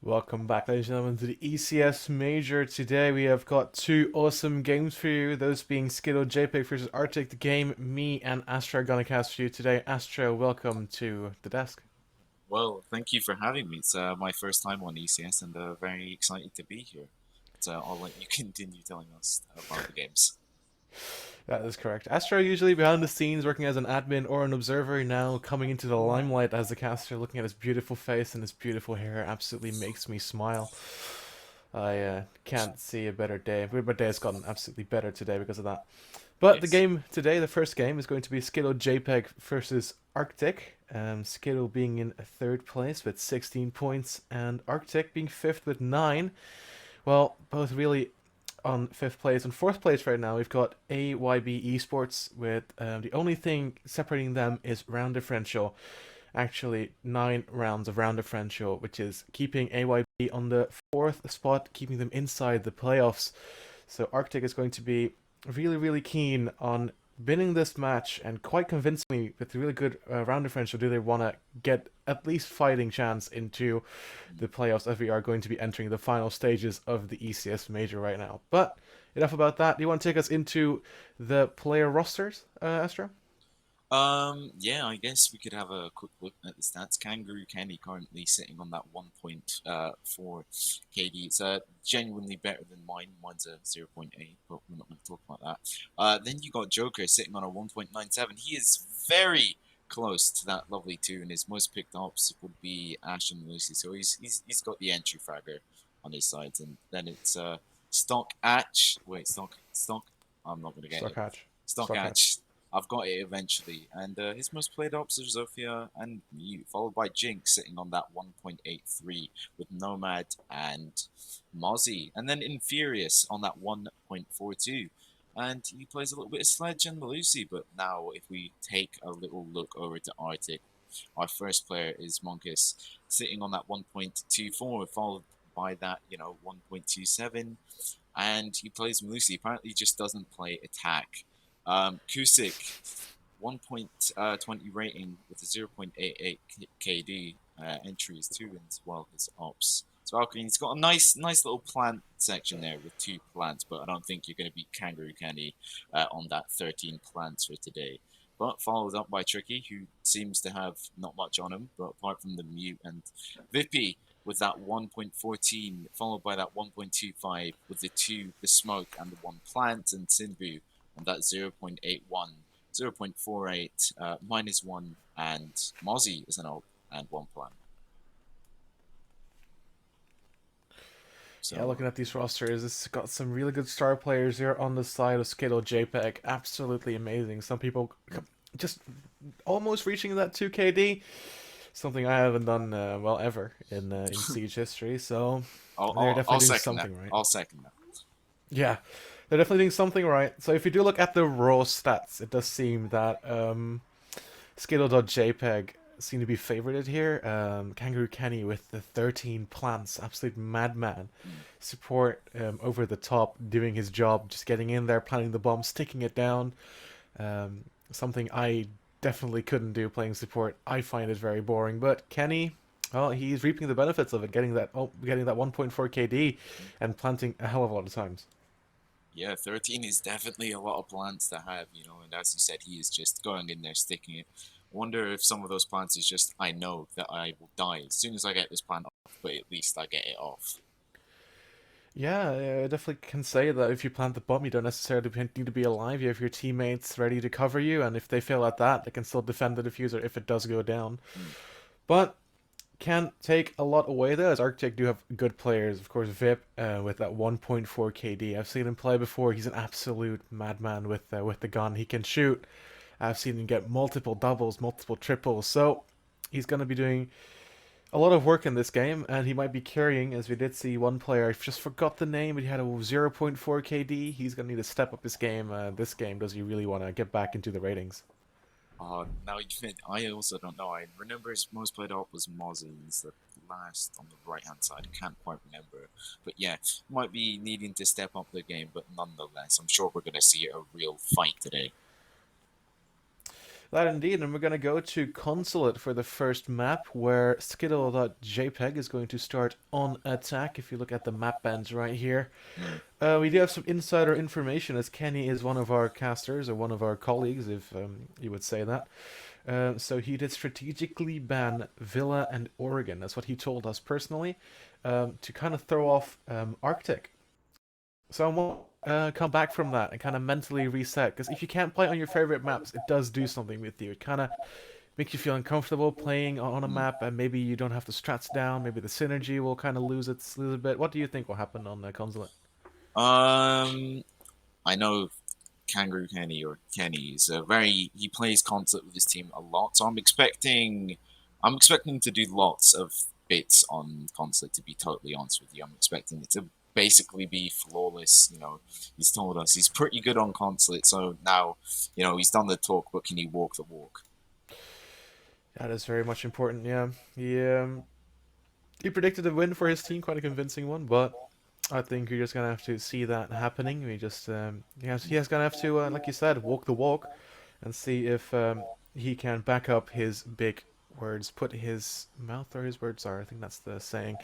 Welcome back, ladies and gentlemen, to the ECS Major. Today we have got two awesome games for you, those being Skittle.JPEG versus RCTIC, the game me and Astra are going to cast for you today. Astra, welcome to the desk. Well, thank you for having me. It's my first time on ECS and very excited to be here. So I'll let you continue telling us about the games. That is correct. Astra usually behind the scenes working as an admin or an observer, now coming into the limelight as the caster, looking at his beautiful face and his beautiful hair absolutely makes me smile. I can't see a better day. My day has gotten absolutely better today because of that. But the Yes. game today, the first game, is going to be Skittle.JPEG versus Arctic. Skittle being in third place with 16 points, and Arctic being fifth with 9. Well, both really on fifth place. And fourth place right now, we've got AYB Esports with the only thing separating them is round differential. Actually, 9 rounds of round differential, which is keeping AYB on the fourth spot, keeping them inside the playoffs. So Arctic is going to be really, really keen on winning this match and quite convincingly with a really good round differential. Do they want to get at least fighting chance into the playoffs as we are going to be entering the final stages of the ECS Major right now? But enough about that. Do you want to take us into the player rosters, Astra? Yeah, I guess we could have a quick look at the stats. Kangaroo Candy currently sitting on that 1.4 KD. It's genuinely better than mine. Mine's a 0.8, but we're not going to talk about that. Then you got Joker sitting on a 1.97. He is very close to that lovely 2, and his most picked ups would be Ash and Lucy. So he's got the entry fragger on his side, and then it's Stock Atch. Wait, Stock. I'm not going to get it. Stockhatch. Stock Stockhatch. Atch. I've got it eventually. And his most played ops are Zofia and Mute, followed by Jinx sitting on that 1.83 with Nomad and Mozzie. And then Infurious on that 1.42. And he plays a little bit of Sledge and Lucy. But now, if we take a little look over to Arctic, our first player is Monkus sitting on that 1.24, followed by that, 1.27. And he plays Lucy. Apparently, he just doesn't play attack. Kusik, 1.20 rating with a 0.88 KD entries, 2 wins, well, his ops. So Alkane's got a nice little plant section there with 2 plants, but I don't think you're going to beat Kangaroo Candy on that 13 plants for today. But followed up by Tricky, who seems to have not much on him, but apart from the mute and Vippy with that 1.14, followed by that 1.25 with the 2, the smoke, and the 1 plant, and Sinbu and that's 0.81, 0.48, -1, and Mozzie is an op and 1 plan. Yeah, So, looking at these rosters, it's got some really good star players here on the side of Skittle JPEG. Absolutely amazing. Some people just almost reaching that 2 KD. Something I haven't done well ever in Siege history. So they're I'll definitely doing second that. something right. I'll second that. Yeah, they're definitely doing something right. So if you do look at the raw stats, it does seem that Skittle.JPEG seem to be favorited here. Kangaroo Kenny with the 13 plants, absolute madman. Mm. Support over the top, doing his job, just getting in there, planting the bomb, sticking it down. Something I definitely couldn't do playing support. I find it very boring. But Kenny, well, he's reaping the benefits of it, getting that 1.4 KD and planting a hell of a lot of times. Yeah, 13 is definitely a lot of plants to have, and as you said, he is just going in there, sticking it. I wonder if some of those plants is just, I know that I will die as soon as I get this plant off, but at least I get it off. Yeah, I definitely can say that if you plant the bomb, you don't necessarily need to be alive. You have your teammates ready to cover you, and if they fail at that, they can still defend the diffuser if it does go down. Mm. But can't take a lot away though, as Arctic do have good players. Of course, Vip with that 1.4 KD. I've seen him play before. He's an absolute madman with the gun. He can shoot. I've seen him get multiple doubles, multiple triples. So he's going to be doing a lot of work in this game, and he might be carrying, as we did see one player, I just forgot the name, but he had a zero point 0.4 KD. He's going to need to step up his game this game. Does he really want to get back into the ratings? Now I also don't know. I remember his most played op was Mozzie. He's the last on the right hand side. I can't quite remember, but yeah, might be needing to step up the game. But nonetheless, I'm sure we're going to see a real fight today. That indeed, and we're going to go to Consulate for the first map, where Skittle.JPEG is going to start on attack. If you look at the map bands right here, Mm. we do have some insider information, as Kenny is one of our casters, or one of our colleagues, if you would say that. So he did strategically ban Villa and Oregon. That's what he told us personally, to kind of throw off Arctic. So I won't come back from that and kind of mentally reset. Because if you can't play on your favorite maps, it does do something with you. It kind of makes you feel uncomfortable playing on a Mm. map, and maybe you don't have the strats down. Maybe the synergy will kind of lose a bit. What do you think will happen on the Consulate? Um, I know Kangaroo Kenny or Kenny is a very he plays concert with his team a lot, so I'm expecting to do lots of bits on concert. To be totally honest with you, I'm expecting it to basically be flawless. He's told us he's pretty good on concert, so now he's done the talk, but can he walk the walk? That is very much important. Yeah, he predicted a win for his team, quite a convincing one, but I think you're just gonna have to see that happening. We just he has gonna have to, like you said, walk the walk, and see if he can back up his big words, put his mouth where his words are. I think that's the saying.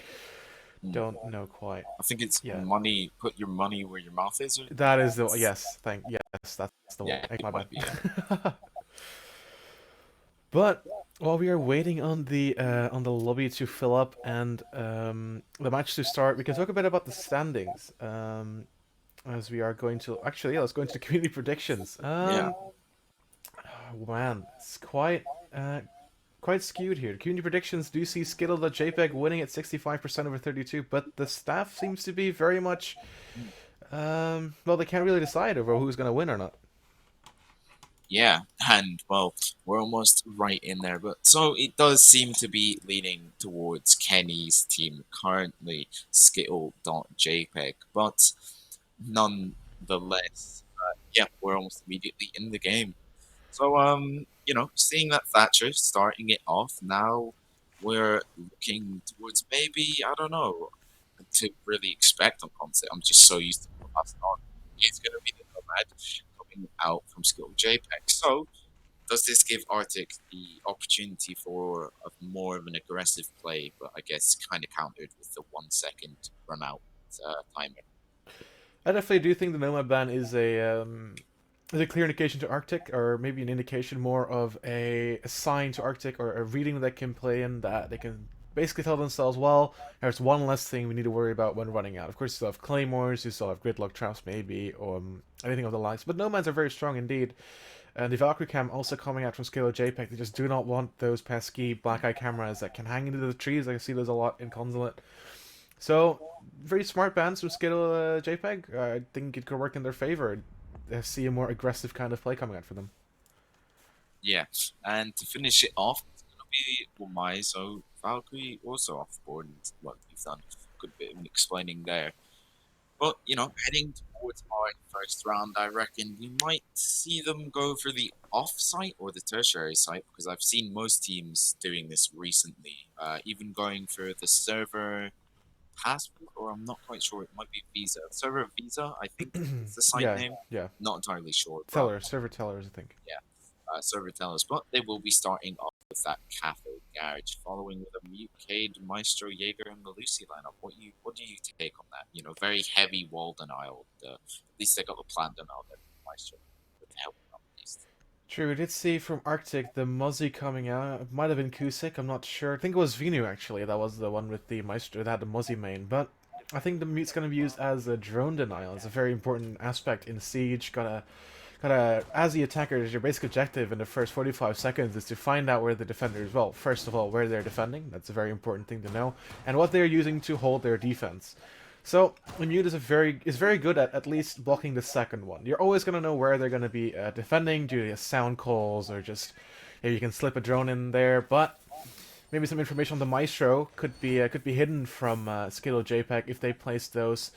Mm. Don't know quite I think it's yet. money. Put your money where your mouth is. Or That is the yes, that's the one. yeah, it My might bad. be. Yeah. But while we are waiting on the lobby to fill up and the match to start, we can talk a bit about the standings. As we are going to actually, yeah, let's go into the community predictions. Yeah. Oh, man, it's quite skewed here. The community predictions do see Skittle.JPEG winning at 65% over 32, but the staff seems to be very much well, they can't really decide over who's going to win or not. Yeah, and well, we're almost right in there, but so it does seem to be leaning towards Kenny's team currently, Skittle.JPEG, but nonetheless, yeah, we're almost immediately in the game. So, seeing that Thatcher starting it off, now we're looking towards maybe, I don't know, to really expect on concert. I'm just so used to what I've on. It's going to be the Nomad coming out from Skill JPEG. So, does this give Arctic the opportunity for more of an aggressive play, but I guess kind of countered with the 1 second run out timer? I definitely do think the Nomad ban is a clear indication to Arctic, or maybe an indication more of a sign to Arctic, or a reading that they can play in, that they can basically tell themselves, well, there's one less thing we need to worry about when running out. Of course, you still have Claymores, you still have Gridlock Traps, maybe, or anything of the likes, but Nomads are very strong indeed. And the Valkyrie cam also coming out from Scalar JPEG, they just do not want those pesky black eye cameras that can hang into the trees. I see those a lot in Consulate. So, very smart bands from Skittle JPEG. I think it could work in their favor. I see a more aggressive kind of play coming out for them. Yeah, and to finish it off, it's gonna be Umai, so Valkyrie also off board, and what you've done a good bit of explaining there. But heading towards our first round, I reckon we might see them go for the off site or the tertiary site, because I've seen most teams doing this recently, even going for the server passport, or I'm not quite sure. It might be Visa. Server Visa, I think is the site Yeah, name. yeah. Not entirely sure, but Teller, server tellers, I think. yeah, server tellers. But they will be starting off with that Cafe Garage, following with a Mutecade, Maestro, Jaeger, and the Lucy lineup. What do you take on that? Very heavy wall denial. At least they got the plan denial there from Maestro. With the help of at least. True, we did see from Arctic the Muzzy coming out. It might have been Kusik, I'm not sure. I think it was Venu actually. That was the one with the Maestro that had the Muzzy main. But I think the mute's going to be used as a drone denial. It's a very important aspect in Siege. Gotta, as the attacker, your basic objective in the first 45 seconds is to find out where the defenders, well, first of all, where they're defending. That's a very important thing to know. And what they're using to hold their defense. So, Immune is very good at least blocking the second one. You're always going to know where they're going to be defending due to sound calls, or just maybe you can slip a drone in there, but maybe some information on the Maestro could be hidden from Skittle JPEG if they place those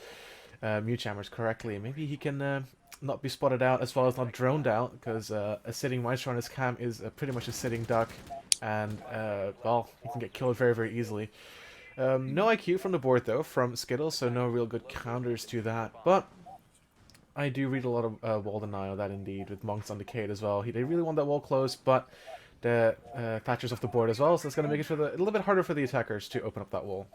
mute jammers correctly. Maybe he can not be spotted out as well as not droned out, because a sitting Maestro on his cam is pretty much a sitting duck, and well, he can get killed very, very easily. No IQ from the board though, from Skittle, so no real good counters to that. But I do read a lot of wall denial, that indeed, with Monks on Decade as well. They really want that wall closed, but the Thatcher's off the board as well, so it's going to make it a little bit harder for the attackers to open up that wall.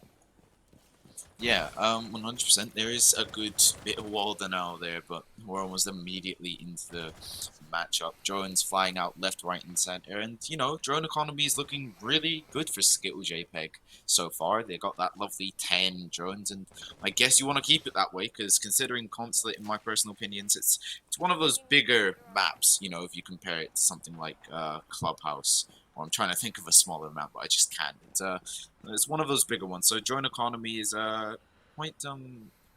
Yeah, 100%. There is a good bit of wall denial there, but we're almost immediately into the matchup. Drones flying out left, right, and center, and you know, drone economy is looking really good for Skittle.JPEG so far. They got that lovely 10 drones, and I guess you want to keep it that way because considering Consulate, in my personal opinions, it's one of those bigger maps. You know, if you compare it to something like Clubhouse. Or I'm trying to think of a smaller map, but I just can't. It's one of those bigger ones. So drone economy is quite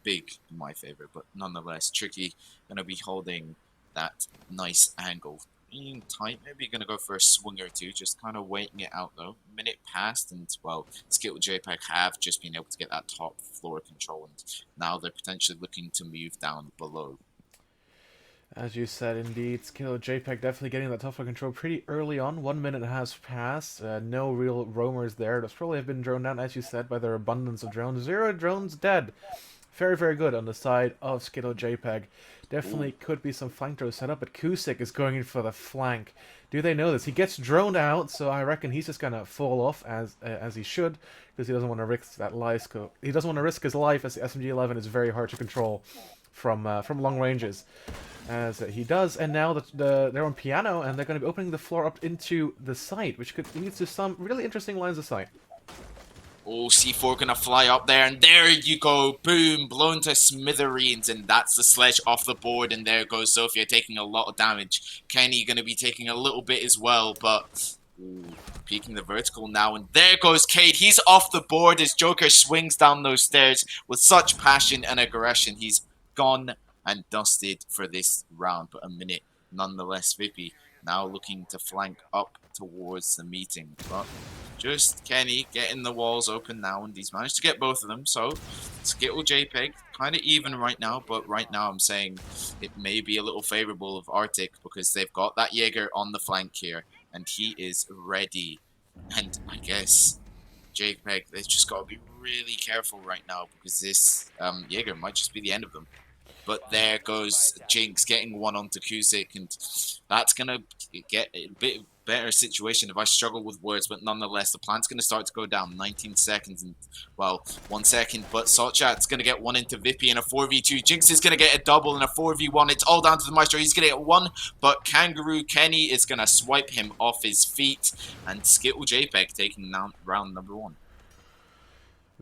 big in my favor, but nonetheless tricky. Gonna be holding that nice angle. Being tight, maybe gonna go for a swing or two, just kind of waiting it out though. Minute passed, and well, Skittle.JPEG have just been able to get that top floor control, and now they're potentially looking to move down below. As you said, indeed, Skittle.JPEG definitely getting that top floor control pretty early on. 1 minute has passed. No real roamers there. Those probably have been droned down, as you said, by their abundance of drones. 0 drones dead. Very, very good on the side of Skittle.JPEG. Definitely Ooh. could be some flank throws set up, but Kusik is going in for the flank. Do they know this? He gets droned out, so I reckon he's just gonna fall off as he should, because he doesn't want to risk that life. He doesn't want to risk his life, as the SMG-11 is very hard to control from long ranges, as he does. And now they're on piano, and they're going to be opening the floor up into the site, which could lead to some really interesting lines of sight. Oh, C4 gonna fly up there, and there you go. Boom, blown to smithereens, and that's the sledge off the board, and there goes Zofia taking a lot of damage. Kenny gonna be taking a little bit as well, but ooh, peeking the vertical now, and there goes Cade. He's off the board as Joker swings down those stairs with such passion and aggression. He's gone and dusted for this round, but a minute nonetheless. Vippy now looking to flank up towards the meeting, but just Kenny getting the walls open now, and he's managed to get both of them. So Skittle.JPEG kind of even right now, but right now I'm saying it may be a little favorable of RCTIC because they've got that Jaeger on the flank here, and he is ready. And I guess JPEG, they've just got to be really careful right now because this Jaeger might just be the end of them. But there goes Jinx getting one onto Cusick, and that's going to get a bit better situation if I struggle with words, but nonetheless, the plan's going to start to go down. 19 seconds, and, well, 1 second, but Sotchat's going to get one into Vippy in a 4v2. Jinx is going to get a double in a 4v1. It's all down to the Maestro. He's going to get one, but Kangaroo Kenny is going to swipe him off his feet, and Skittle.JPEG taking round number 1.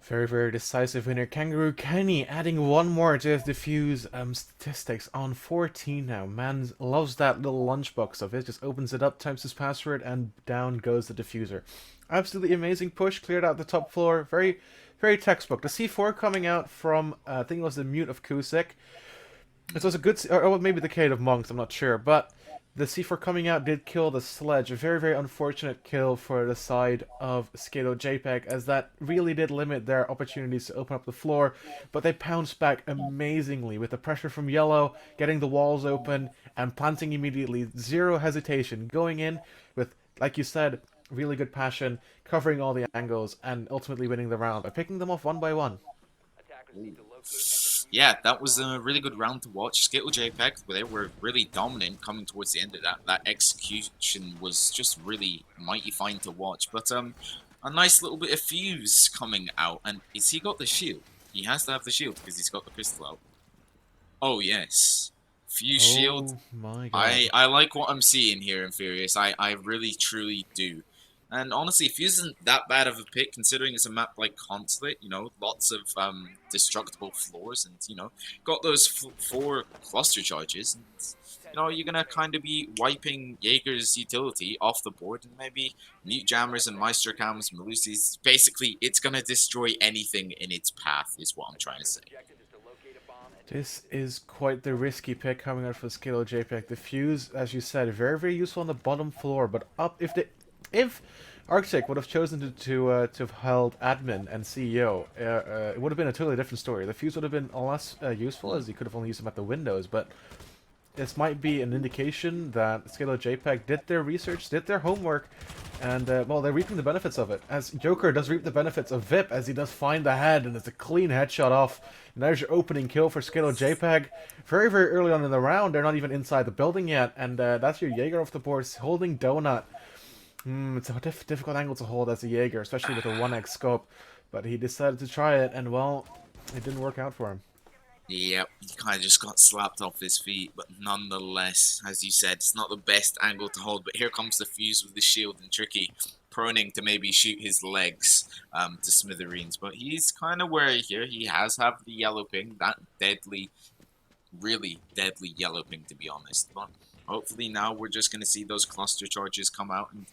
Very, very decisive winner. Kangaroo Kenny adding one more to his diffuse statistics on 14 now. Man loves that little lunchbox of it. Just opens it up, types his password, and down goes the diffuser. Absolutely amazing push. Cleared out the top floor. Very, very textbook. The C4 coming out from, I think it was the mute of Kusik. It was a good, or maybe the Cade of Monks, I'm not sure. But the C4 coming out did kill the sledge. A very, very unfortunate kill for the side of Skittle.JPEG, as that really did limit their opportunities to open up the floor. But they pounced back amazingly with the pressure from Yellow, getting the walls open, and planting immediately. Zero hesitation. Going in with, like you said, really good passion, covering all the angles, and ultimately winning the round by picking them off one by one. Yeah, that was a really good round to watch. Skittle.JPEG, they were really dominant coming towards the end of that. That execution was just really mighty fine to watch. But a nice little bit of Fuse coming out. And is he got the shield? He has to have the shield because he's got the pistol out. Oh, yes. Fuse shield. Oh my god. I like what I'm seeing here in Furious. I really, truly do. And honestly, Fuse isn't that bad of a pick considering it's a map like Consulate, you know, lots of destructible floors, and, you know, got those 4 cluster charges. And, you know, you're going to kind of be wiping Jaeger's utility off the board, and maybe Mute Jammers and Meister Cams, Melusis. Basically, it's going to destroy anything in its path, is what I'm trying to say. This is quite the risky pick coming out for Skittle.JPEG. The Fuse, as you said, very, very useful on the bottom floor, but up if RCTIC would have chosen to have held admin and CEO, it would have been a totally different story. The Fuse would have been less useful, as he could have only used them at the windows, but this might be an indication that Skittle.JPEG did their research, did their homework, and, well, they're reaping the benefits of it. As Joker does reap the benefits of VIP, as he does find the head, and it's a clean headshot off. And there's your opening kill for Skittle.JPEG. Very, very early on in the round, they're not even inside the building yet, and that's your Jaeger off the boards, holding Donut. It's a difficult angle to hold as a Jaeger, especially with a 1x scope. But he decided to try it, and, well, it didn't work out for him. Yep, he kind of just got slapped off his feet, but nonetheless, as you said, it's not the best angle to hold. But here comes the fuse with the shield, and Tricky proning to maybe shoot his legs to smithereens. But he's kind of wary here. He has have the yellow ping, that deadly, really deadly yellow ping, to be honest. But hopefully now we're just going to see those cluster charges come out and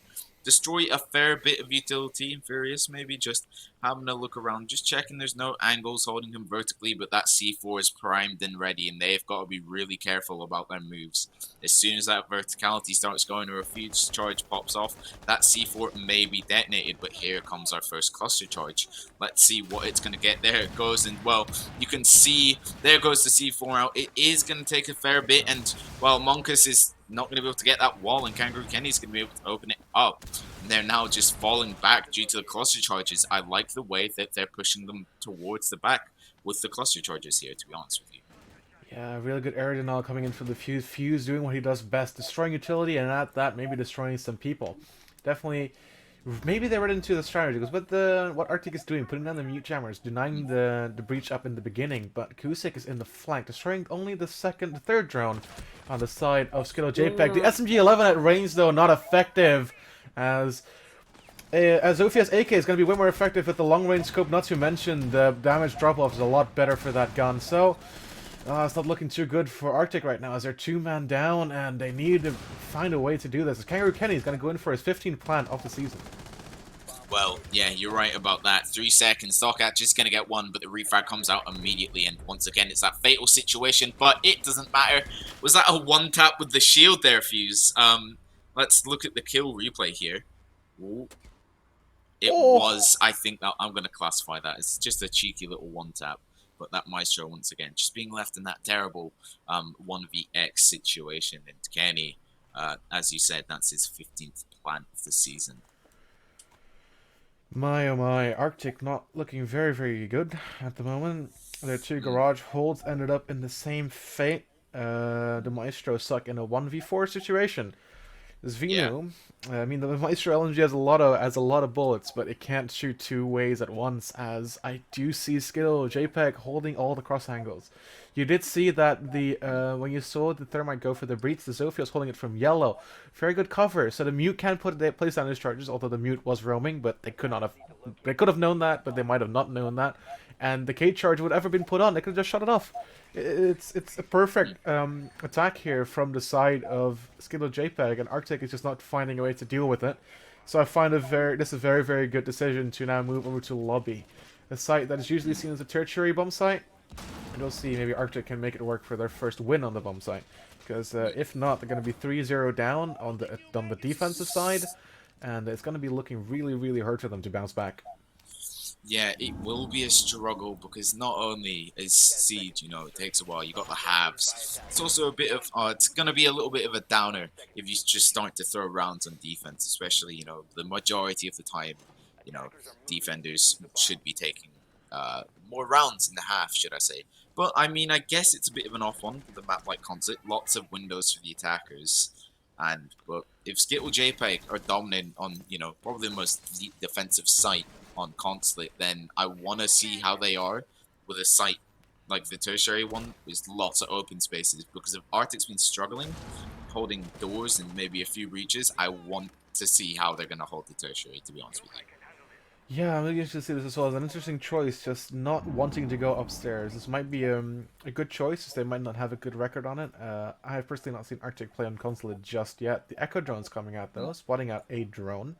destroy a fair bit of utility. And Furious maybe just having a look around, just checking there's no angles holding him vertically, but that C4 is primed and ready, and they've got to be really careful about their moves. As soon as that verticality starts going or a fuse charge pops off, that C4 may be detonated, but here comes our first cluster charge. Let's see what it's going to get. There it goes, and well, you can see, there goes the C4 out. It is going to take a fair bit, and well, Monkus is not going to be able to get that wall, and Kangaroo Kenny's going to be able to open it up. And they're now just falling back due to the cluster charges. I like the way that they're pushing them towards the back with the cluster charges here, to be honest with you. Yeah, really good air denial coming in from the Fuse. Fuse doing what he does best, destroying utility, and at that, maybe destroying some people. Definitely, maybe they read into the strategy, because what RCTIC is doing, putting down the mute jammers, denying the breach up in the beginning, but Kusik is in the flank, destroying only the third drone on the side of Skittle.JPEG. The SMG-11 at range, though, not effective, as Zofia's AK is going to be way more effective with the long-range scope, not to mention the damage drop-off is a lot better for that gun, so it's not looking too good for RCTIC right now, as they're 2-man down, and they need to find a way to do this. As Kangaroo Kenny is going to go in for his 15th plant of the season. Well, yeah, you're right about that. 3 seconds, Stockcat just going to get one, but the refrag comes out immediately, and once again, it's that fatal situation, but it doesn't matter. Was that a one-tap with the shield there, Fuse? Let's look at the kill replay here. Ooh. It was, I think, that I'm going to classify that as just a cheeky little one-tap. But that Maestro, once again, just being left in that terrible 1vx situation. And Kenny, as you said, that's his 15th plant of the season. My oh my, RCTIC not looking very, very good at the moment. Their 2 garage holds ended up in the same fate. The Maestro suck in a 1v4 situation. Zvino, I mean, the Maestro LMG has a lot of bullets, but it can't shoot 2 ways at once, as I do see Skittle.JPEG holding all the cross angles. You did see that when you saw the Thermite go for the breach, the Zofia was holding it from yellow. Very good cover, so the Mute can place down his charges, although the Mute was roaming, but they could have known that, but they might have not known that. And the K charge would ever been put on, they could have just shut it off. It's a perfect attack here from the side of Skittle.JPEG, and RCTIC is just not finding a way to deal with it. So I find this a very, very good decision to now move over to Lobby, a site that is usually seen as a tertiary bomb site. And we'll see, maybe RCTIC can make it work for their first win on the bomb site, because if not, they're going to be 3-0 down on the defensive side, and it's going to be looking really, really hard for them to bounce back. Yeah, it will be a struggle, because not only is Siege, you know, it takes a while, you got the halves. It's also a bit of, it's going to be a little bit of a downer if you just start to throw rounds on defense, especially, you know, the majority of the time, you know, defenders should be taking more rounds in the half, should I say. But, I mean, I guess it's a bit of an off one with a map like Concert, lots of windows for the attackers. But if Skittle.JPEG are dominant on, you know, probably the most defensive site on Consulate, then I want to see how they are with a site like the tertiary one with lots of open spaces, because if RCTIC's been struggling holding doors and maybe a few breaches, I want to see how they're going to hold the tertiary, to be honest with you. Yeah, I'm really interested to see this as well. It's an interesting choice, just not wanting to go upstairs. This might be a good choice, as they might not have a good record on it. I have personally not seen RCTIC play on Consulate just yet. The Echo drone's coming out, though, spotting out a drone.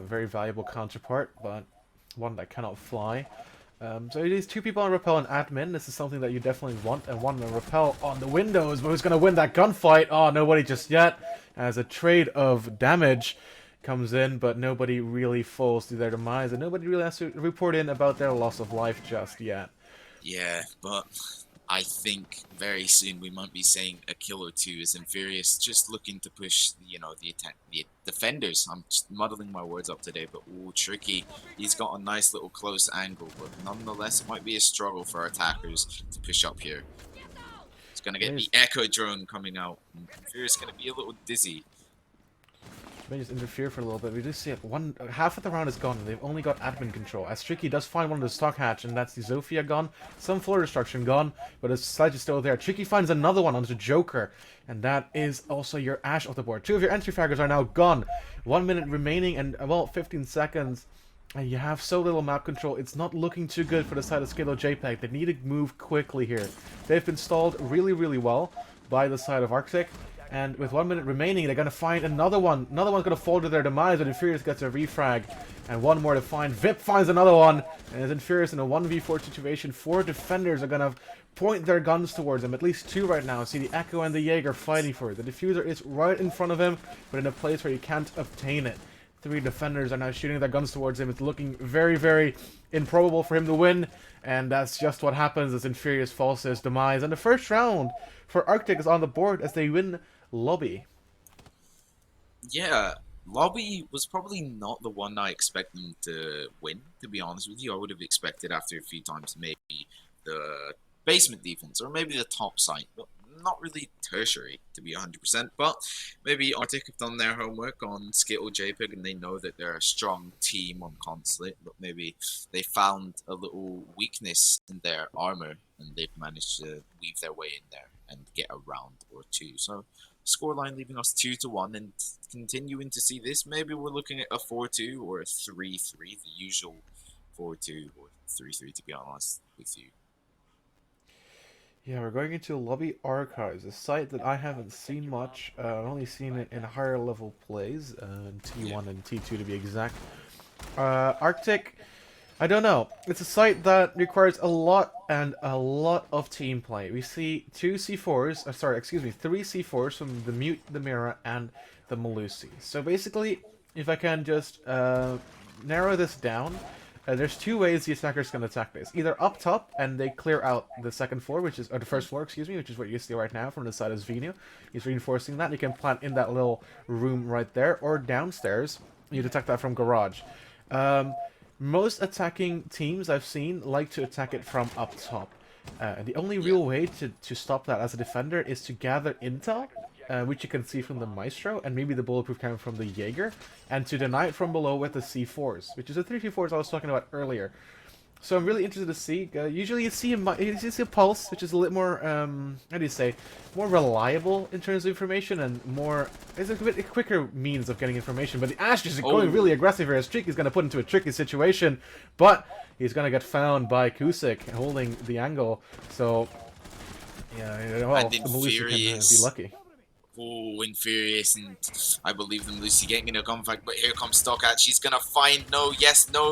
Very valuable counterpart, but one that cannot fly. So these 2 people on Rappel and Admin, this is something that you definitely want, and one on Rappel on the windows, but who's going to win that gunfight? Oh, nobody just yet, as a trade of damage comes in, but nobody really falls to their demise, and nobody really has to report in about their loss of life just yet. Yeah, but I think very soon we might be saying a kill or two as Infurious just looking to push, the attack, the defenders. I'm just muddling my words up today, but ooh, Tricky. He's got a nice little close angle, but nonetheless, it might be a struggle for our attackers to push up here. He's gonna get the Echo drone coming out. Infurious gonna be a little dizzy. May just interfere for a little bit. We do see it. Half of the round is gone, and they've only got admin control. As Tricky does find one of the stock hatch, and that's the Zofia gone. Some floor destruction gone, but his sledge is still there. Tricky finds another one onto Joker, and that is also your Ash off the board. 2 of your entry fraggers are now gone. 1 minute remaining, and well, 15 seconds. And you have so little map control, it's not looking too good for the side of Skittle.JPEG. They need to move quickly here. They've been stalled really, really well by the side of RCTIC. And with 1 minute remaining, they're going to find another one. Another one's going to fall to their demise, but Infurious gets a refrag. And one more to find. Vip finds another one. And as Infurious in a 1v4 situation, 4 defenders are going to point their guns towards him. At least 2 right now. See the Echo and the Jaeger fighting for it. The Diffuser is right in front of him, but in a place where you can't obtain it. 3 defenders are now shooting their guns towards him. It's looking very, very improbable for him to win. And that's just what happens as Infurious falls to his demise. And the first round for RCTIC is on the board as they win Lobby. Yeah, Lobby was probably not the one I expect them to win, to be honest with you. I would have expected after a few times maybe the basement defense or maybe the top site, but not really tertiary, to be 100%. But maybe RCTIC have done their homework on Skittle.JPEG and they know that they're a strong team on Consulate, but maybe they found a little weakness in their armor and they've managed to weave their way in there and get a round or 2. So scoreline leaving us 2-1, and continuing to see this, maybe we're looking at a 4-2 or a 3-3, the usual 4-2 or 3-3, to be honest with you. Yeah, we're going into Lobby Archives, a site that I haven't seen much. I've only seen it in higher level plays, T1 and T2 to be exact. RCTIC, I don't know. It's a site that requires a lot of team play. We see 3 C4s from the Mute, the Mira, and the Melusi. So basically, if I can just narrow this down, there's 2 ways the attacker's going to attack this. Either up top, and they clear out the second floor, or the first floor, which is what you see right now from the side of Zvenu. He's reinforcing that. You can plant in that little room right there, or downstairs. You detect that from garage. Most attacking teams I've seen like to attack it from up top. And the only real way to stop that as a defender is to gather intel, which you can see from the Maestro, and maybe the bulletproof cannon from the Jaeger, and to deny it from below with the C4s, which is the 3 C4s I was talking about earlier. So I'm really interested to see. Usually you see a Pulse, which is a little more, how do you say, more reliable in terms of information, and more, it's a bit a quicker means of getting information. But the Ash is going really aggressive here, as Tricky is going to put into a tricky situation, but he's going to get found by Kusik holding the angle. So, yeah, well, the Melusi can be lucky. Oh, Infurious, and I believe them Lucy getting in a gunfight, but here comes Stockat. She's gonna find no,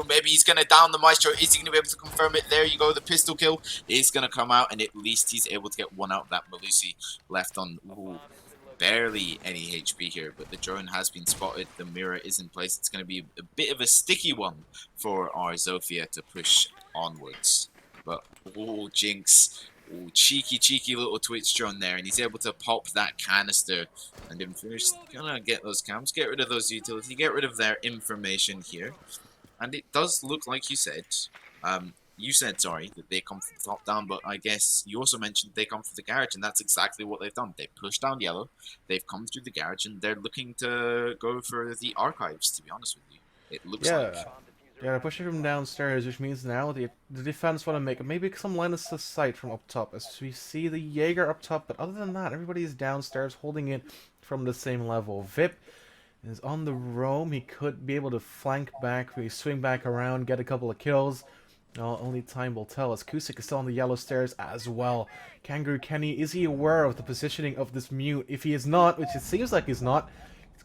maybe he's gonna down the Maestro. Is he gonna be able to confirm it? There you go, the pistol kill is gonna come out, and at least he's able to get one out of that Melusi left on barely any HP here, but the drone has been spotted. The mirror is in place. It's gonna be a bit of a sticky one for our Zofia to push onwards. But Jinx. Ooh, cheeky little Twitch drone there, and he's able to pop that canister. And Infurious gonna get those cams, get rid of those utility, get rid of their information here. And it does look like you said, that they come from the top down, but I guess you also mentioned they come from the garage, and that's exactly what they've done. They pushed down yellow, they've come through the garage, and they're looking to go for the archives, to be honest with you. It looks like. Yeah, they're pushing from downstairs, which means now the defense want to make maybe some line of sight from up top, as we see the Jaeger up top, but other than that, everybody is downstairs holding it from the same level. Vip is on the roam. He could be able to flank back, maybe swing back around, get a couple of kills. Well, only time will tell, as Kusik is still on the yellow stairs as well. Kangaroo Kenny, is he aware of the positioning of this Mute? If he is not, which it seems like he's not,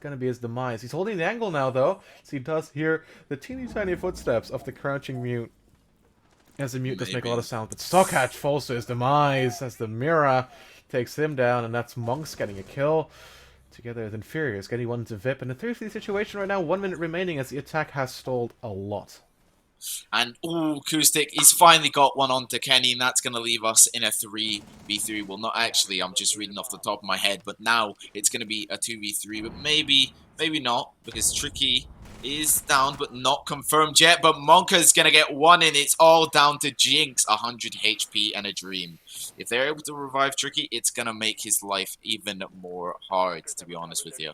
gonna be his demise. He's holding the angle now though, so he does hear the teeny tiny footsteps of the crouching Mute. As the Mute does make a lot of sound, but Stockhatch falls to his demise as the Mira takes him down, and that's Monks getting a kill. Together with Infurious getting one to Vip, and a 3-3 situation right now, 1 minute remaining as the attack has stalled a lot. And ooh, Acoustic, he's finally got one onto Kenny, and that's going to leave us in a 3v3. Well, not actually, I'm just reading off the top of my head, but now it's going to be a 2v3, but maybe not, because Tricky is down, but not confirmed yet. But Monka's going to get one in. It's all down to Jinx, 100 HP and a dream. If they're able to revive Tricky, it's going to make his life even more hard, to be honest with you.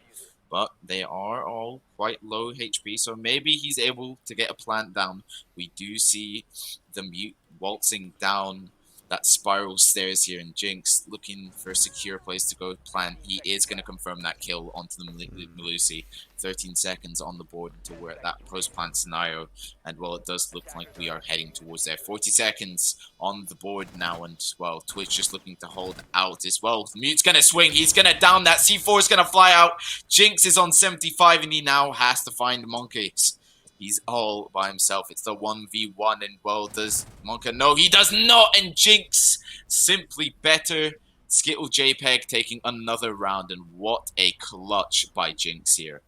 But they are all quite low HP, so maybe he's able to get a plant down. We do see the Mute waltzing down that spiral stairs here, and Jinx looking for a secure place to go plant. He is going to confirm that kill onto the Melusi. 13 seconds on the board until we're at that post-plant scenario, and well, it does look like we are heading towards there. 40 seconds on the board now, and well, Twitch just looking to hold out as well. Mute's going to swing, he's going to down that, C4 is going to fly out. Jinx is on 75, and he now has to find Monkeys. He's all by himself. It's the 1v1, and well, does Monka? No, he does not, and Jinx simply better. Skittle.JPEG taking another round, and what a clutch by Jinx here.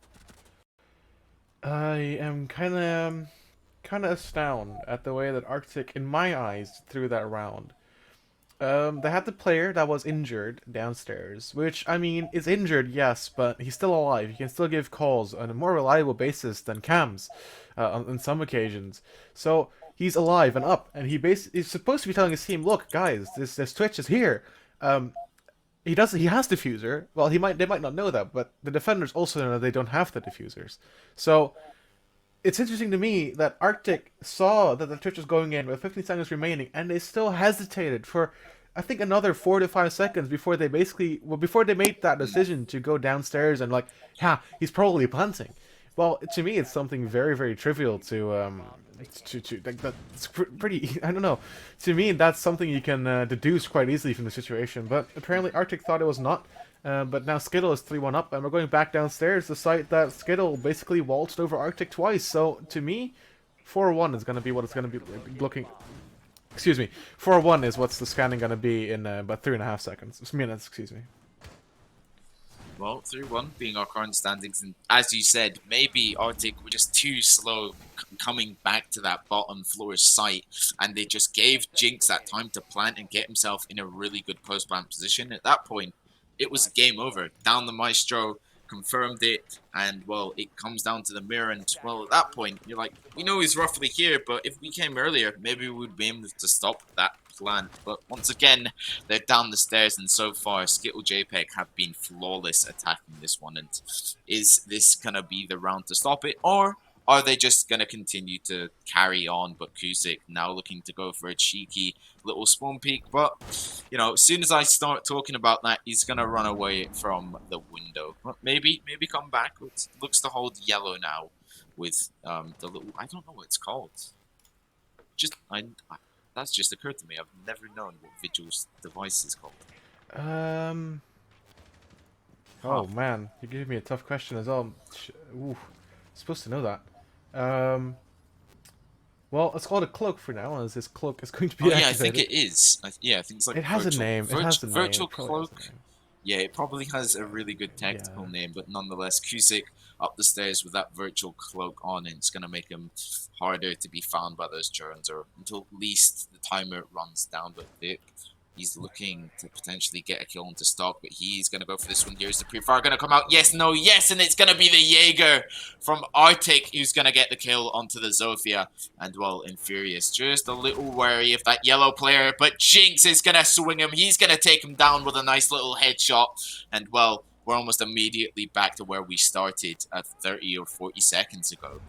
I am kind of astounded at the way that RCTIC, in my eyes, threw that round. They had the player that was injured downstairs, which, I mean, is injured, yes, but he's still alive. He can still give calls on a more reliable basis than Cam's on some occasions. So he's alive and up, and he's supposed to be telling his team, "Look, guys, this Twitch is here." He has diffuser. Well, they might not know that, but the defenders also know they don't have the diffusers. So it's interesting to me that RCTIC saw that the Twitch was going in with 15 seconds remaining, and they still hesitated for, I think, another 4 to 5 seconds before they before they made that decision to go downstairs and like, yeah, he's probably planting. Well, to me, it's something very, very trivial to like that's pretty. I don't know. To me, that's something you can deduce quite easily from the situation. But apparently, RCTIC thought it was not. But now Skittle is 3-1 up, and we're going back downstairs, the site that Skittle basically waltzed over RCTIC twice. So, to me, 4-1 is going to be what it's going to be looking... Excuse me. 4-1 is what's the scanning going to be in about 3.5 seconds. Minutes, excuse me. Well, 3-1 being our current standings, and as you said, maybe RCTIC were just too slow coming back to that bottom floor site, and they just gave Jinx that time to plant and get himself in a really good post-plant position. At that point, it was game over. Down the Maestro, confirmed it, and well, it comes down to the mirror, and well, at that point, you're like, we know he's roughly here, but if we came earlier, maybe we would be able to stop that plan. But once again, they're down the stairs, and so far, Skittle.JPEG have been flawless attacking this one, and is this gonna be the round to stop it, or are they just going to continue to carry on? But Kuzik now looking to go for a cheeky little spawn peek. But, you know, as soon as I start talking about that, he's going to run away from the window. But maybe come back. It looks to hold yellow now with the little... I don't know what it's called. Just, that's just occurred to me. I've never known what Vigil's device is called. Oh, man. You gave me a tough question as well. Ooh. Supposed to know that. Well, it's called a cloak for now, as this cloak is going to be activated. Yeah, I think it is. Yeah, I think it's like it has a name. It has a name. Virtual cloak. Yeah, it probably has a really good technical name, but nonetheless, Kuzik up the stairs with that virtual cloak on, and it's going to make him harder to be found by those drones, or until at least the timer runs down. But he's looking to potentially get a kill into stock, but he's going to go for this one. Here's the pre-fire going to come out. Yes, no, yes, and it's going to be the Jaeger from RCTIC who's going to get the kill onto the Zofia. And, well, Infurious just a little wary of that yellow player, but Jinx is going to swing him. He's going to take him down with a nice little headshot. And, well, we're almost immediately back to where we started 30 or 40 seconds ago.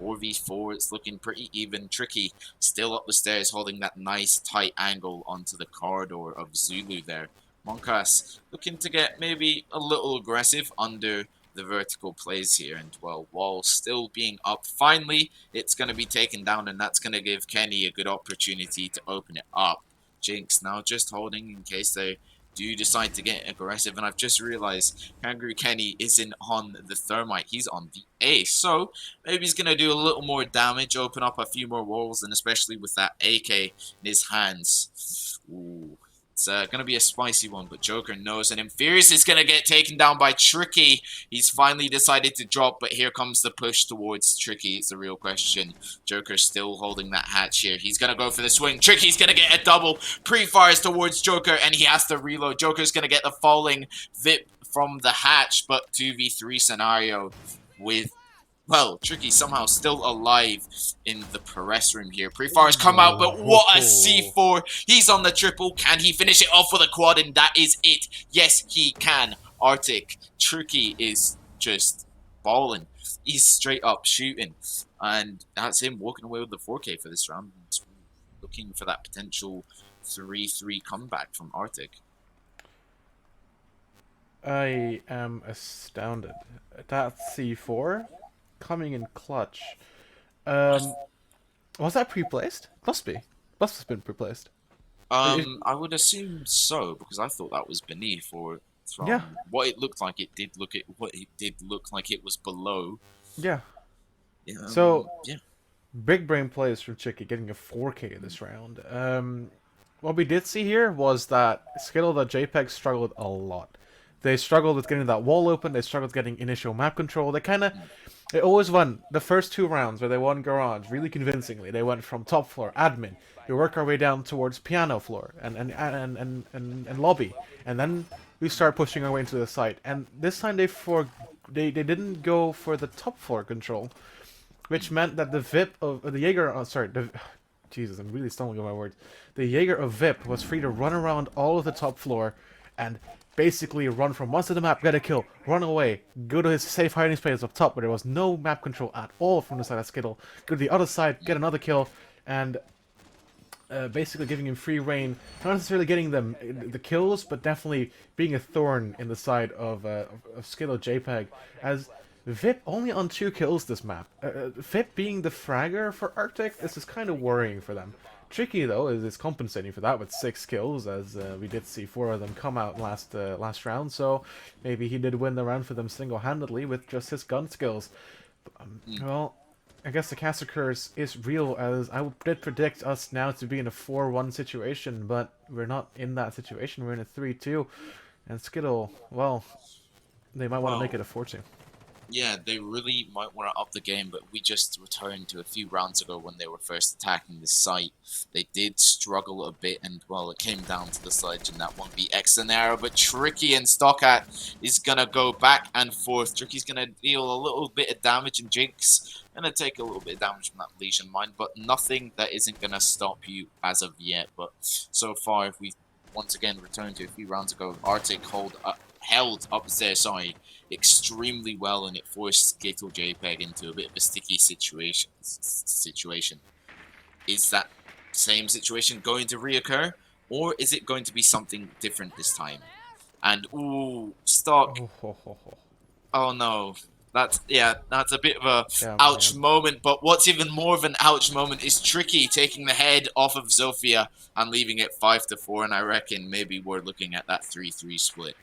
4v4, it's looking pretty even. Tricky still up the stairs, holding that nice tight angle onto the corridor of Zulu there. Monkas looking to get maybe a little aggressive under the vertical plays here, and well, Wall still being up. Finally, it's going to be taken down, and that's going to give Kenny a good opportunity to open it up. Jinx now just holding in case they do decide to get aggressive, and I've just realized Kangaroo Kenny isn't on the Thermite, he's on the Ace, so maybe he's gonna do a little more damage, open up a few more walls, and especially with that AK in his hands. Ooh, It's going to be a spicy one, but Joker knows. And Infurious is going to get taken down by Tricky. He's finally decided to drop, but here comes the push towards Tricky. It's the real question. Joker's still holding that hatch here. He's going to go for the swing. Tricky's going to get a double. Pre-fires towards Joker, and he has to reload. Joker's going to get the falling VIP from the hatch, but 2v3 scenario with... Well, Tricky somehow still alive in the press room here. Pre-fires come out, but what a C4. He's on the triple. Can he finish it off with a quad? And that is it. Yes, he can. RCTIC. Tricky is just balling. He's straight up shooting. And that's him walking away with the 4K for this round. Looking for that potential 3-3 comeback from RCTIC. I am astounded. That C4 coming in clutch. Was that pre-placed? Must be. Must have been pre-placed. I would assume so, because I thought that was beneath, or from what it looked like. It did look like it was below. Yeah. So yeah, big brain plays from Chicky getting a 4K this round. What we did see here was that Skittle.JPEG struggled a lot. They struggled with getting that wall open. They struggled with getting initial map control. They always won the first 2 rounds where they won Garage really convincingly. They went from top floor, admin. We work our way down towards piano floor and lobby, and then we start pushing our way into the site. And this time they didn't go for the top floor control, which meant that the VIP of the Jaeger. Oh, sorry, Jesus, I'm really stumbling over my words. The Jaeger of VIP was free to run around all of the top floor and basically run from one side of the map, get a kill, run away, go to his safe hiding space up top where there was no map control at all from the side of Skittle, go to the other side, get another kill, and basically giving him free reign, not necessarily getting them the kills, but definitely being a thorn in the side of Skittle.JPEG, as VIP only on 2 kills this map. VIP being the fragger for RCTIC, this is kind of worrying for them. Tricky though is compensating for that with 6 kills, as we did see 4 of them come out last round. So maybe he did win the round for them single-handedly with just his gun skills. Well, I guess the Caster Curse is real, as I did predict us now to be in a 4-1 situation, but we're not in that situation. We're in a 3-2, and Skittle, well, they might want to make it a 4-2. Yeah, they really might want to up the game, but we just returned to a few rounds ago when they were first attacking the site. They did struggle a bit, and, well, it came down to the sledge in that 1vx scenario, but Tricky and Stockat is going to go back and forth. Tricky's going to deal a little bit of damage, and Jinx going to take a little bit of damage from that Legion Mine, but nothing that isn't going to stop you as of yet. But so far, if we once again return to a few rounds ago, RCTIC held up their side extremely well, and it forced Skittle.JPEG into a bit of a sticky situation. Is that same situation going to reoccur, or is it going to be something different this time? And ooh, Stock. Oh no. That's a bit of a ouch moment, but what's even more of an ouch moment is Tricky taking the head off of Zofia and leaving it 5-4, and I reckon maybe we're looking at that 3-3 split.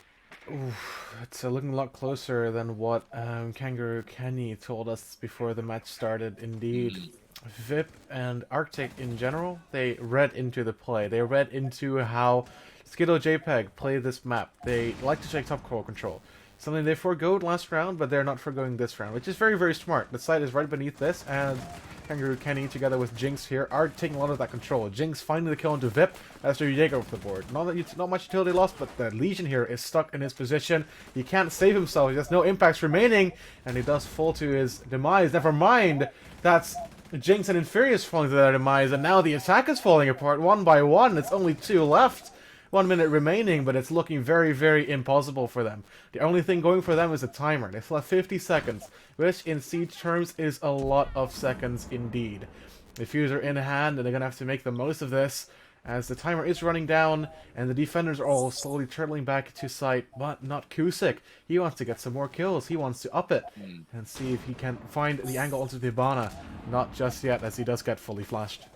Oof, it's looking a lot closer than what Kangaroo Kenny told us before the match started. Indeed, VIP and RCTIC in general, they read into the play. They read into how Skittle.JPEG played this map. They like to check top core control. Something they forgoed last round, but they're not forgoing this round, which is very, very smart. The site is right beneath this, and Kangaroo Kenny, together with Jinx here, are taking a lot of that control. Jinx finding the kill into VIP as their Jaeger off the board. Not much utility lost, but the Legion here is stuck in his position. He can't save himself. He has no impacts remaining, and he does fall to his demise. Never mind, that's Jinx and Infurious falling to their demise, and now the attack is falling apart one by one. It's only 2 left. 1 minute remaining, but it's looking very, very impossible for them. The only thing going for them is a timer. They still have 50 seconds, which in Siege terms is a lot of seconds indeed. The Fuser in hand, and they're going to have to make the most of this, as the timer is running down, and the defenders are all slowly turtling back to site, but not Kusik. He wants to get some more kills. He wants to up it, and see if he can find the angle onto the Hibana. Not just yet, as he does get fully flashed.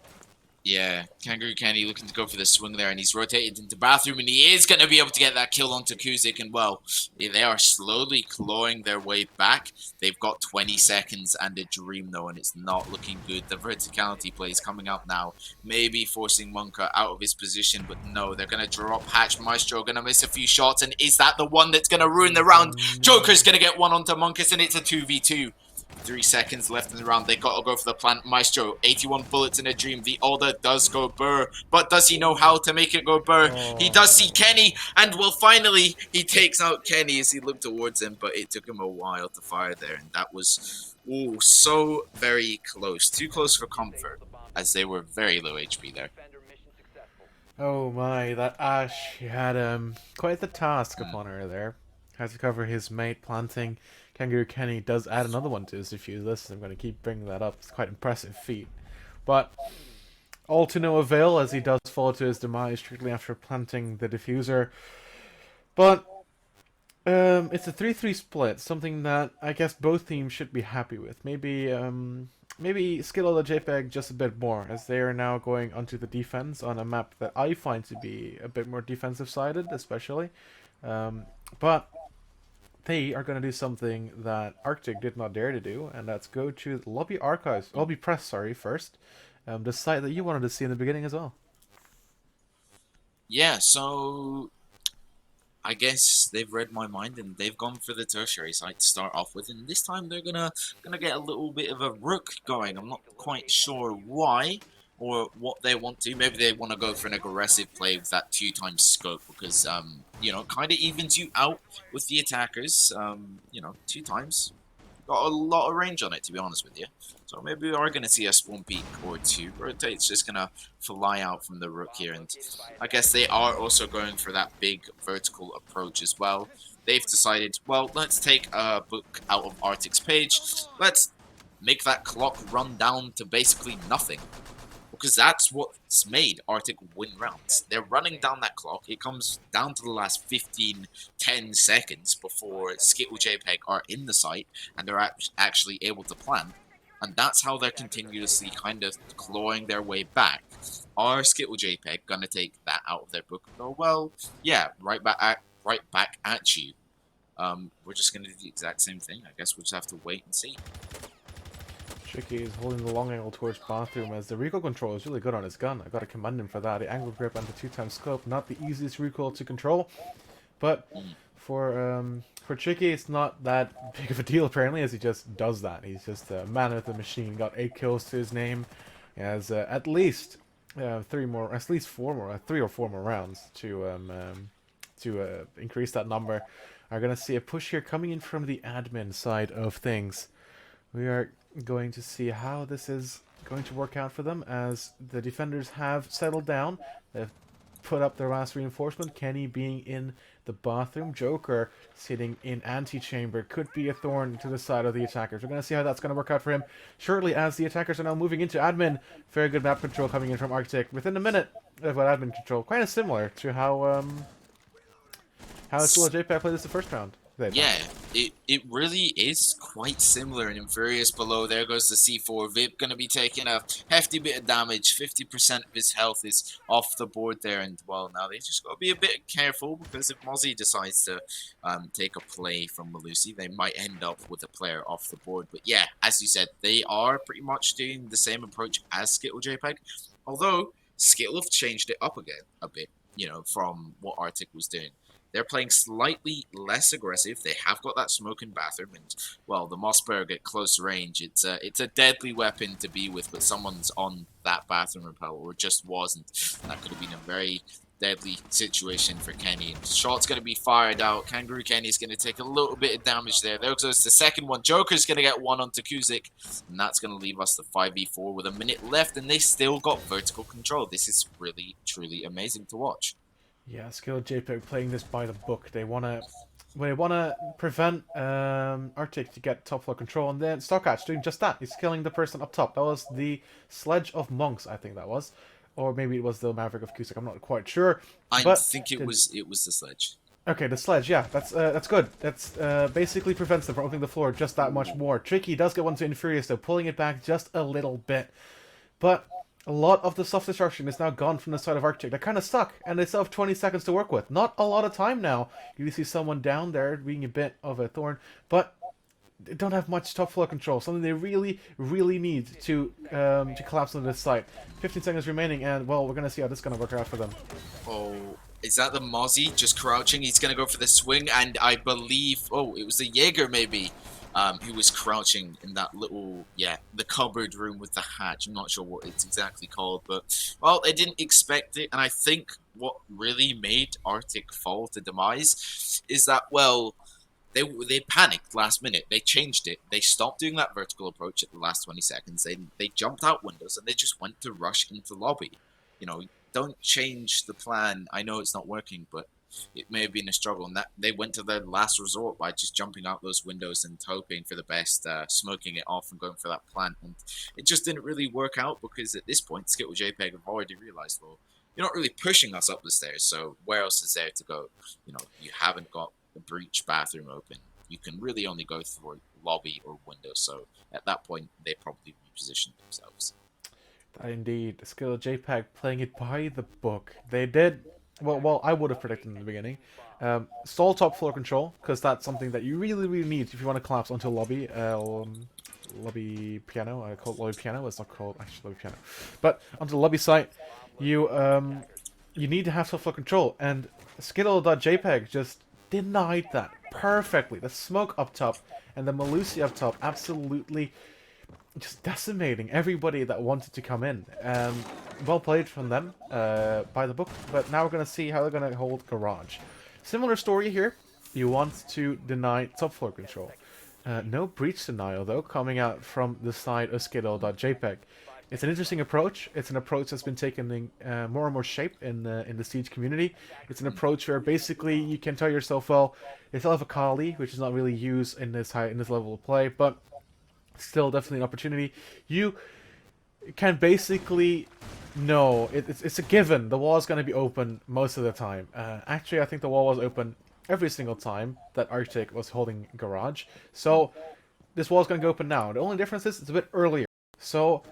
Yeah, Kangaroo Kenny looking to go for the swing there, and he's rotated into bathroom, and he is going to be able to get that kill onto Kuzik. And well, they are slowly clawing their way back. They've got 20 seconds and a dream though, and it's not looking good. The verticality play is coming up now, maybe forcing Monka out of his position, but no, they're going to drop Hatch. Maestro going to miss a few shots, and is that the one that's going to ruin the round? Joker's going to get one onto Monkus, and it's a 2v2. 3 seconds left in the round. They got to go for the plant. Maestro, 81 bullets in a dream. The order does go burr, but does he know how to make it go burr? He does see Kenny, and well, finally, he takes out Kenny as he looked towards him, but it took him a while to fire there, and that was, ooh, so very close. Too close for comfort, as they were very low HP there. Oh my, that Ash had quite the task upon her there. Had to cover his mate planting. Kangaroo Kenny does add another one to his defuse list. I'm going to keep bringing that up. It's quite an impressive feat. But all to no avail as he does fall to his demise shortly after planting the diffuser. But it's a 3-3 split, something that I guess both teams should be happy with. Maybe Skittle.JPEG just a bit more, as they are now going onto the defense on a map that I find to be a bit more defensive-sided, especially. But they are going to do something that RCTIC did not dare to do, and that's go to Lobby Press, first. The site that you wanted to see in the beginning as well. Yeah, so I guess they've read my mind and they've gone for the tertiary site to start off with, and this time they're gonna get a little bit of a rook going. I'm not quite sure why or what they want to. Maybe they want to go for an aggressive play with that 2x scope because kind of evens you out with the attackers. 2x got a lot of range on it, to be honest with you. So maybe we are going to see a spawn peak or two. Rotate's just going to fly out from the rook here. And I guess they are also going for that big vertical approach as well. They've decided, well, let's take a book out of RCTIC's page. Let's make that clock run down to basically nothing. Because that's what's made RCTIC win rounds. They're running down that clock. It comes down to the last 15, 10 seconds before Skittle.JPEG are in the site and they're actually able to plan. And that's how they're continuously kind of clawing their way back. Are Skittle.JPEG gonna take that out of their book? Oh well, yeah, right back at you. We're just gonna do the exact same thing. I guess we'll just have to wait and see. Tricky is holding the long angle towards bathroom as the recoil control is really good on his gun. I gotta commend him for that. The angle grip and the 2x scope, not the easiest recoil to control, but for Tricky it's not that big of a deal apparently, as he just does that. He's just a man with the machine. Got 8 kills to his name. He has at least 3 or 4 more rounds to increase that number. Are gonna see a push here coming in from the admin side of things. We are going to see how this is going to work out for them as the defenders have settled down. They've put up their last reinforcement. Kenny being in the bathroom. Joker sitting in antechamber. Could be a thorn to the side of the attackers. We're going to see how that's going to work out for him shortly as the attackers are now moving into admin. Very good map control coming in from RCTIC within a minute of admin control. Kind of similar to how Skittle.JPEG played this the first round. Yeah, it really is quite similar. And Infurious below, there goes the C4. Vip going to be taking a hefty bit of damage. 50% of his health is off the board there. And, well, now they just got to be a bit careful because if Mozzie decides to take a play from Malusi, they might end up with a player off the board. But, yeah, as you said, they are pretty much doing the same approach as Skittle.JPEG. Although, Skittle have changed it up again a bit, from what RCTIC was doing. They're playing slightly less aggressive. They have got that smoke in bathroom, and well, the Mossberg at close range. It's a deadly weapon to be with, but someone's on that bathroom rappel, or just wasn't. That could have been a very deadly situation for Kenny. And shot's going to be fired out. Kangaroo Kenny's going to take a little bit of damage there. There goes the second one. Joker's going to get one onto Kuzik, and that's going to leave us the 5v4 with a minute left, and they still got vertical control. This is really, truly amazing to watch. Yeah, Skittle.JPEG playing this by the book. They wanna prevent RCTIC to get top floor control, and then Stockhatch doing just that. He's killing the person up top. That was the Sledge of Monks, I think that was, or maybe it was the Maverick of Kuzik. I'm not quite sure. I think it was the Sledge. Okay, the Sledge. Yeah, that's good. That's basically prevents them from opening the floor just that much more. Tricky does get one to Infurious though, pulling it back just a little bit, but A lot of the soft destruction is now gone from the side of Arctic. They're kind of stuck, and they still have 20 seconds to work with. Not a lot of time now. You see someone down there being a bit of a thorn, but they don't have much top floor control. Something they really, really need to collapse on this site. 15 seconds remaining, and well, we're gonna see how this is gonna work out for them. Oh, is that the Mozzie just crouching? He's gonna go for the swing, and I believe, oh, it was the Jaeger maybe, who was crouching in that little, yeah, the cupboard room with the hatch. I'm not sure what it's exactly called, but, well, they didn't expect it, and I think what really made Arctic fall to demise is that, well, they panicked last minute. They changed it. They stopped doing that vertical approach at the last 20 seconds. They jumped out windows and they just went to rush into lobby. You know, don't change the plan. I know it's not working, but it may have been a struggle. And that they went to their last resort by just jumping out those windows and hoping for the best, smoking it off and going for that plant. And it just didn't really work out because at this point, Skittle.JPEG have already realized, well, you're not really pushing us up the stairs. So where else is there to go? You know, you haven't got the breach bathroom open. You can really only go through lobby or window. So at that point, they probably repositioned themselves. Indeed, Skittle.JPEG playing it by the book. They did well. I would have predicted in the beginning. Stall top floor control, because that's something that you really, really need if you want to collapse onto lobby. Lobby piano. I call it lobby piano. It's not called actually lobby piano, but onto the lobby site, you need to have top floor control, and Skittle.JPEG just denied that perfectly. The smoke up top and the Malusi up top absolutely just decimating everybody that wanted to come in. Well played from them by the book, but now we're going to see how they're going to hold Garage. Similar story here. You want to deny top floor control. No breach denial, though, coming out from the side of Skittle.JPEG. It's an interesting approach. It's an approach that's been taking more and more shape in the Siege community. It's an approach where basically you can tell yourself, well, they still have a Kali, which is not really used in this level of play, but still definitely an opportunity. You can basically know it's a given. The wall is going to be open most of the time. Actually, I think the wall was open every single time that Arctic was holding Garage. So this wall is going to go open now. The only difference is it's a bit earlier. So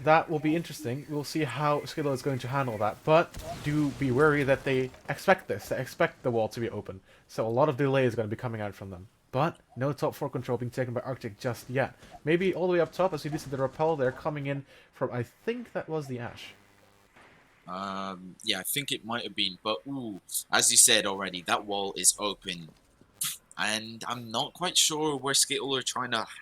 that will be interesting. We'll see how Skittle is going to handle that. But do be wary that they expect this. They expect the wall to be open. So a lot of delay is going to be coming out from them. But no top 4 control being taken by Arctic just yet. Maybe all the way up top, as you do see the rappel there coming in from, I think that was the Ash. Yeah, I think it might have been. But, ooh, as you said already, that wall is open. And I'm not quite sure where Skittle are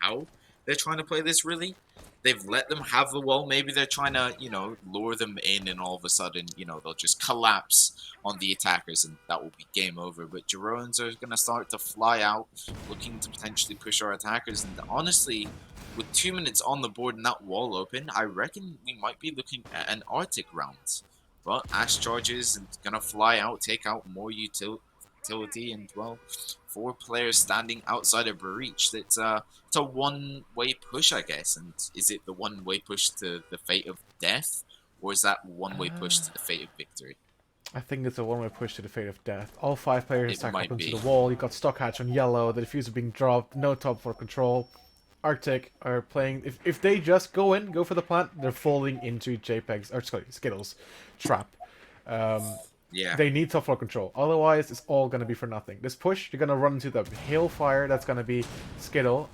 how they're trying to play this, really. They've let them have the wall. Maybe they're trying to, you know, lure them in, and all of a sudden, you know, they'll just collapse on the attackers, and that will be game over. But Jeroens are going to start to fly out, looking to potentially push our attackers. And honestly, with 2 minutes on the board and that wall open, I reckon we might be looking at an Arctic round. But Ash charges and going to fly out, take out more utility, and, well, 4 players standing outside a breach. It's a one-way push, I guess. And is it the one-way push to the fate of death, or is that one-way push to the fate of victory? I think it's a one-way push to the fate of death. All 5 players stack up into be. the wall. You got Stock Hatch on yellow. The diffuser being dropped. No top for control. Arctic are playing. If they just go for the plant, they're falling into Skittle's trap. Yeah. They need top floor control. Otherwise, it's all going to be for nothing. This push, you're going to run into the hailfire that's going to be Skittle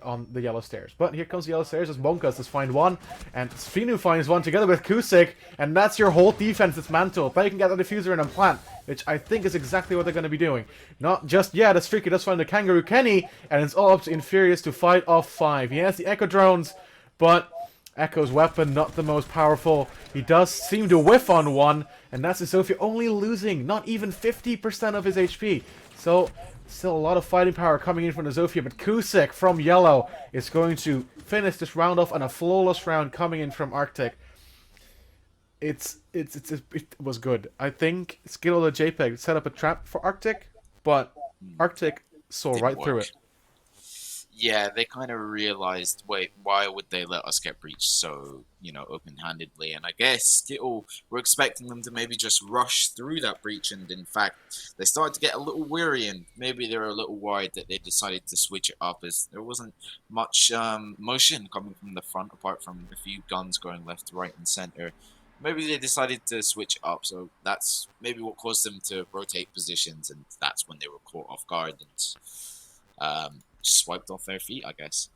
on the yellow stairs. But here comes the yellow stairs as Bonkas has find one. And Svinu finds one together with Kusik. And that's your whole defense dismantled. Now you can get the diffuser in and plant, which I think is exactly what they're going to be doing. Not just yet, as Streaky does find the Kangaroo Kenny. And it's all up to Infurious to fight off 5. He has the Echo drones, but Echo's weapon, not the most powerful. He does seem to whiff on one, and that's Sophia only losing not even 50% of his HP. So, still a lot of fighting power coming in from the Zofia, but Kusik from yellow is going to finish this round off on a flawless round coming in from Arctic. It was good. I think Skittle.JPEG set up a trap for Arctic, but Arctic saw right through it. Yeah, they kind of realized, wait, why would they let us get breached so, open-handedly? And I guess Skittle were expecting them to maybe just rush through that breach, and in fact, they started to get a little weary, and maybe they were a little worried that they decided to switch it up, as there wasn't much motion coming from the front, apart from a few guns going left, right, and center. Maybe they decided to switch up, so that's maybe what caused them to rotate positions, and that's when they were caught off guard and swiped off their feet, I guess.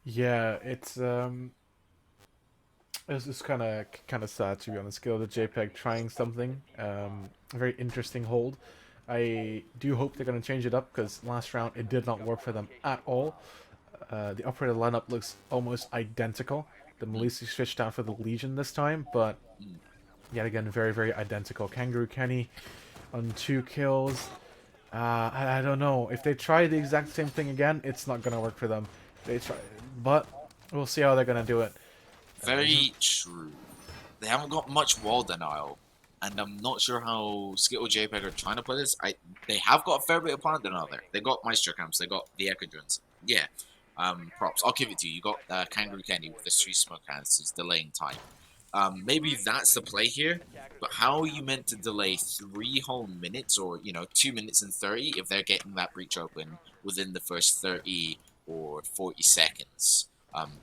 Yeah, it's just kind of sad, to be honest. Skill the JPEG trying something, a very interesting hold. I do hope they're gonna change it up because last round it did not work for them at all. The operator lineup looks almost identical. The Mm, Malisi switched out for the Legion this time, but mm. yet again, very, very identical. Kangaroo Kenny on 2 kills. I don't know. If they try the exact same thing again, it's not gonna work for them. They try, but we'll see how they're gonna do it. Very true. They haven't got much wall denial, and I'm not sure how Skittle.JPEG are trying to play this. They have got a fair bit of planet denial there. They got Maestro Camps, they got the Echo Drones. Yeah, props. I'll give it to you. You got Kangaroo Kenny with the 3 smoke cannons, delaying time. Maybe that's the play here, but how are you meant to delay 3 whole minutes, or 2 minutes and 30, if they're getting that breach open within the first 30 or 40 seconds?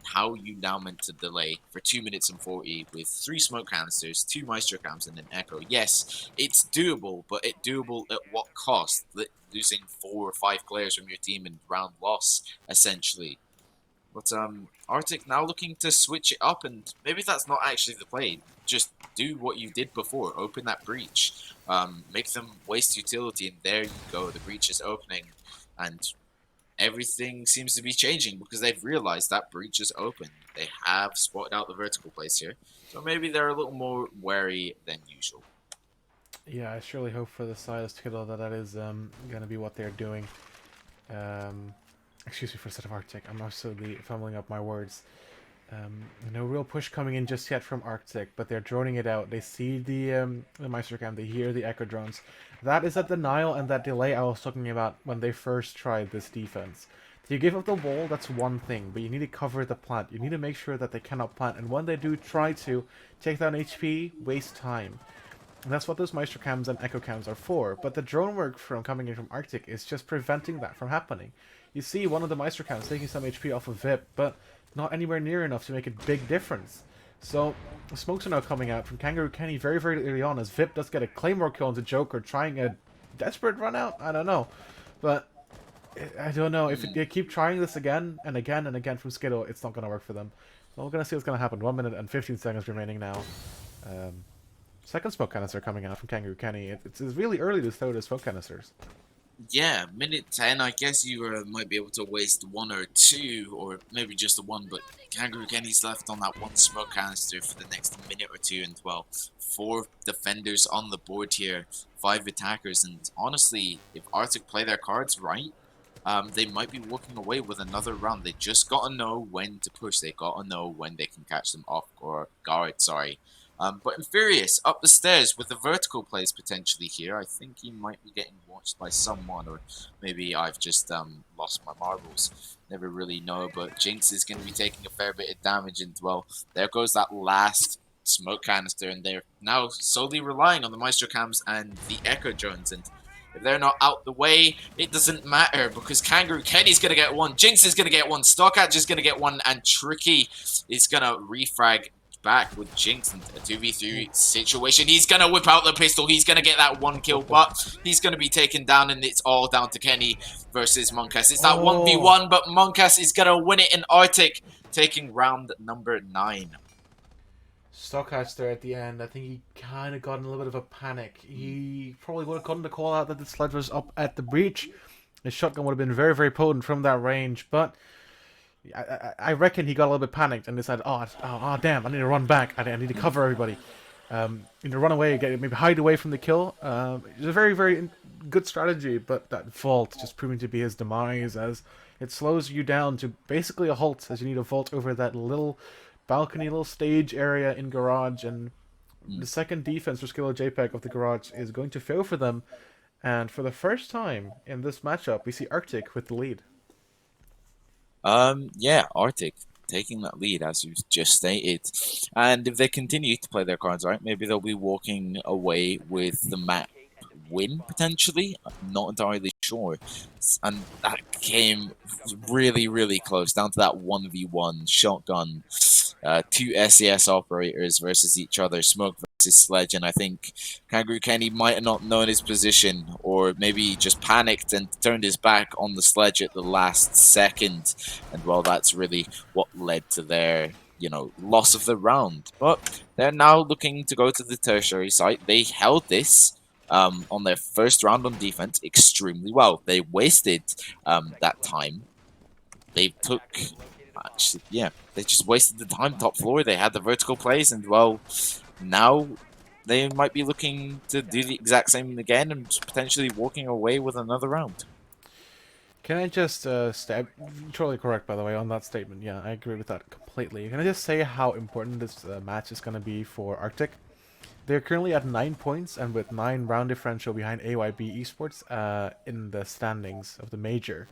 How are you now meant to delay for 2 minutes and 40 with 3 smoke canisters, 2 Maestro cams, and an Echo? Yes, it's doable, but it's doable at what cost? Losing 4 or 5 players from your team in round loss, essentially. But RCTIC now looking to switch it up, and maybe that's not actually the play. Just do what you did before. Open that breach. Make them waste utility, and there you go. The breach is opening, and everything seems to be changing because they've realized that breach is open. They have spotted out the vertical place here, so maybe they're a little more wary than usual. Yeah, I surely hope for the Silas Skittle that that is gonna be what they're doing. Um, excuse me for a set of Arctic. I'm absolutely fumbling up my words. No real push coming in just yet from Arctic, but they're droning it out. They see the Meistercam, they hear the Echo drones. That is that denial and that delay I was talking about when they first tried this defense. You give up the wall, that's one thing, but you need to cover the plant. You need to make sure that they cannot plant, and when they do try to take down HP, waste time. And that's what those Meister cams and Echo cams are for. But the drone work from coming in from Arctic is just preventing that from happening. You see one of the Meister cams taking some HP off of VIP, but not anywhere near enough to make a big difference. So smokes are now coming out from Kangaroo Kenny very, very early on as VIP does get a Claymore kill into Joker, trying a desperate run out. I don't know, but I don't know if they keep trying this again and again and again from Skittle, it's not gonna work for them. So we're gonna see what's gonna happen. 1 minute and 15 seconds remaining now. Um, Second smoke canister coming out from Kangaroo Kenny. It's really early to throw the smoke canisters. Yeah, minute 10, I guess you might be able to waste 1 or 2, or maybe just the one, but Kangaroo Kenny's left on that 1 smoke canister for the next minute or two, and well, 4 defenders on the board here, 5 attackers, and honestly, if RCTIC play their cards right, they might be walking away with another round. They just gotta know when to push. They gotta know when they can catch them off or guard, sorry. But Infurious up the stairs with the vertical plays potentially here. I think he might be getting watched by someone, or maybe I've just lost my marbles. Never really know, but Jinx is going to be taking a fair bit of damage, and well, there goes that last smoke canister, and they're now solely relying on the Maestro Cams and the Echo Drones, and if they're not out the way, it doesn't matter because Kangaroo Kenny's going to get one, Jinx is going to get one, Stockhatch is going to get one, and Tricky is going to refrag back with Jinx in a 2v3 situation. He's going to whip out the pistol. He's going to get that 1 kill, but he's going to be taken down, and it's all down to Kenny versus Monkas. It's that 1v1, but Monkas is going to win it in RCTIC, taking round number 9. Stockhatch there at the end, I think he kind of got in a little bit of a panic. He probably would have gotten the call out that the sledge was up at the breach. His shotgun would have been very, very potent from that range, but I reckon he got a little bit panicked and decided, oh damn, I need to run back. I need to cover everybody. Need to run away, maybe hide away from the kill. It's a very, very good strategy, but that vault just proving to be his demise as it slows you down to basically a halt as you need to vault over that little balcony, little stage area in garage, and the second defense for Skittle.JPEG of the garage is going to fail for them. And for the first time in this matchup, we see RCTIC with the lead. Yeah, Arctic taking that lead as you just stated, and if they continue to play their cards right, maybe they'll be walking away with the map win potentially. I'm not entirely sure, and that came really, really close down to that 1v1 shotgun. Two SES operators versus each other, Smoke versus Sledge, and I think Kangaroo Kenny might have not known his position, or maybe he just panicked and turned his back on the Sledge at the last second, and well, that's really what led to their loss of the round. But they're now looking to go to the tertiary site. They held this on their first round on defense extremely well. They wasted that time. They took actually, yeah, they just wasted the time top floor. They had the vertical plays, and well, now they might be looking to do the exact same again and potentially walking away with another round. Can I just totally correct, by the way, on that statement. Yeah, I agree with that completely. Can I just say how important this match is going to be for Arctic? They're currently at 9 points and with 9 round differential behind AYB Esports in the standings of the major.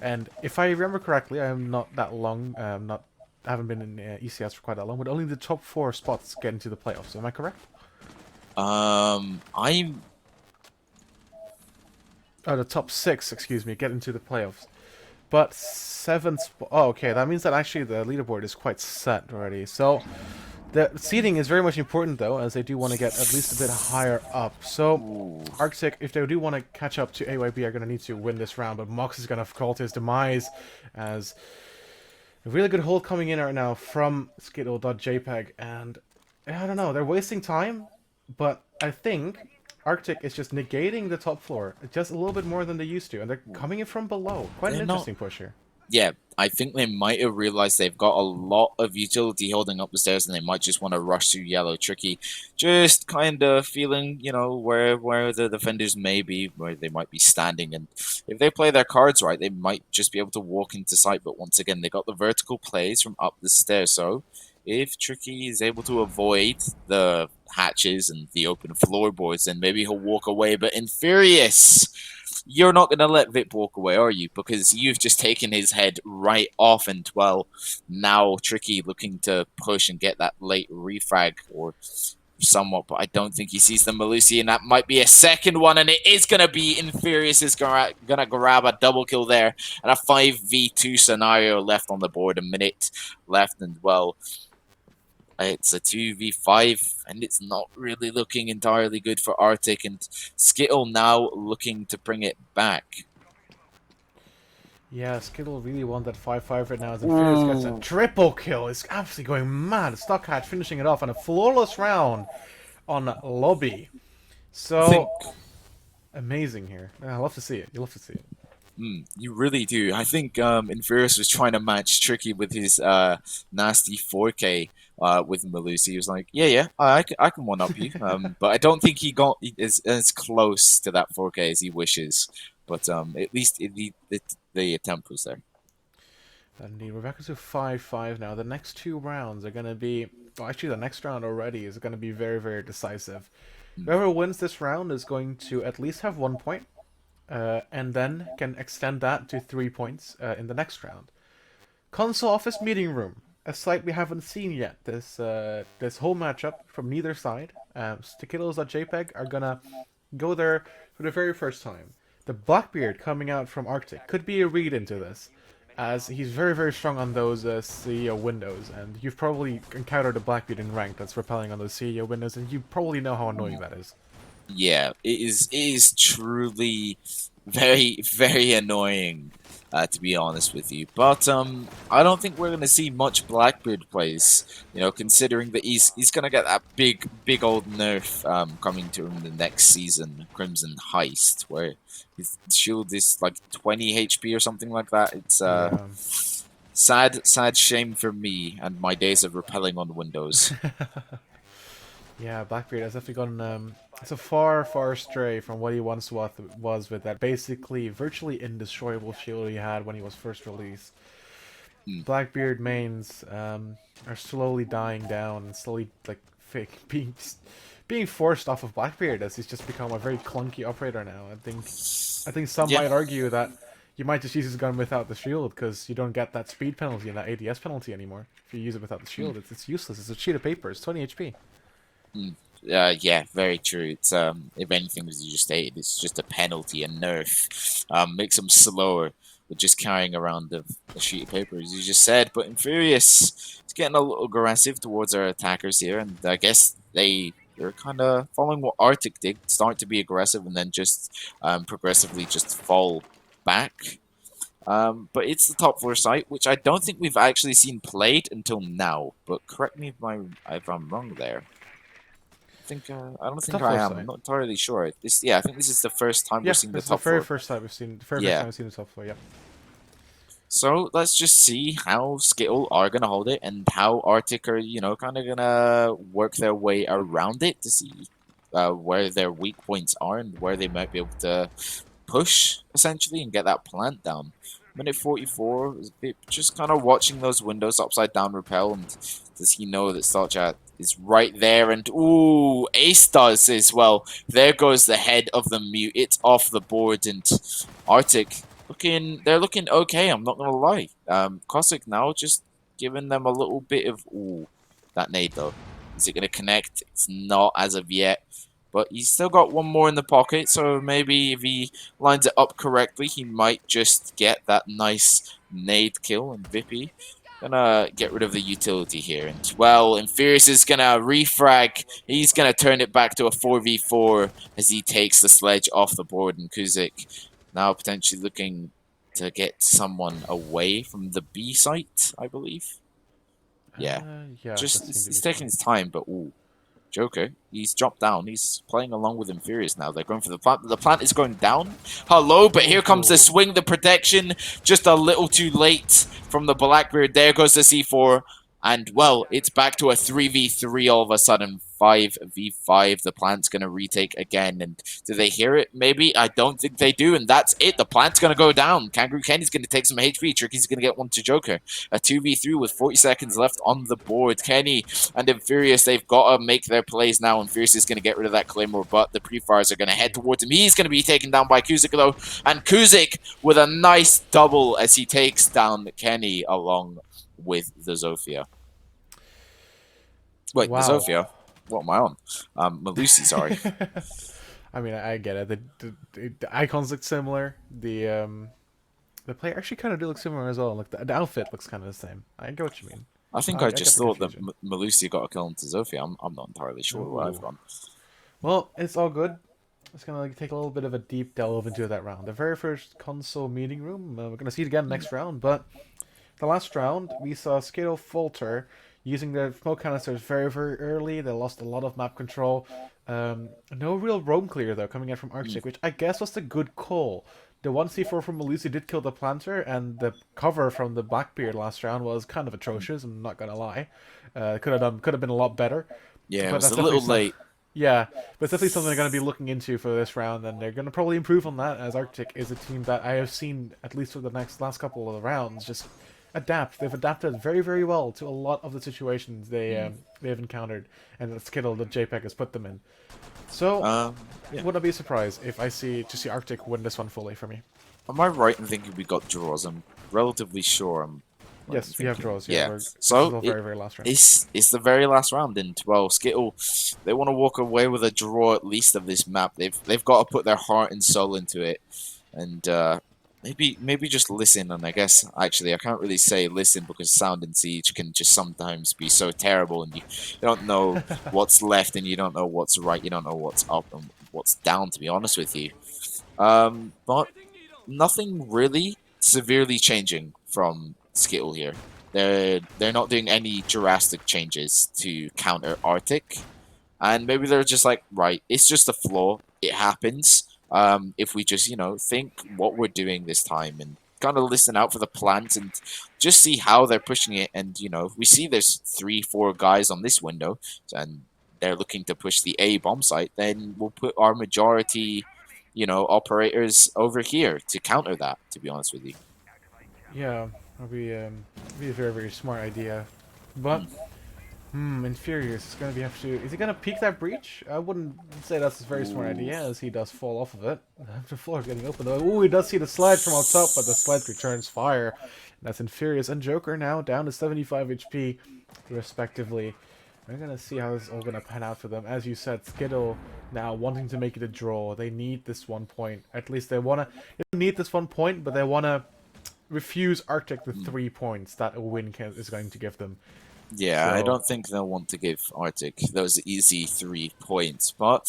And if I remember correctly, I'm not that long, I haven't been in ECS for quite that long, but only the top 4 spots get into the playoffs. Am I correct? I'm Oh, the top 6, excuse me, get into the playoffs. But 7 oh, okay, that means that actually the leaderboard is quite set already. So the seeding is very much important, though, as they do want to get at least a bit higher up. So ooh, Arctic, if they do want to catch up to AYB, are going to need to win this round, but Mox is going to call to his demise as a really good hold coming in right now from Skittle.JPEG, and I don't know, they're wasting time, but I think Arctic is just negating the top floor just a little bit more than they used to, and they're coming in from below. Quite an they're not. interesting push here. Yeah, I think they might have realized they've got a lot of utility holding up the stairs, and they might just want to rush through yellow. Tricky, just kind of feeling, where the defenders may be, where they might be standing, and if they play their cards right, they might just be able to walk into sight. But once again, they got the vertical plays from up the stairs, so if Tricky is able to avoid the hatches and the open floorboards, then maybe he'll walk away. But in Furious, you're not going to let Vip walk away, are you? Because you've just taken his head right off, and well, now Tricky looking to push and get that late refrag or somewhat, but I don't think he sees the Malusi, and that might be a second one, and it is going to be Infurious is going to grab a double kill there, and a 5v2 scenario left on the board, a minute left, and well, it's a 2v5, and it's not really looking entirely good for Arctic, and Skittle now looking to bring it back. Yeah, Skittle really won that 5-5 right now as Infurious gets a triple kill. It's absolutely going mad. Stockhatch finishing it off on a flawless round on Lobby. I think So, amazing here. I love to see it. You love to see it. you really do. I think Infurious was trying to match Tricky with his nasty 4K with Malusi. He was like, yeah, I can one up you. But I don't think he got as close to that 4K as he wishes. But at least the attempt was there. Indeed, we're back to 5-5 now. The next 2 rounds are going to be... Well, actually, the next round already is going to be very, very decisive. Mm. Whoever wins this round is going to at least have 1 point, and then can extend that to 3 points in the next round. Console Office Meeting Room, a site we haven't seen yet. This whole matchup from neither side. Skittle.JPEG are going to go there for the very first time. The Blackbeard coming out from Arctic could be a read into this, as he's very, very strong on those CEO windows, and you've probably encountered a Blackbeard in rank that's repelling on those CEO windows, and you probably know how annoying that is. Yeah, it is. It is truly very, very annoying, to be honest with you. But I don't think we're gonna see much Blackbeard plays. Considering that he's gonna get that big old nerf coming to him the next season, Crimson Heist, where his shield is like 20 HP or something like that. It's Yeah. sad shame for me and my days of repelling on windows. Yeah, Blackbeard has definitely gone it's a far, far stray from what he once was with that basically virtually indestructible shield he had when he was first released. Mm. Blackbeard mains are slowly dying down and slowly like being forced off of Blackbeard as he's just become a very clunky operator now. I think some Yeah. might argue that you might just use his gun without the shield because you don't get that speed penalty and that ADS penalty anymore. If you use it without the Mm, shield, it's useless. It's a sheet of paper. It's 20 HP. mm. Yeah, very true. It's if anything, as you just stated, it's just a penalty, a nerf. Makes them slower with just carrying around the sheet of paper, as you just said. But Infurious is getting a little aggressive towards our attackers here, and I guess they're kind of following what Arctic did, start to be aggressive, and then just progressively just fall back. But it's the top floor site, which I don't think we've actually seen played until now. But correct me if I'm wrong there. I don't The think top I floor am. I'm side. not entirely sure. Yeah, I think this is the first time we're Yeah, seeing the this is the top very floor. first time we've seen. The very first Yeah. time we've seen the top floor. Yeah. So let's just see how Skittle are gonna hold it and how Arctic are, kind of gonna work their way around it to see where their weak points are and where they might be able to push essentially and get that plant down. Minute 44, just kind of watching those windows upside down repel, and does he know that Starchat is right there? And ooh, Ace does as well. There goes the head of the mute. It's off the board, and Arctic they're looking okay. I'm not gonna lie. Cossack now just giving them a little bit of ooh, that nade though. Is it gonna connect? It's not as of yet. But he's still got one more in the pocket, so maybe if he lines it up correctly, he might just get that nice nade kill. And Vippy gonna get rid of the utility here. And well, Infurious is gonna refrag. He's gonna turn it back to a 4v4 as he takes the sledge off the board. And Kuzik now potentially looking to get someone away from the B site, I believe. Yeah, Yeah, that just seemed to be he's taking fine. his time, but ooh. Joker, he's dropped down. He's playing along with Infurious now. They're going for the plant. The plant is going down. Hello, but here comes the Oh. swing, the protection. Just a little too late from the Blackbeard. There goes the C4. And, well, it's back to a 3v3 all of a sudden. 5v5. The plant's going to retake again. And do they hear it? Maybe. I don't think they do. And that's it. The plant's going to go down. Kangaroo Kenny's going to take some HP. Tricky's going to get one to Joker. A 2v3 with 40 seconds left on the board. Kenny and Infurious, they've got to make their plays now. Infurious is going to get rid of that Claymore, but the pre-fires are going to head towards him. He's going to be taken down by Kuzik, though. And Kuzik with a nice double as he takes down Kenny along with the Zofia. Wait, the Wow. Zofia? What am I on? Malusi, sorry. I mean, I get it. The icons look similar. The player actually kind of do look similar as well. Like the outfit looks kind of the same. I get what you mean. I think I I get just the thought that confusion. Malusi got a kill into Zofia. I'm not entirely sure where I've Ooh. gone. Well, it's all good. It's gonna take a little bit of a deep delve into that round. The very first console meeting room. We're gonna see it again next round, but the last round we saw Skittle falter using the smoke canisters very early. They lost a lot of map control. No real roam clear though coming in from Arctic, which I guess was the good call. The 1C4 from Malusi did kill the planter, and the cover from the Blackbeard last round was kind of atrocious. I'm not gonna lie. Could have been a lot better, Yeah, it but was that's a definitely little some. late. Yeah, but it's definitely something they're going to be looking into for this round, and they're going to probably improve on that. As Arctic is a team that I have seen at least for the last couple of rounds just adapt. They've adapted very well to a lot of the situations they have encountered, and the Skittle that JPEG has put them in. So, Um, yeah. would I be surprised if I see Arctic win this one fully for me? Am I right in thinking we got draws? I'm relatively sure I'm right in Yes, we have thinking. draws. Yeah, Yeah. this is So the very last round. it's the very last round, and well, Skittle, they want to walk away with a draw at least of this map. They've got to put their heart and soul into it, and maybe just listen. And I guess actually I can't really say listen because Sound and Siege can just sometimes be so terrible, and you don't know what's left and you don't know what's right, you don't know what's up and what's down. To be honest with you, but nothing really severely changing from Skittle here. They're not doing any drastic changes to counter Arctic, and maybe they're just like, right, it's just a flaw. It happens. If we just think what we're doing this time and kind of listen out for the plant and just see how they're pushing it, and if we see there's 3-4 guys on this window and they're looking to push the A bomb site, then we'll put our majority operators over here to counter that, to be honest with you. Yeah, that'd be a very smart idea, but. Mm. Infurious is going to have to... Is he going to peek that breach? I wouldn't say that's a very smart Ooh. idea, as he does fall off of it. The floor is getting open, though. Ooh, he does see the sledge from up top, but the sledge returns fire. That's Infurious and Joker now down to 75 HP, respectively. We're going to see how this is all going to pan out for them. As you said, Skittle now wanting to make it a draw. They need this 1 point. At least they want to... They don't need this 1 point, but they want to refuse Arctic the 3 points that a win is going to give them. Yeah, I So... don't think they'll want to give Arctic those easy 3 points. But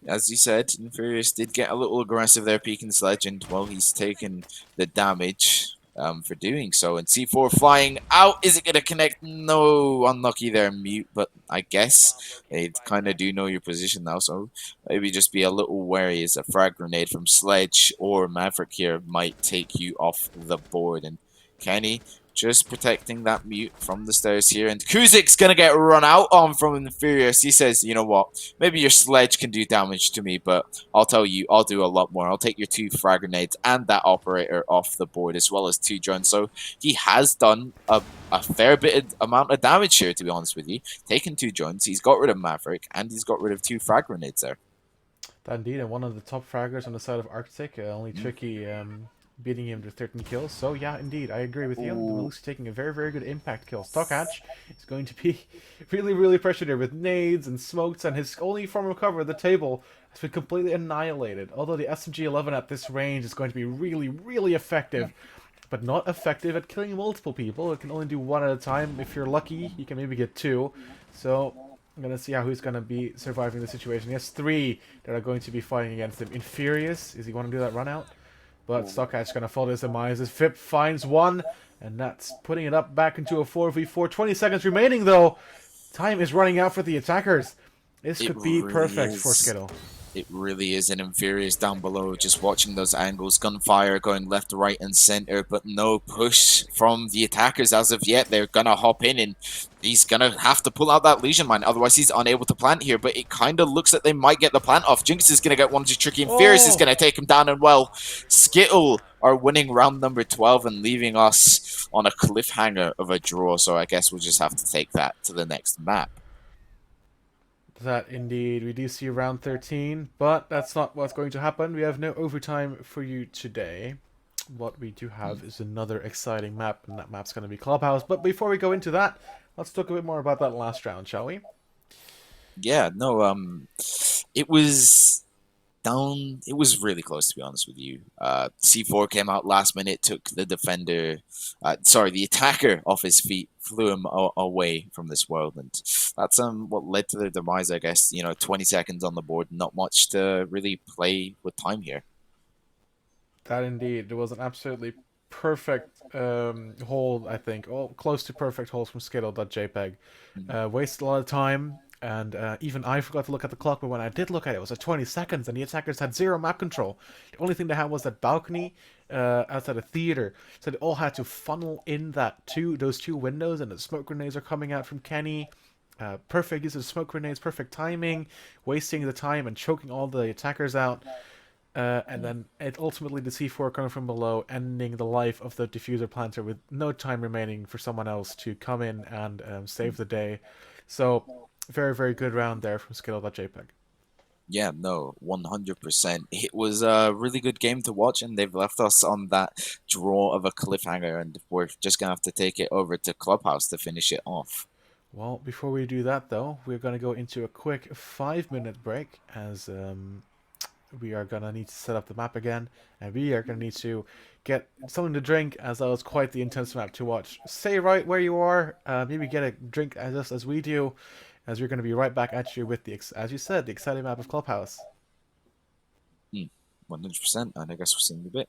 as you said, Infurious did get a little aggressive there, peeking Sledge, and well, he's taken the damage for doing so. And C4 flying out. Is it going to connect? No, unlucky there, Mute. But I guess they kind of do know your position now, so maybe just be a little wary as a frag grenade from Sledge or Maverick here might take you off the board. And Kenny just protecting that Mute from the stairs here. And Kuzik's going to get run out on from Infurious. He says, you know what? Maybe your sledge can do damage to me, but I'll tell you, I'll do a lot more. I'll take your 2 frag grenades and that operator off the board, as well as 2 drones. So he has done a fair amount of damage here, to be honest with you. Taken 2 drones, he's got rid of Maverick, and he's got rid of 2 frag grenades there. Indeed, and one of the top fraggers on the side of Arctic. Only Tricky beating him to 13 kills. So yeah, indeed, I agree with you. The Malusi taking a very, very good impact kill. Stockhatch is going to be really, really pressured here with nades and smokes, and his only form of cover, the table, has been completely annihilated. Although the SMG-11 at this range is going to be really, really effective, but not effective at killing multiple people. It can only do 1 at a time. If you're lucky, you can maybe get 2. So I'm going to see how he's going to be surviving the situation. He has 3 that are going to be fighting against him. Infurious, is he going to do that run out? But Stockhatch going to fall to his demise as Fip finds 1, and that's putting it up back into a 4v4. 20 seconds remaining, though. Time is running out for the attackers. This could be perfect for Skittle. It really is. An Infurious down below, just watching those angles, gunfire going left, right, and center, but no push from the attackers as of yet. They're gonna hop in, and he's gonna have to pull out that Legion Mine, otherwise he's unable to plant here. But it kind of looks like they might get the plant off. Jinx is gonna get one too tricky, and Furious is gonna take him down, and well, Skittle are winning round number 12 and leaving us on a cliffhanger of a draw. So I guess we'll just have to take that to the next map. That indeed, we do see round 13, but that's not what's going to happen. We have no overtime for you today. What we do have is another exciting map, and that map's going to be Clubhouse. But before we go into that, let's talk a bit more about that last round, shall we? Yeah, no, it was down. It was really close, to be honest with you. C4 came out last minute, took the defender, the attacker off his feet, flew him away from this world, and that's what led to their demise, I guess. 20 seconds on the board, not much to really play with time here. That indeed, there was an absolutely perfect hold, I think, close to perfect holds from Skittle.JPEG. Wasted a lot of time. And even I forgot to look at the clock, but when I did look at it, it was at 20 seconds, and the attackers had 0 map control. The only thing they had was that balcony outside a theater. So they all had to funnel in those 2 windows, and the smoke grenades are coming out from Kenny. Perfect use of smoke grenades, perfect timing, wasting the time and choking all the attackers out. And then ultimately the C4 coming from below, ending the life of the diffuser planter with no time remaining for someone else to come in and save the day. So very, very good round there from Skittle.JPEG. Yeah, no, 100%. It was a really good game to watch, and they've left us on that draw of a cliffhanger, and we're just going to have to take it over to Clubhouse to finish it off. Well, before we do that, though, we're going to go into a quick 5-minute break, as we are going to need to set up the map again, and we are going to need to get something to drink, as that was quite the intense map to watch. Stay right where you are, maybe get a drink just as we do, as we're going to be right back at you with, as you said, the exciting map of Clubhouse. 100%, and I guess we'll see you in a bit.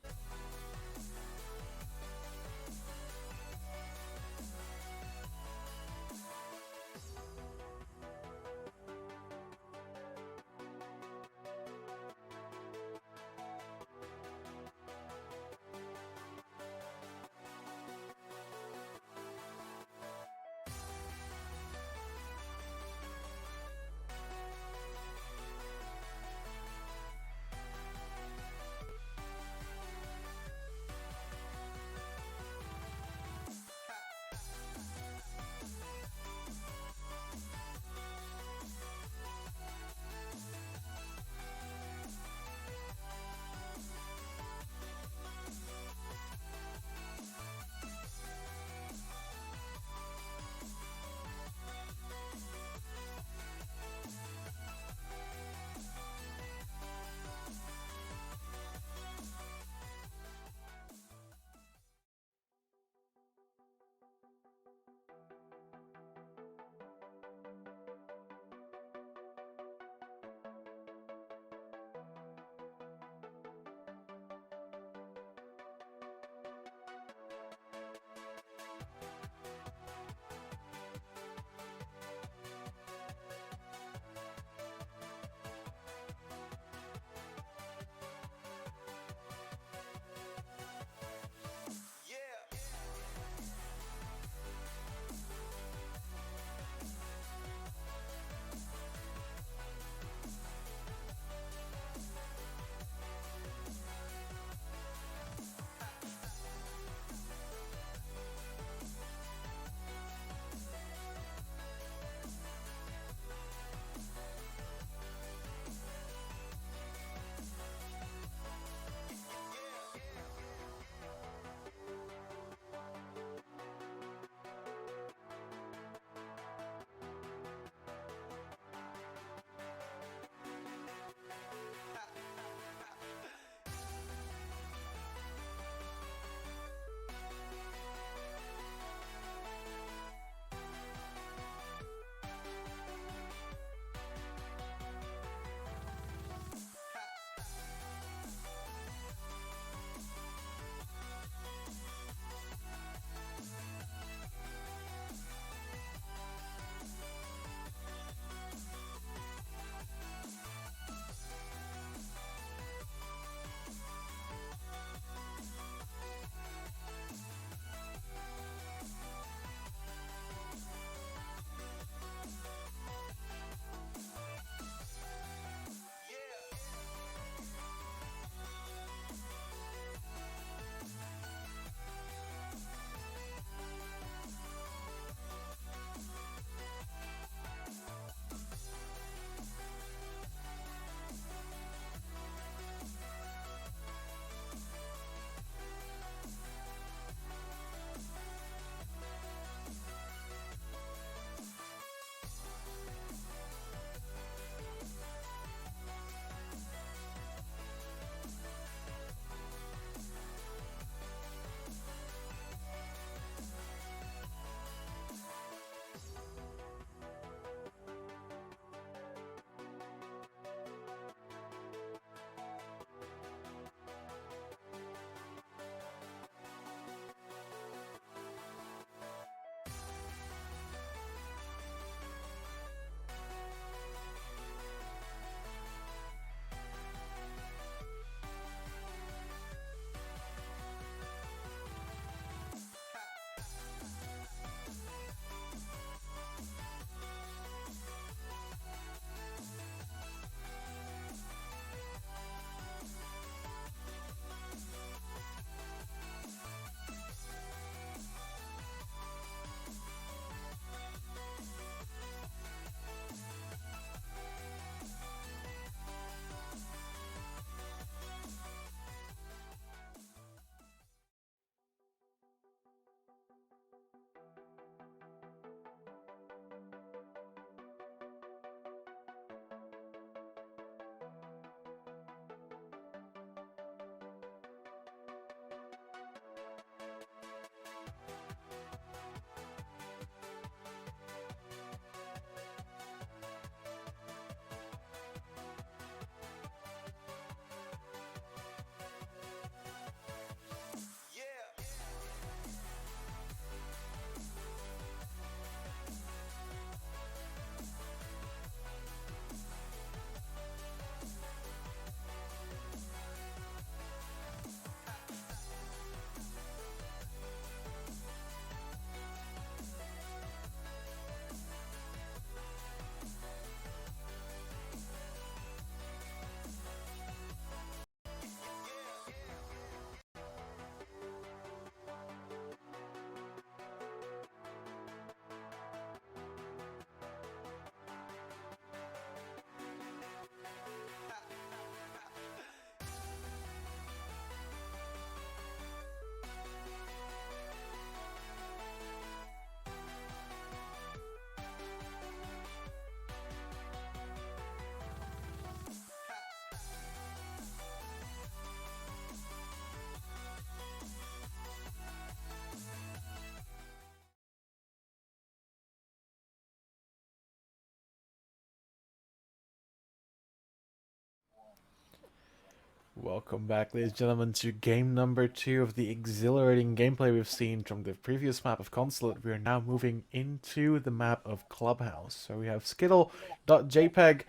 Welcome back, ladies and gentlemen, to game number 2 of the exhilarating gameplay we've seen from the previous map of Consulate. We are now moving into the map of Clubhouse. So we have Skittle.JPEG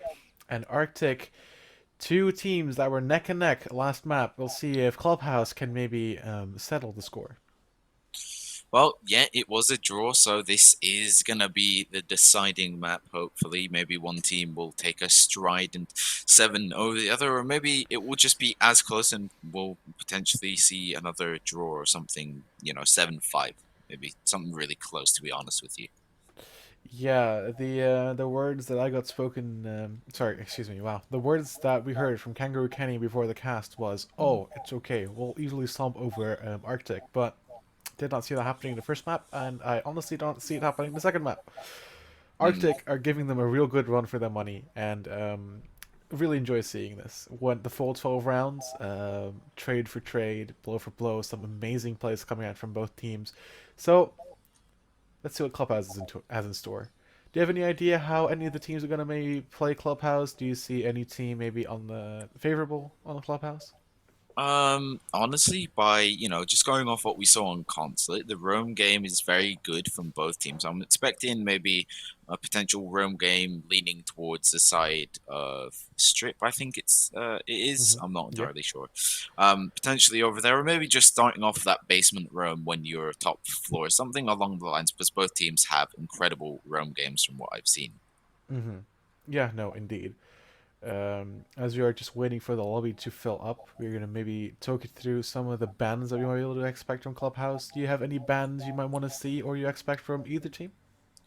and Arctic, two teams that were neck and neck last map. We'll see if Clubhouse can maybe settle the score. Well, yeah, it was a draw, so this is gonna be the deciding map. Hopefully, maybe one team will take a stride and 7 over the other, or maybe it will just be as close, and we'll potentially see another draw or something. 7-5, maybe something really close. To be honest with you. Yeah, the words that I got spoken, sorry, excuse me. Wow, the words that we heard from Kangaroo Kenny before the cast was, "Oh, it's okay. We'll easily stomp over Arctic," but did not see that happening in the first map, and I honestly don't see it happening in the second map. Mm, Arctic are giving them a real good run for their money, and really enjoy seeing this. Went the full 12 rounds, trade for trade, blow for blow, some amazing plays coming out from both teams. So let's see what Clubhouse has in store. Do you have any idea how any of the teams are going to maybe play Clubhouse? Do you see any team maybe on the favorable on the Clubhouse? Honestly, by just going off what we saw on Consulate, the Rome game is very good from both teams. I'm expecting maybe a potential Rome game leaning towards the side of Strip. I think it is. Mm-hmm. I'm not Yeah. entirely sure. Potentially over there, or maybe just starting off that basement Rome when you're top floor, something along the lines. Because both teams have incredible Rome games from what I've seen. Mm-hmm. Yeah. No, indeed. As we are just waiting for the lobby to fill up, we're gonna maybe talk you through some of the bans that we might be able to expect from Clubhouse. Do you have any bans you might want to see or you expect from either team?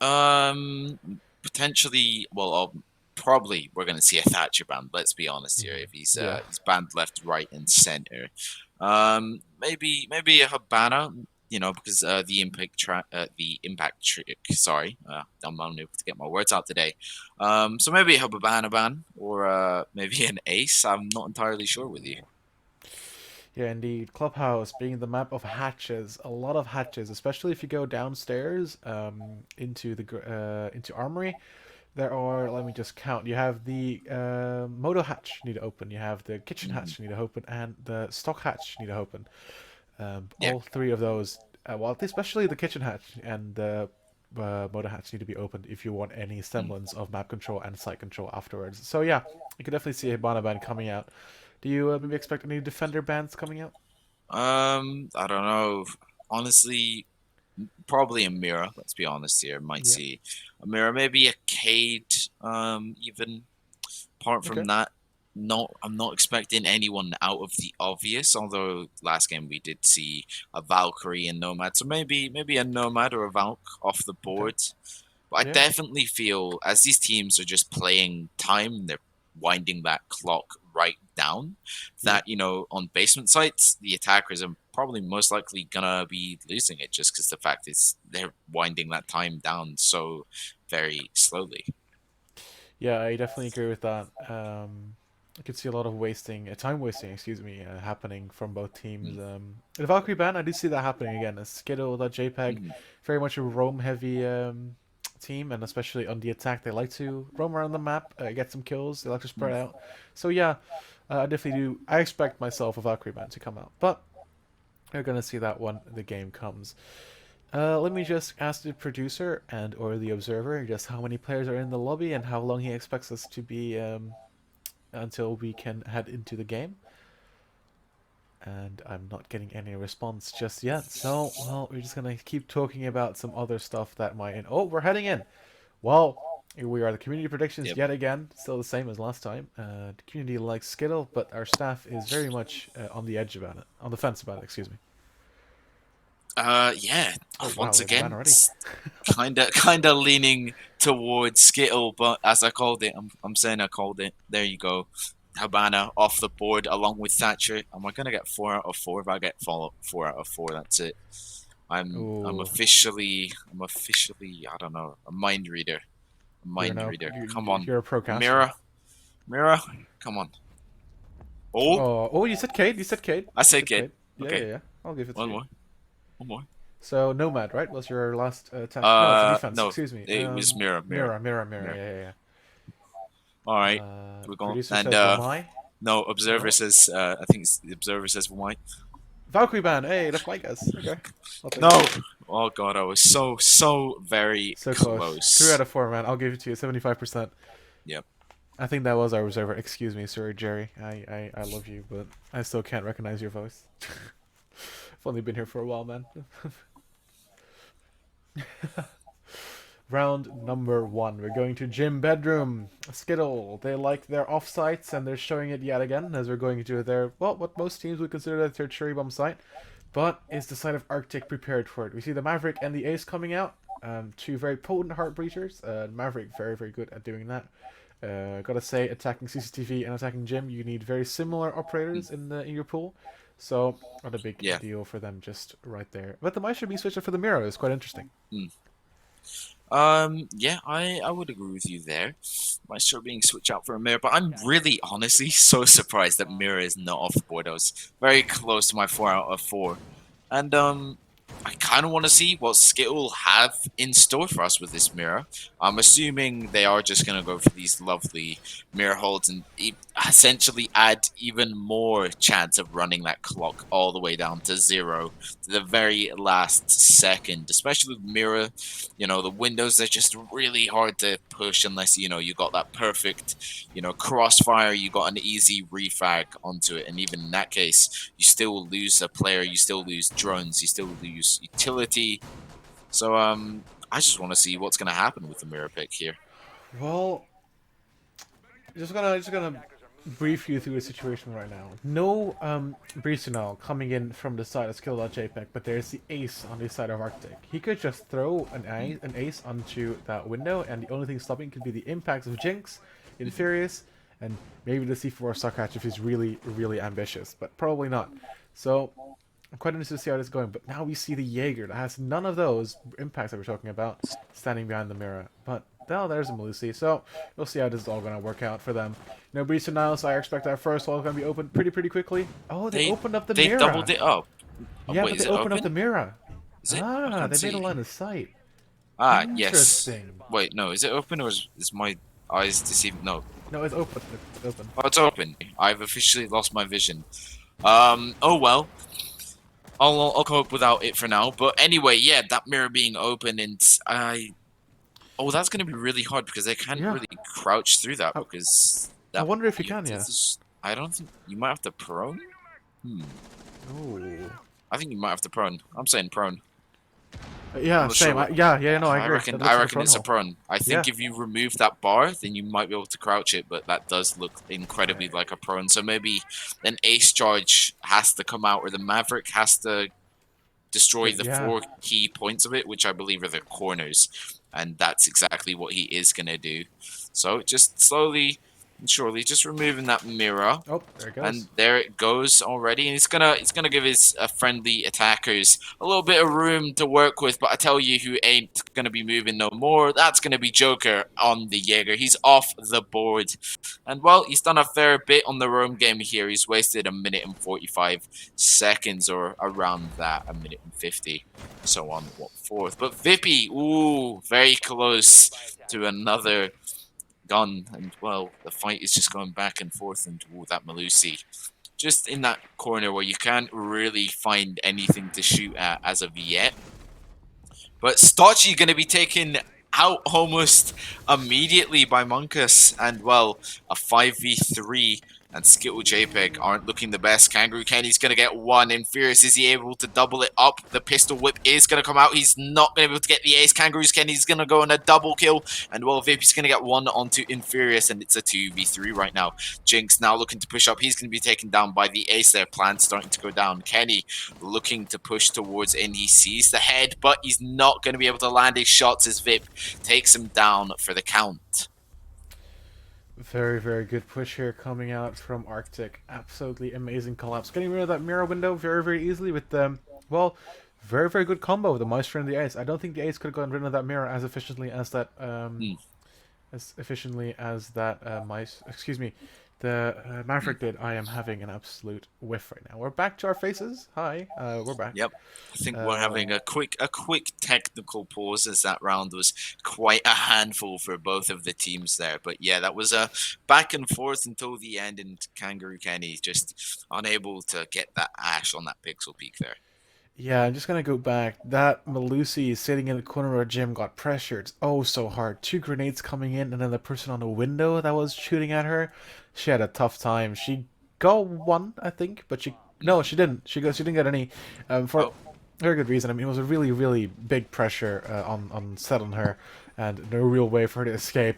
Um, Potentially. Well, probably we're going to see a Thatcher banned. Let's be honest here. Mm-hmm. If Yeah. he's banned left, right, and center. Maybe a Habana. Because the impact trick. Sorry, I'm unable to get my words out today. So maybe a Habana ban or maybe an Ace. I'm not entirely sure with you. Yeah, indeed. Clubhouse being the map of hatches, a lot of hatches, especially if you go downstairs into into Armory. There are, let me just count. You have the Moto hatch you need to open. You have the kitchen Mhm. hatch you need to open, and the stock hatch you need to open. Yeah. All three of those, well, especially the kitchen hatch and the Moto hatch need to be opened if you want any Mm. semblance of map control and site control afterwards. So yeah, you can definitely see a Hibana ban coming out. Do you maybe expect any defender bans coming out? I don't know. Honestly, probably a mirror. Let's be honest here. Might Yeah. see a mirror, maybe a Cade. Even apart from Okay. that, I'm not expecting anyone out of the obvious. Although last game we did see a Valkyrie and Nomad, so maybe a Nomad or a Valk off the Okay. board. But I Yeah. definitely feel as these teams are just playing time, they're winding that clock right down. Yeah. That on basement sites, the attackers are probably most likely gonna be losing it just because the fact is they're winding that time down so very slowly. Yeah, I definitely agree with that. I could see a lot of wasting, time wasting, excuse me, happening from both teams. Mm, The Valkyrie ban, I do see that happening again. Skittle.jpg, mm, very much a roam heavy team, and especially on the attack, they like to roam around the map, get some kills, they like to spread mm. out. So yeah, I definitely do. I expect myself a Valkyrie ban to come out, but we're gonna see that when the game comes. Let me just ask the producer and or the observer just how many players are in the lobby and how long he expects us to be until we can head into the game. And I'm not getting any response just yet. So, well, we're just gonna keep talking about some other stuff that might. Oh, we're heading in. Well, here we are. The community predictions Yep. yet again, still the same as last time. The community likes Skittle, but our staff is very much on the edge about it, on the fence about it. Excuse me. Yeah. Oh wow, Once there's a ban again, already. kinda leaning towards Skittle, but as I called it, I'm saying I called it. There you go. Habana off the board along with Thatcher. Am I gonna get 4 out of 4? If I get 4 out of 4, that's it. Ooh, I'm officially I don't know, a mind reader. A you're mind now reader. you're, Come on. you're a procaster. Mirror. Mirror. Come on. Oh, Oh, you said Cade. You said Cade. I You said said kid. Cade. Yeah, yeah, Okay. yeah. I'll give it to One you. more. One more. So Nomad, right? Was your last attack? No, it's a defense. No. Excuse me. It was mirror, mirror, Mirror, mirror, mirror. mirror. Yeah, yeah, All yeah. right. We're going Producer and says Lamai. No, Observer No. says, I think the Observer says white. Valkyrie band. Hey, that's my guess. Okay, I'll take No! it. Oh god, I was so very So close. 3 out close. of 4, man. I'll give it to you. 75%. Yep. I think that was our reserver. Excuse me, sir, Jerry. I love you, but I still can't recognize your voice. I've only been here for a while, man. Round number 1. We're going to gym bedroom. Skittle. They like their offsites, and they're showing it yet again as we're going to their, well, what most teams would consider their cherry bomb site. But is the side of Arctic prepared for it? We see the Maverick and the Ace coming out. Two very potent heart breachers. Maverick very good at doing that. Gotta say, attacking CCTV and attacking Gym, you need very similar operators in your pool. So, not a big Yeah. deal for them just right there. But the Maestro being switched up for the Miro is quite interesting. Mm. Yeah, I would agree with you there. Maestro being switched out for a mirror, but I'm really honestly so surprised that mirror is not off the board. I was very close to my 4 out of 4. And I kind of want to see what Skittle have in store for us with this mirror. I'm assuming they are just going to go for these lovely mirror holds and essentially add even more chance of running that clock all the way down to 0 to the very last second, especially with mirror. You know, the windows are just really hard to push unless, you know, you got that perfect, you know, crossfire, you got an easy refag onto it. And even in that case, you still lose a player, you still lose drones, you still lose utility. So, I just want to see what's going to happen with the mirror pick here. Well, just gonna brief you through the situation right now. No Bricinal coming in from the side of Skittle.JPEG, but there's the Ace on the side of Arctic. He could just throw an ace onto that window, and the only thing stopping could be the impacts of Jinx, Infurious, and maybe the C4 Suckhatch if he's really ambitious, but probably not. So I'm quite interested to see how this is going. But now we see the Jaeger that has none of those impacts that we're talking about standing behind the mirror. But now there's a Melusi, so we'll see how this is all going to work out for them. You know, Breach and Niles, I expect our first wall going to be opened pretty quickly. Oh, they opened up the They mirror. doubled it up. Oh, Yeah, wait, but is they it opened up open? the mirror. Is it? I Ah, can't they made a see. line of sight. Ah, yes. Interesting. Wait, no, is it open or is my eyes deceiving? No. No, it's open. It's open. Oh, it's open. I've officially lost my vision. Oh well. I'll cope without it for now. But anyway, yeah, that mirror being open and oh, that's going to be really hard because they can't Yeah. really crouch through that I, because I that. wonder if you can, yeah. I don't think you might have to prone. Oh. I think you might have to prone. I'm saying prone. Yeah, I'm not same. sure. Yeah, no, I agree. reckon That looks I like a reckon front it's a hole. prone. I think Yeah. if you remove that bar, then you might be able to crouch it, but that does look incredibly like a prone. So maybe an ace charge has to come out, or the Maverick has to destroy the Yeah. 4 key points of it, which I believe are the corners, and that's exactly what he is gonna do. So just slowly and surely, just removing that mirror. Oh, there it goes. And there it goes already, and it's gonna give his friendly attackers a little bit of room to work with. But I tell you, who ain't gonna be moving no more? That's gonna be Joker on the Jaeger. He's off the board, and well, he's done a fair bit on the roam game here. He's wasted 1 minute and 45 seconds, or around that, 1 minute and 50, so on what fourth. But Vippy, ooh, very close to another gun, and well, the fight is just going back and forth, and ooh, that Melusi just in that corner where you can't really find anything to shoot at as of yet. But Stotchi going to be taken out almost immediately by Monkus, and well, a 5v3, and Skittle.JPEG aren't looking the best. Kangaroo Kenny's going to get one. Infurious, is he able to double it up? The pistol whip is going to come out. He's not going to be able to get the ace. Kangaroo Kenny's going to go on a double kill, and well, Vippy's going to get one onto Infurious, and it's a 2v3 right now. Jinx now looking to push up. He's going to be taken down by the ace there. Plan starting to go down. Kenny looking to push towards in. He sees the head, but he's not going to be able to land his shots as Vip takes him down for the count. Very good push here coming out from Arctic. Absolutely amazing collapse. Getting rid of that mirror window very easily with well, very good combo with the Maestro and the Ace. I don't think the Ace could have gotten rid of that mirror as efficiently as that The Maverick did. I am having an absolute whiff right now. We're back to our faces. Hi, we're back. Yep. I think we're having Um, a quick technical pause as that round was quite a handful for both of the teams there. But yeah, that was a back and forth until the end, and Kangaroo Kenny just unable to get that ash on that pixel peak there. Yeah, I'm just gonna go back. That Malusi sitting in the corner of the gym got pressured oh so hard. Two grenades coming in, and then the person on the window that was shooting at her, she had a tough time. She got one, I think, but she no, she didn't. She didn't get any, for Oh, very good reason. I mean, it was a really really big pressure on set on her, and no real way for her to escape.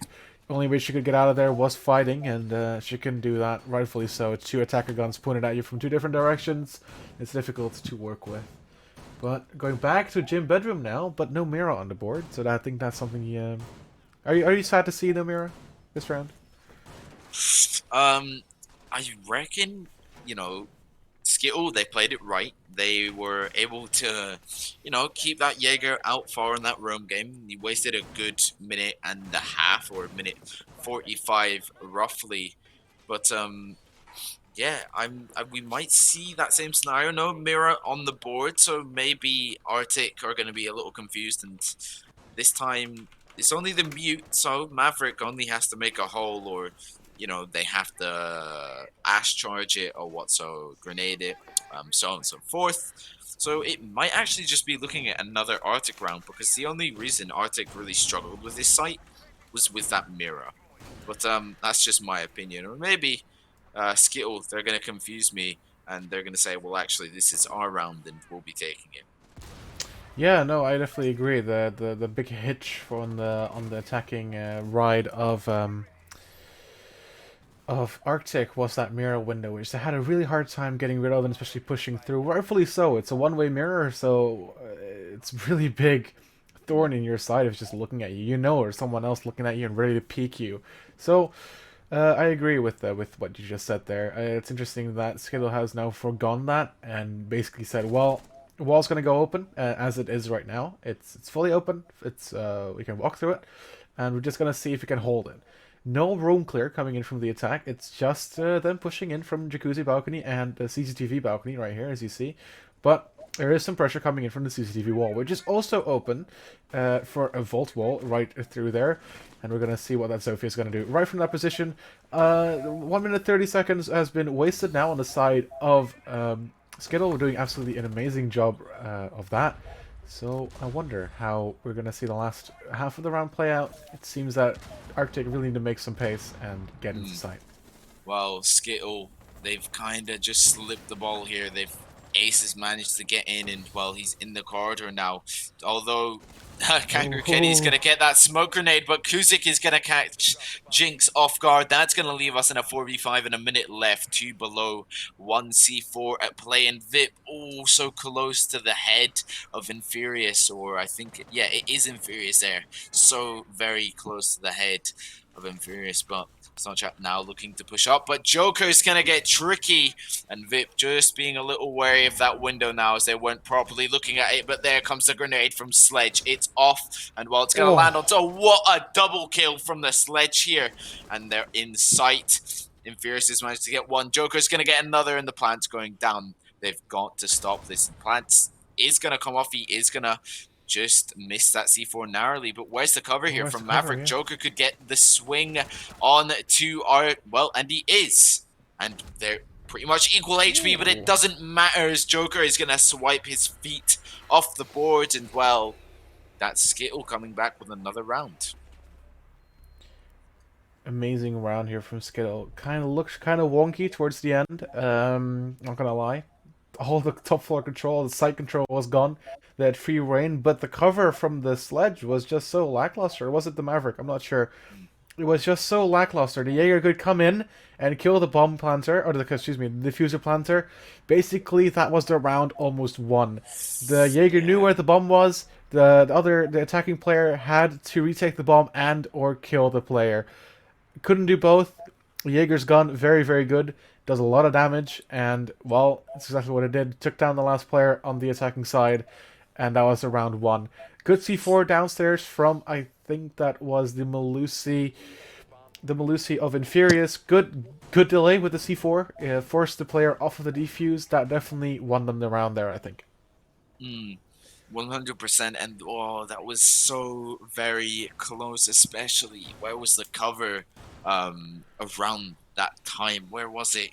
Only way she could get out of there was fighting, and she couldn't do that. Rightfully so. Two attacker guns pointed at you from two different directions. It's difficult to work with. But going back to gym bedroom now, but no Mira on the board, so I think that's something you. Are you sad to see no Mira this round? um, I reckon Skittle, they played it right. They were able to, keep that Jaeger out far in that roam game. He wasted a good minute and a half, or minute 45 roughly. But yeah, we might see that same scenario. No mirror on the board, so maybe Arctic are going to be a little confused, and this time it's only the mute, so Maverick only has to make a hole, or they have to ash charge it or what, so grenade it, so on and so forth. So it might actually just be looking at another Arctic round, because the only reason Arctic really struggled with this site was with that mirror. But that's just my opinion. Or maybe Skittle, they're going to confuse me, and they're going to say, well, actually, this is our round and we'll be taking it. Yeah, no, I definitely agree. The big hitch on the attacking ride of Arctic was that mirror window, which they had a really hard time getting rid of, and especially pushing through. Rightfully so. It's a one-way mirror, so it's really big thorn in your side if it's just looking at you. You know, or someone else looking at you and ready to peek you. So I agree with what you just said there. It's interesting that Skittle has now forgone that and basically said, well, the wall's going to go open as it is right now. It's fully open. It's we can walk through it, and we're just going to see if we can hold it. No room clear coming in from the attack. It's just them pushing in from Jacuzzi balcony and the CCTV balcony right here, as you see. But there is some pressure coming in from the CCTV wall, which is also open for a vault wall right through there. And we're going to see what that Sophia is going to do. Right from that position, 1 minute 30 seconds has been wasted now on the side of Skittle. We're doing absolutely an amazing job of that. So I wonder how we're going to see the last half of the round play out. It seems that Arctic really need to make some pace and get into sight. Well, Skittle, they've kind of just slipped the ball here. Ace has managed to get in, and well, he's in the corridor now. Although Kangaroo Kenny's going to get that smoke grenade, but Kuzik is going to catch Jinx off guard. That's going to leave us in a 4v5 and a minute left. 2 below, 1 C4 at play, and Vip, oh, so close to the head of Infurious, or I think, yeah, it is Infurious there. So very close to the head of Infurious, but Snapchat now looking to push up, but Joker's going to get tricky, and Vip just being a little wary of that window now as they weren't properly looking at it, but there comes the grenade from Sledge. It's off, and well, it's going to land on top. What a double kill from the Sledge here, and they're in sight. Infurious has managed to get one. Joker's going to get another, and the plant's going down. They've got to stop this. The plant is going to come off. He is going to just missed that C4 narrowly, but where's the cover here from Maverick? Yeah. Joker could get the swing on to our, well, and he is. And they're pretty much equal HP, but it doesn't matter as Joker is going to swipe his feet off the board, and well, that's Skittle coming back with another round. Amazing round here from Skittle. Kind of looks kind of wonky towards the end. Not gonna lie. All the top floor control, the site control was gone. They had free reign, but the cover from the Sledge was just so lackluster. Or was it the Maverick? I'm not sure. It was just so lackluster. The Jaeger could come in and kill the bomb planter, or the diffuser planter. Basically, that was the round almost won. The Jaeger knew where the bomb was. The attacking player had to retake the bomb and or kill the player. Couldn't do both. Jaeger's gun, very, very good. Does a lot of damage, and, well, that's exactly what it did. Took down the last player on the attacking side, and that was the round one. Good C4 downstairs from, I think that was the Malusi. the Melusi of Infurious. Good delay with the C4. Forced the player off of the defuse. That definitely won them the round there, I think. Mm, 100%. And oh, that was so very close, especially where was the cover around that time? Where was it?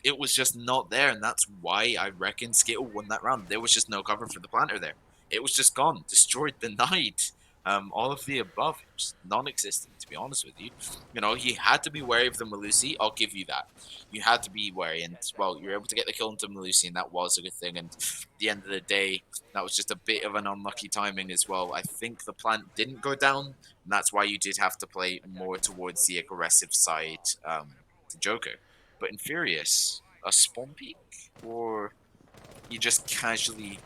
It was just not there, and that's why I reckon Skittle won that round. There was just no cover for the planter there. It was just gone, destroyed, denied. All of the above, it was non-existent. To be honest with you, he had to be wary of the Malusi. I'll give you that. You had to be wary, and well, you were able to get the kill into Malusi, and that was a good thing. And at the end of the day, that was just a bit of an unlucky timing as well. I think the plant didn't go down, and that's why you did have to play more towards the aggressive side to Joker. But in Furious, a spawn peak, or you just casually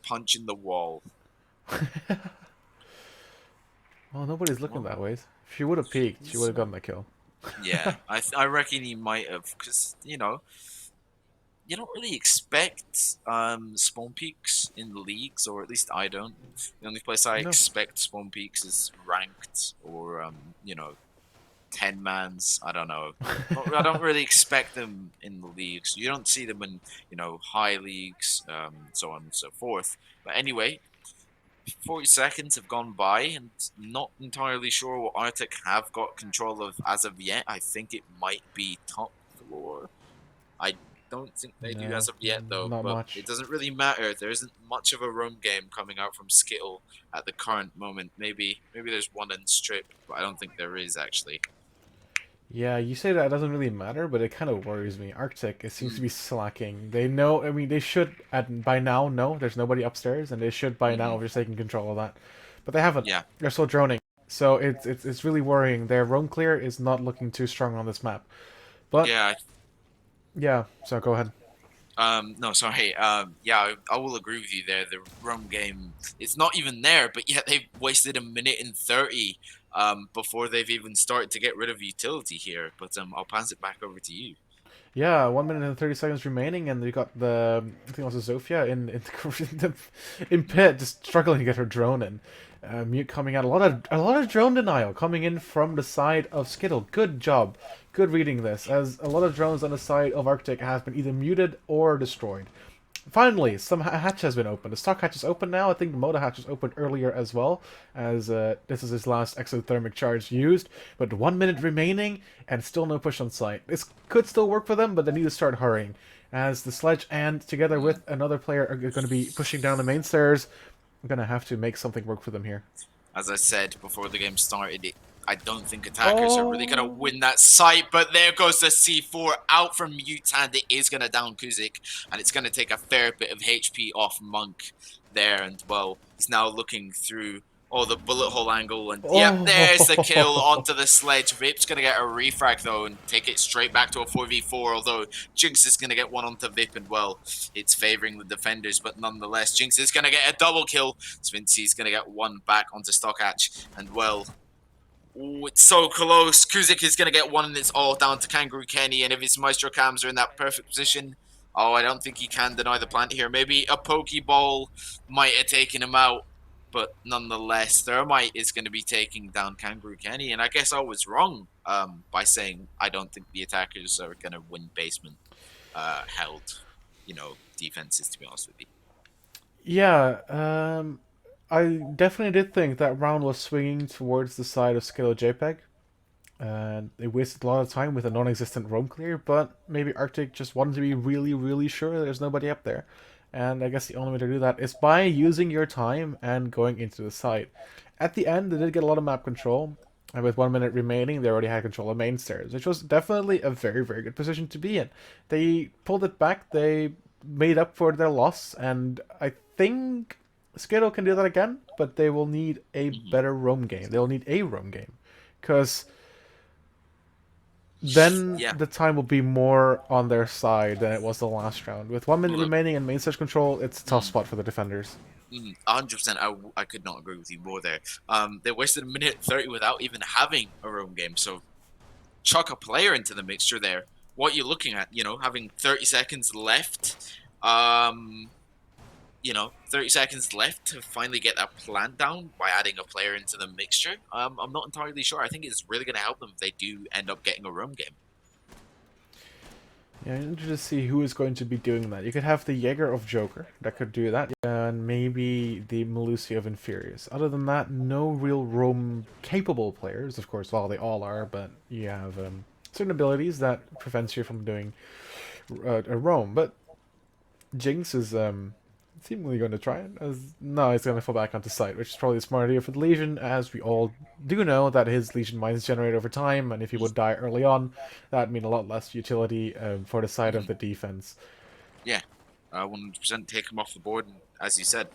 punching the wall. Well, nobody's looking Well, that way. If she would have peeked, she would have gotten the kill. yeah, I reckon he might have, because you don't really expect spawn peaks in the leagues, or at least I don't. The only place I No. expect spawn peaks is ranked, or 10 mans. I don't know. I don't really expect them in the leagues. You don't see them in high leagues, so on and so forth. But anyway, 40 seconds have gone by, and not entirely sure what Arctic have got control of as of yet. I think it might be top floor. I don't think they do No, as of yet, though, not but it much. doesn't really matter. There isn't much of a roam game coming out from Skittle at the current moment. Maybe there's one in Strip, but I don't think there is actually. Yeah, you say that doesn't really matter, but it kind of worries me. Arctic, it seems to Mm, be slacking. They know, I mean, they should, by now, know there's nobody upstairs, and they should by now hmm have just taken control of that. But they haven't. Yeah, They're still droning. So it's really worrying. Their roam clear is not looking too strong on this map. But, yeah. yeah, so go ahead. No, sorry. Yeah, I will agree with you there. The roam game, it's not even there, but yet they've wasted a minute and 30 before they've even started to get rid of utility here. But I'll pass it back over to you. Yeah, 1 minute and 30 seconds remaining, and we got the I think it was Zofia in pit, just struggling to get her drone in. Mute coming out, a lot of drone denial coming in from the side of Skittle. Good job, good reading this, as a lot of drones on the side of Arctic have been either muted or destroyed. Finally, some hatch has been opened. The stock hatch is open now. I think the motor hatch was opened earlier as well, as this is his last exothermic charge used. But 1 minute remaining, and still no push on site. This could still work for them, but they need to start hurrying, as the sledge and together Mm. with another player are going to be pushing down the main stairs. I'm going to have to make something work for them here. As I said before the game started, I don't think attackers are really going to Oh, win that site, but there goes the C4 out from Mutant. It is going to down Kuzik, and it's going to take a fair bit of HP off Monk there, and well, he's now looking through the bullet hole angle, and yep, there's the kill oh, onto the sledge. Vip's going to get a refrag though, and take it straight back to a 4v4, although Jinx is going to get one onto Vip, and well, it's favoring the defenders, but nonetheless, Jinx is going to get a double kill. Svincy's going to get one back onto Stockhatch, and well, ooh, it's so close. Kuzik is going to get one, and it's all down to Kangaroo Kenny. And if his Maestro Cams are in that perfect position, I don't think he can deny the plant here. Maybe a Pokeball might have taken him out, but nonetheless, Thermite is going to be taking down Kangaroo Kenny. And I guess I was wrong by saying I don't think the attackers are going to win basement held, defenses, to be honest with you. yeah. I definitely did think that round was swinging towards the side of Skittle.JPEG. And they wasted a lot of time with a non-existent roam clear, but maybe Arctic just wanted to be really, really sure there's nobody up there. And I guess the only way to do that is by using your time and going into the site. At the end, they did get a lot of map control, and with 1 minute remaining, they already had control of main stairs, which was definitely a very, very good position to be in. They pulled it back, they made up for their loss, and I think Skittle can do that again, but they will need a Mm-hmm. better roam game. They'll need a roam game. Because then Yeah, the time will be more on their side than it was the last round. With 1 minute look. remaining and main stage control, it's a tough Mm. spot for the defenders. 100%. I could not agree with you more there. They wasted a minute 30 without even having a roam game. So chuck a player into the mixture there. What you're looking at, having 30 seconds left. Um, you know, 30 seconds left to finally get that plan down by adding a player into the mixture. I'm not entirely sure. I think it's really going to help them if they do end up getting a roam game. Yeah, I'm interested to see who is going to be doing that. You could have the Jaeger of Joker that could do that, and maybe the Melusi of Inferius. Other than that, no real roam capable players. Of course, well, they all are, but you have certain abilities that prevents you from doing a roam. But Jinx is seemingly going to try it. No, he's going to fall back onto site, which is probably a smart idea for the Legion, as we all do know that his Legion mines generate over time, and if he would die early on, that'd mean a lot less utility for the side of the defense. Yeah, 100% take him off the board. And as you said,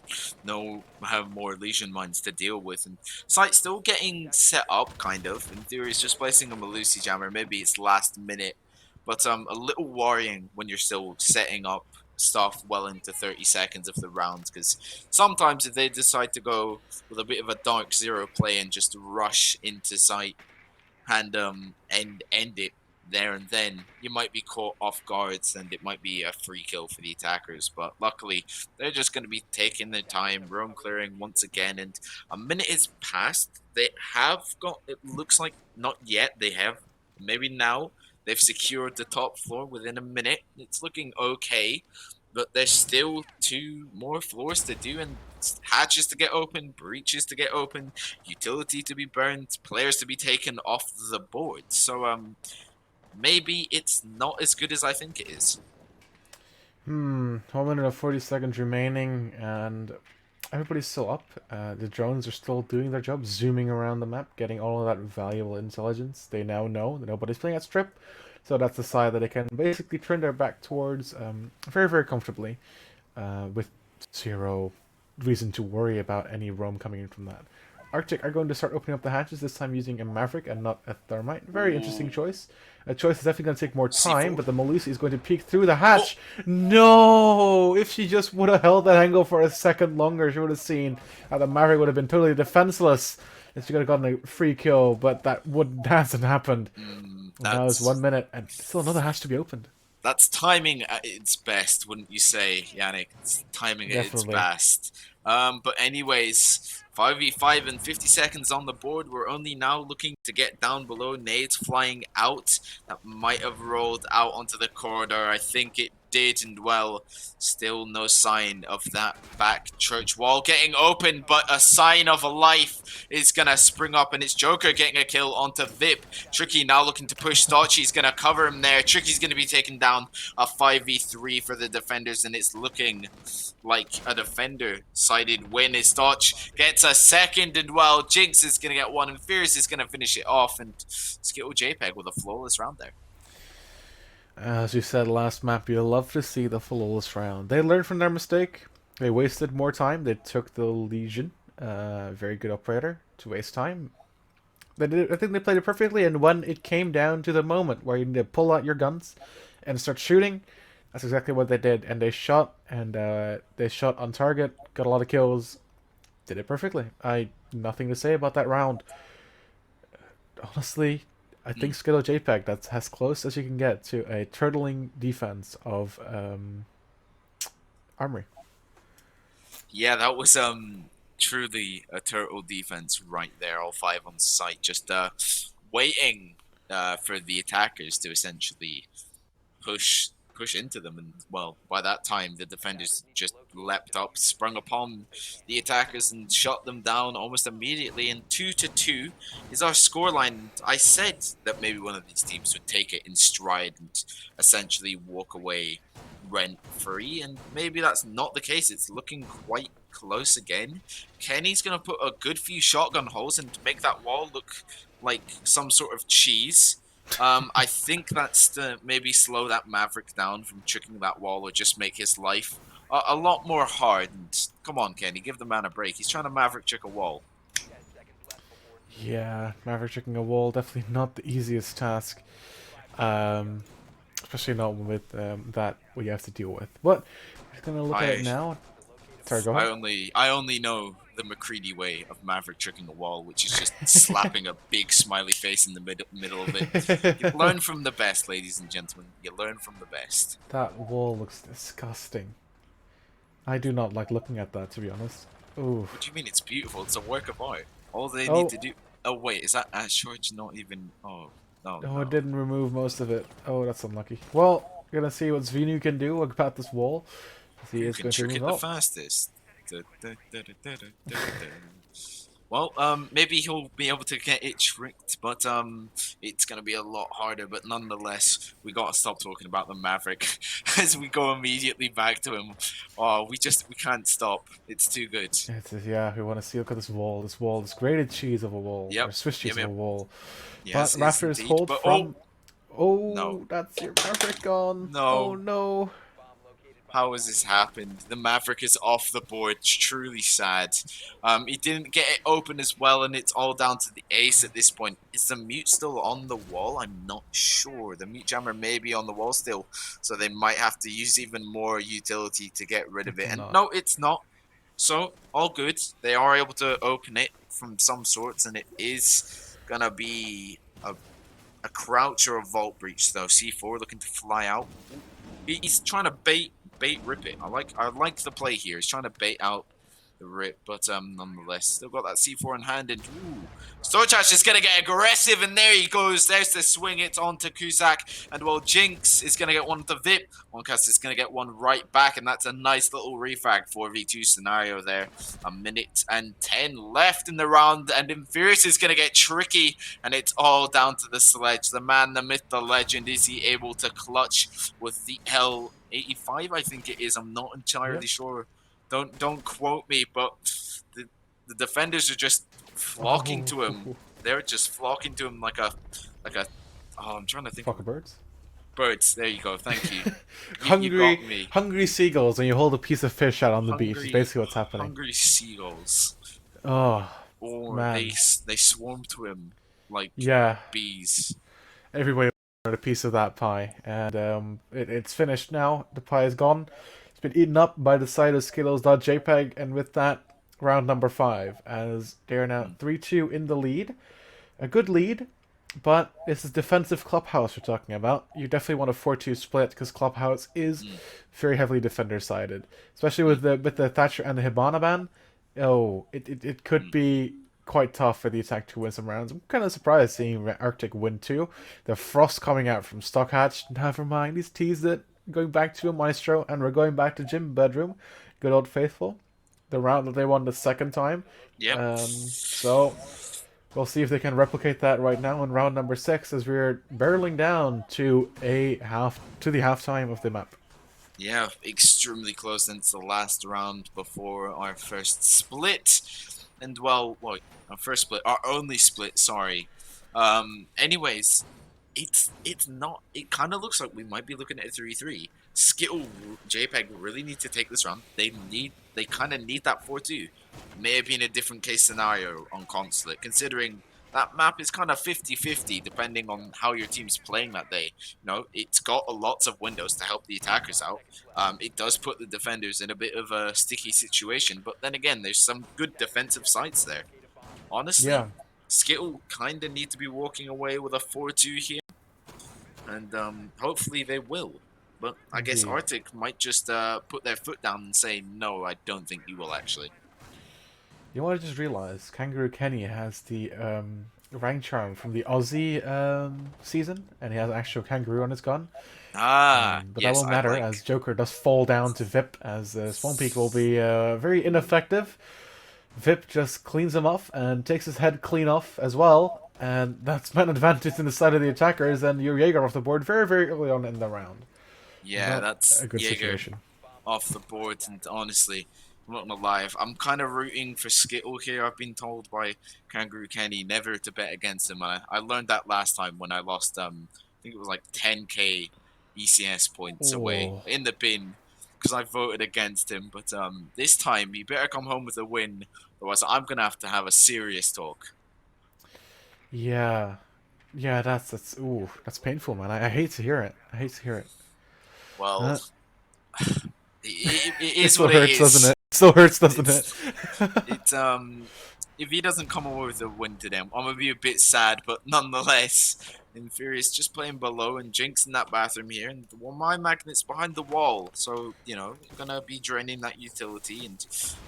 no have more Legion mines to deal with. And site's still getting set up, kind of. In theory, it's just placing a Melusi jammer. Maybe it's last minute, but a little worrying when you're still setting up stuff well into 30 seconds of the rounds, because sometimes if they decide to go with a bit of a dark zero play and just rush into site and end it there and then, you might be caught off guards and it might be a free kill for the attackers. But luckily, they're just going to be taking their time, roam clearing once again. And a minute is passed. They have got, it looks like, not yet. They have, maybe now, they've secured the top floor within a minute. It's looking okay, but there's still 2 more floors to do, and hatches to get open, breaches to get open, utility to be burned, players to be taken off the board. So maybe it's not as good as I think it is. 1 minute and 40 seconds remaining, and everybody's still up. The drones are still doing their job, zooming around the map, getting all of that valuable intelligence. They now know that nobody's playing at strip, so that's the side that they can basically turn their back towards very, very comfortably, with zero reason to worry about any roam coming in from that. Arctic are going to start opening up the hatches, this time using a Maverick and not a Thermite. Very interesting choice. A choice that's definitely going to take more time, C4. but the Melusi is going to peek through the hatch. No! If she just would have held that angle for a second longer, she would have seen that the Maverick would have been totally defenseless. And she could have gotten a free kill, but that hasn't happened. Now it's 1 minute, and still another hatch to be opened. That's timing at its best, wouldn't you say, Yannick? It's timing at its Definitely. best. But anyways, 5v5 and 50 seconds on the board. We're only now looking to get down below. Nades flying out. That might have rolled out onto the corridor. I think it did, and well, still no sign of that back church wall getting open, but a sign of a life is gonna spring up, and it's Joker getting a kill onto Vip. Tricky now looking to push Stotch. He's gonna cover him there. Tricky's gonna be taken down. A 5v3 for the defenders, and it's looking like a defender-sided win. As Stotch gets a second, and well, Jinx is gonna get one, and Fierce is gonna finish it off, and Skittle.JPEG with a flawless round there. As you said last map, you love to see the flawless round. They learned from their mistake. They wasted more time. They took the Legion, very good operator, to waste time. They did, I think they played it perfectly, and when it came down to the moment where you need to pull out your guns and start shooting, that's exactly what they did. And they shot on target, got a lot of kills, did it perfectly. Nothing to say about that round. Honestly, I think Skittle.JPEG, that's as close as you can get to a turtling defense of Armory. Yeah, that was truly a turtle defense right there. All 5 on site, just waiting for the attackers to essentially push into them, and well, by that time the defenders just leapt up, sprung upon the attackers and shot them down almost immediately. And 2-2 is our scoreline. I said that maybe one of these teams would take it in stride and essentially walk away rent free, and maybe that's not the case. It's looking quite close again. Kenny's gonna put a good few shotgun holes and make that wall look like some sort of cheese. I think that's to maybe slow that Maverick down from tricking that wall, or just make his life a lot more hard. And come on, Kenny, give the man a break. He's trying to Maverick trick a wall. Yeah, Maverick checking a wall, definitely not the easiest task. Especially not with that what you have to deal with. But we're just gonna look at it now. Sorry, go ahead. I only know the McCready way of Maverick tricking a wall, which is just slapping a big smiley face in the middle of it. You learn from the best, ladies and gentlemen. You learn from the best. That wall looks disgusting. I do not like looking at that, to be honest. Ooh. What do you mean it's beautiful? It's a work of art. All they need Oh, to do. Oh wait, is that Ashorge not even? Oh no oh, it no. didn't remove most of it. Oh, that's unlucky. Well, we're gonna see what Zvenu can do about this wall. He Who is can going to trick remove. it the Oh, fastest? Well, maybe he'll be able to get it tricked, but it's gonna be a lot harder. But nonetheless, we gotta stop talking about the Maverick as we go immediately back to him. Oh, we can't stop. It's too good. yeah, we want to see. Look at this wall. This wall, this grated cheese of a wall, Yep, or Swiss yep, cheese of a yep. wall. But Yes, it is Raptors indeed. hold But oh from. no, Oh, that's your Maverick gone. Oh no. no. How has this happened? The Maverick is off the board. It's truly sad. He didn't get it open as well, and it's all down to the ace at this point. Is the mute still on the wall? I'm not sure. The mute jammer may be on the wall still, so they might have to use even more utility to get rid of It's it. And not. no, it's not. So, all good. They are able to open it from some sorts, and it is gonna be a crouch or a vault breach, though. C4 looking to fly out. He's trying to bait rip it. I like the play here. He's trying to bait out the rip, but nonetheless, still got that C4 in hand, and ooh, Storchash is gonna get aggressive, and there he goes. There's the swing. It's on to Kuzak, and well, Jinx is gonna get one with the VIP. Onecast is gonna get one right back, and that's a nice little refrag 4v2 scenario there. 1:10 left in the round, and Infurious is gonna get tricky, and it's all down to the sledge. The man, the myth, the legend. Is he able to clutch with the L85? I think it is. I'm not entirely Yep. sure. Don't quote me, but the defenders are just flocking to him. Oh, They're just flocking to him like a. Oh, I'm trying to think flock of of birds. birds. There you go. Thank you. You got hungry, me. hungry seagulls, and you hold a piece of fish out on the beach. Is Hungry, basically what's happening. hungry seagulls. Oh Or man, they swarm to him like yeah. bees. Everybody wanted a piece of that pie, and it's finished now. The pie is gone. It's been eaten up by the side of Skittle.JPEG, and with that, round number 5, as they're now Mm. 3-2 in the lead. A good lead, but this is defensive Clubhouse we're talking about. You definitely want a 4-2 split because Clubhouse is Mm. very heavily defender-sided, especially Mm. with the Thatcher and the Hibana ban. Oh, it could Mm. be quite tough for the attack to win some rounds. I'm kind of surprised seeing Arctic win too. The frost coming out from Stockhatch. Never mind, he's teased it. Going back to a Maestro, and we're going back to Gym Bedroom. Good old faithful. The round that they won the second time. Yep. So we'll see if they can replicate that right now in round number 6 as we're barreling down to the halftime of the map. Yeah, extremely close into the last round before our first split. And well, our first split, our only split, sorry. Anyways, it's not, it kind of looks like we might be looking at a 3-3. Skittle JPEG really need to take this round. They kind of need that 4-2. May have been a different case scenario on Consulate, considering that map is kind of 50-50 depending on how your team's playing that day. You know, it's got lots of windows to help the attackers out. It does put the defenders in a bit of a sticky situation, but then again, there's some good defensive sides there. Honestly, Yeah, Skittle kind of need to be walking away with a 4-2 here, and hopefully they will. But I guess indeed. RCTIC might just put their foot down and say, no, I don't think you will actually. You know what I just realized? Kangaroo Kenny has the rank charm from the Aussie season, and he has an actual kangaroo on his gun. Ah, But that yes, won't I matter, like. as Joker does fall down to VIP, as Spawn Peak will be very ineffective. VIP just cleans him off and takes his head clean off as well, and that's an advantage in the side of the attackers, and your Jaeger off the board very, very early on in the round. Yeah, Not that's a good Jaeger situation. off the board, and honestly, I'm not gonna lie, I'm kind of rooting for Skittle here. I've been told by Kangaroo Kenny never to bet against him. I learned that last time when I lost, I think it was like 10k ECS points away Oh, in the bin because I voted against him. But this time, he better come home with a win, otherwise I'm gonna have a serious talk. yeah. Yeah, that's painful, man. I hate to hear it. I hate to hear it. Well, Uh, it it is still what it hurts, doesn't is. it? It still hurts, doesn't it? It's if he doesn't come away with a win today, I'm gonna be a bit sad, but nonetheless, Infurious just playing below and Jinx in that bathroom here, and my magnet's behind the wall, so you know, gonna be draining that utility. And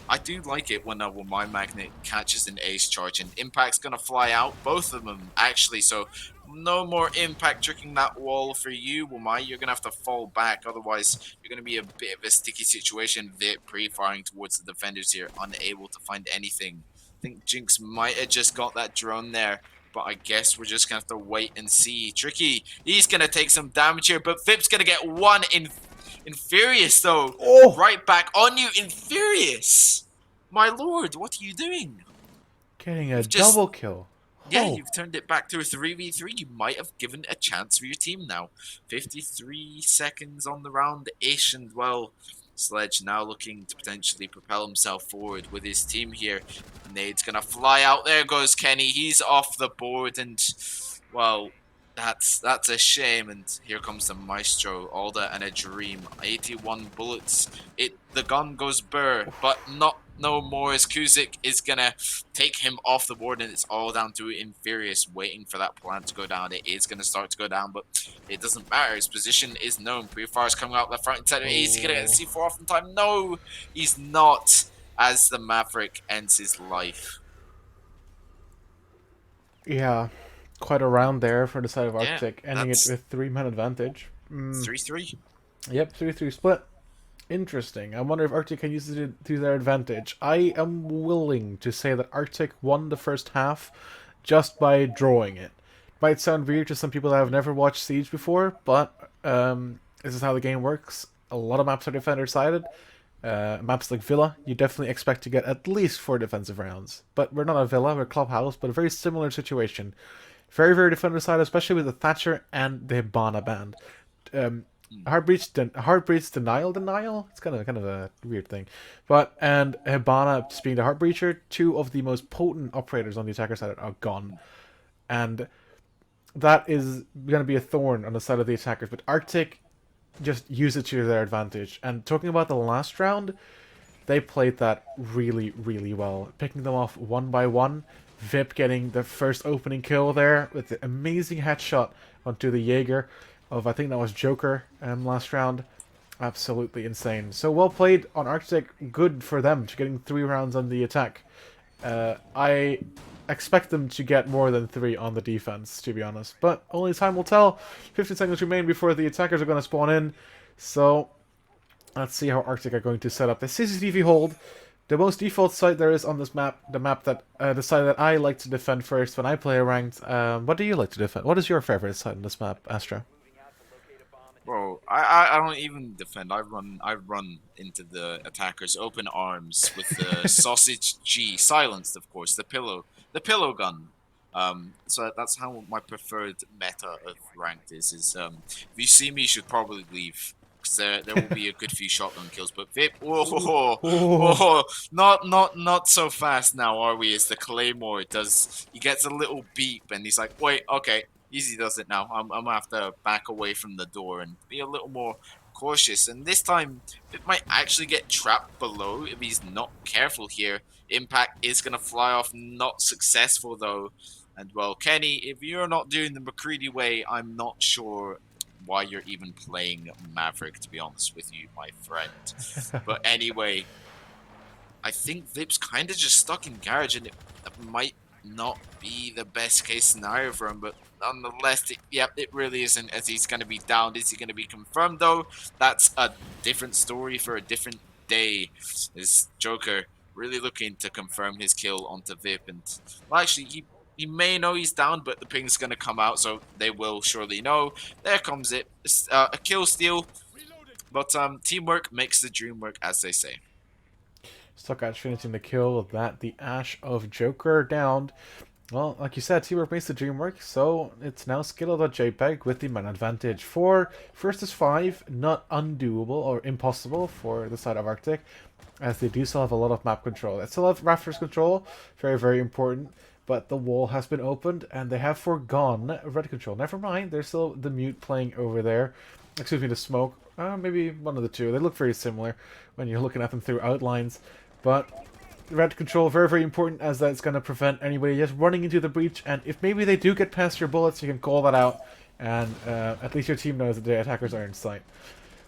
I do like it when my magnet catches an ace charge and Impact's gonna fly out, both of them actually. So no more Impact tricking that wall for you, Wamai. You're gonna have to fall back, otherwise you're gonna be a bit of a sticky situation. Vip pre-firing towards the defenders here, unable to find anything. I think Jinx might have just got that drone there, but I guess we're just gonna have to wait and see. Tricky, he's gonna take some damage here, but Vip's gonna get one in Infurious though. Oh! Right back on you, Infurious. My lord, what are you doing? Getting a You've just double kill. yeah, Oh. you've turned it back to a 3v3. You might have given a chance for your team now. 53 seconds on the round-ish, and well, Sledge now looking to potentially propel himself forward with his team here. Nade's gonna fly out. There goes Kenny. He's off the board, and well, that's a shame. And here comes the Maestro, Alda, and a Dream. 81 bullets. The gun goes burr, but not no more, as Kuzik is gonna take him off the board, and it's all down to Infurious waiting for that plant to go down. It is gonna start to go down, but it doesn't matter. His position is known. Pre-fire's coming out left, right, and center. Is he gonna get C4 off in time? No, he's not. As the Maverick ends his life. Yeah, quite a round there for the side of Yeah, Arctic, ending it with 3-man advantage. 3-3. Yep, 3-3 split. Interesting. I wonder if Arctic can use it to their advantage. I am willing to say that Arctic won the first half just by drawing it. Might sound weird to some people that have never watched Siege before, but this is how the game works. A lot of maps are defender-sided. Maps like Villa, you definitely expect to get at least 4 defensive rounds. But we're not a Villa, we're Clubhouse, but a very similar situation. Very, very defender-sided, especially with the Thatcher and the Hibana band. Heartbreach denial. It's kind of a weird thing, and Hibana just being the Heartbreacher, 2 of the most potent operators on the attacker side are gone, and that is going to be a thorn on the side of the attackers. But Arctic just use it to their advantage. And talking about the last round, they played that really, really well, picking them off one by one. Vip getting the first opening kill there with the amazing headshot onto the Jaeger of, I think that was Joker last round. Absolutely insane. So well played on Arctic. Good for them to getting 3 rounds on the attack. I expect them to get more than 3 on the defense, to be honest. But only time will tell. 15 seconds remain before the attackers are going to spawn in. So let's see how Arctic are going to set up the CCTV hold. The most default site there is on this map, the side that I like to defend first when I play a ranked. What do you like to defend? What is your favorite site on this map, Astra? Bro, I don't even defend. I run into the attackers, open arms with the sausage G, silenced of course, the pillow gun. So that's how my preferred meta of ranked is. If you see me, you should probably leave, because there will be a good few shotgun kills. But Vip, not so fast now, are we? As the Claymore he gets a little beep, and he's like, wait, okay. Easy does it now. I'm gonna have to back away from the door and be a little more cautious. And this time, it might actually get trapped below if he's not careful here. Impact is gonna fly off, not successful though. And well, Kenny, if you're not doing the McCready way, I'm not sure why you're even playing Maverick, to be honest with you, my friend. But anyway, I think Vip's kind of just stuck in Garage, and it might not be the best case scenario for him, but nonetheless, it really isn't, as he's going to be downed. Is he going to be confirmed though? That's a different story for a different day. Is Joker really looking to confirm his kill onto Vip? And well, actually, he may know he's down, but the ping's going to come out, so they will surely know. There comes it. A kill steal, but teamwork makes the dream work, as they say. Stuck finishing the kill with that. The Ash of Joker downed. Well, like you said, teamwork makes the dream work, so it's now Skittle.JPEG with the man advantage. 4 versus 5, not undoable or impossible for the side of Arctic, as they do still have a lot of map control. They still have Raptors control, very, very important, but the wall has been opened, and they have forgone red control. Never mind, there's still the mute playing over there. Excuse me, the smoke. Maybe one of the two. They look very similar when you're looking at them through outlines. But red control very, very important, as that's going to prevent anybody just running into the breach. And if maybe they do get past your bullets, you can call that out, and at least your team knows that the attackers are in sight.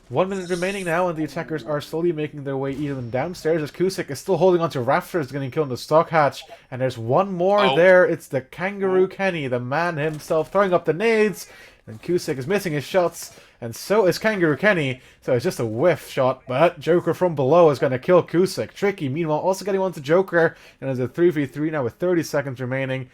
1 minute remaining now, and the attackers are slowly making their way even downstairs, as Kusik is still holding onto rafters, getting killed in the stock hatch. And there's one more Oh. there. It's the Kangaroo Kenny, the man himself, throwing up the nades. And Kusik is missing his shots, and so is Kangaroo Kenny. So it's just a whiff shot, but Joker from below is going to kill Kusik. Tricky, meanwhile, also getting onto Joker, and it's a 3v3 now with 30 seconds remaining.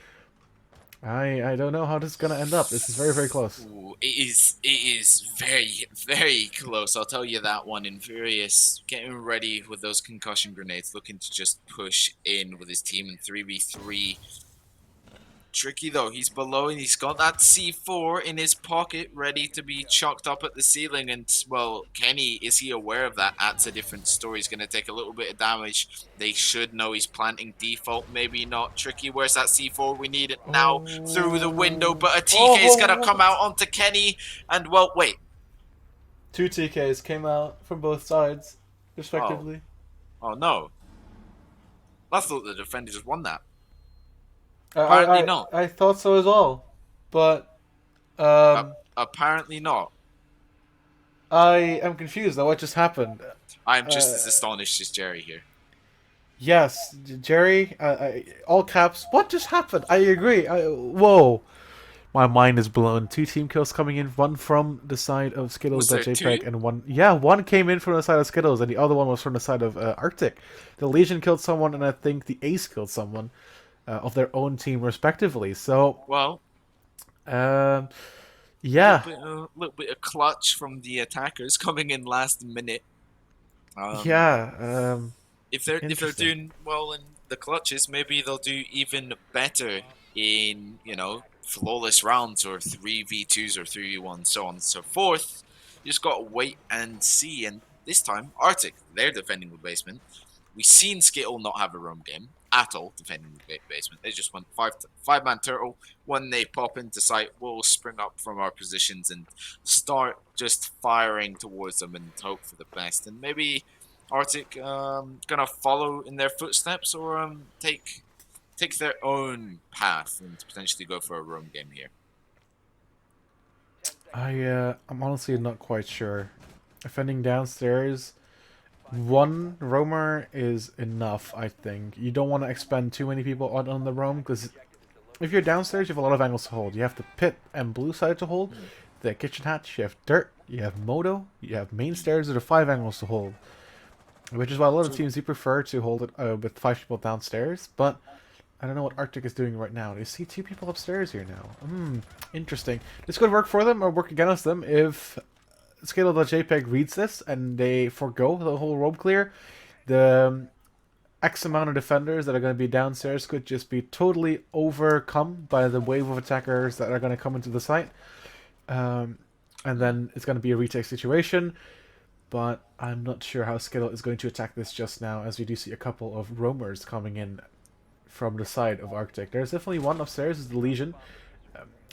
I don't know how this is going to end up. This is very, very close. Ooh, it is very, very close. I'll tell you that one. Infurious getting ready with those concussion grenades, looking to just push in with his team in 3v3. Tricky though, he's below and he's got that C4 in his pocket ready to be chucked up at the ceiling. And well, Kenny, is he aware of that? That's a different story. He's going to take a little bit of damage. They should know he's planting default, maybe not. Tricky, where's that C4? We need it now through the window, but a TK is going to come out onto Kenny. And well, wait. 2 TKs came out from both sides, respectively. Oh no. I thought the defenders won that. Apparently not. I thought so as well, but apparently not. I am confused though. What just happened? I'm just as astonished as Jerry here. Yes, Jerry. All caps. What just happened? I agree. Whoa, my mind is blown. 2 team kills coming in. One from the side of Skittle.JPEG, and one came in from the side of Skittles, and the other one was from the side of RCTIC. The Legion killed someone, and I think the Ace killed someone. Of their own team, respectively. So, well, yeah, a little bit of clutch from the attackers coming in last minute. If they're doing well in the clutches, maybe they'll do even better in flawless rounds or 3v2s or 3v1, so on and so forth. You just gotta wait and see. And this time, RCTIC, they're defending the basement. We've seen Skittle not have a roam game at all defending the basement. They just went five-man turtle. When they pop into sight, we'll spring up from our positions and start just firing towards them and hope for the best. And maybe RCTIC gonna follow in their footsteps, or take their own path and potentially go for a roam game here. I'm honestly not quite sure. Defending downstairs, one roamer is enough, I think. You don't want to expend too many people on the roam, because if you're downstairs, you have a lot of angles to hold. You have the pit and blue side to hold, the kitchen hatch, you have dirt, you have moto, you have main stairs. There are 5 angles to hold, which is why a lot of teams do prefer to hold it with 5 people downstairs. But I don't know what RCTIC is doing right now. You see 2 people upstairs here now. Interesting. This could work for them or work against them if Skittle.JPEG reads this and they forgo the whole roam clear. The X amount of defenders that are going to be downstairs could just be totally overcome by the wave of attackers that are going to come into the site. And then it's going to be a retake situation. But I'm not sure how Skittle is going to attack this just now, as we do see a couple of roamers coming in from the side of RCTIC. There's definitely one upstairs, is the Legion.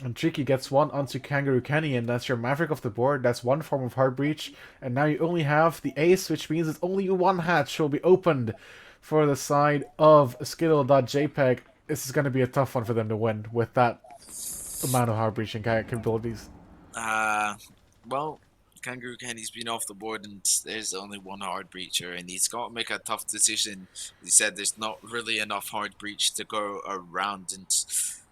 And Tricky gets one onto Kangaroo Kenny, and that's your Maverick off the board. That's one form of hard breach. And now you only have the Ace, which means it's only one hatch will be opened for the side of Skittle.JPEG. This is going to be a tough one for them to win with that amount of hard breaching capabilities. Well, Kangaroo Kenny's been off the board, and there's only one hard breacher, and he's got to make a tough decision. He said there's not really enough hard breach to go around, and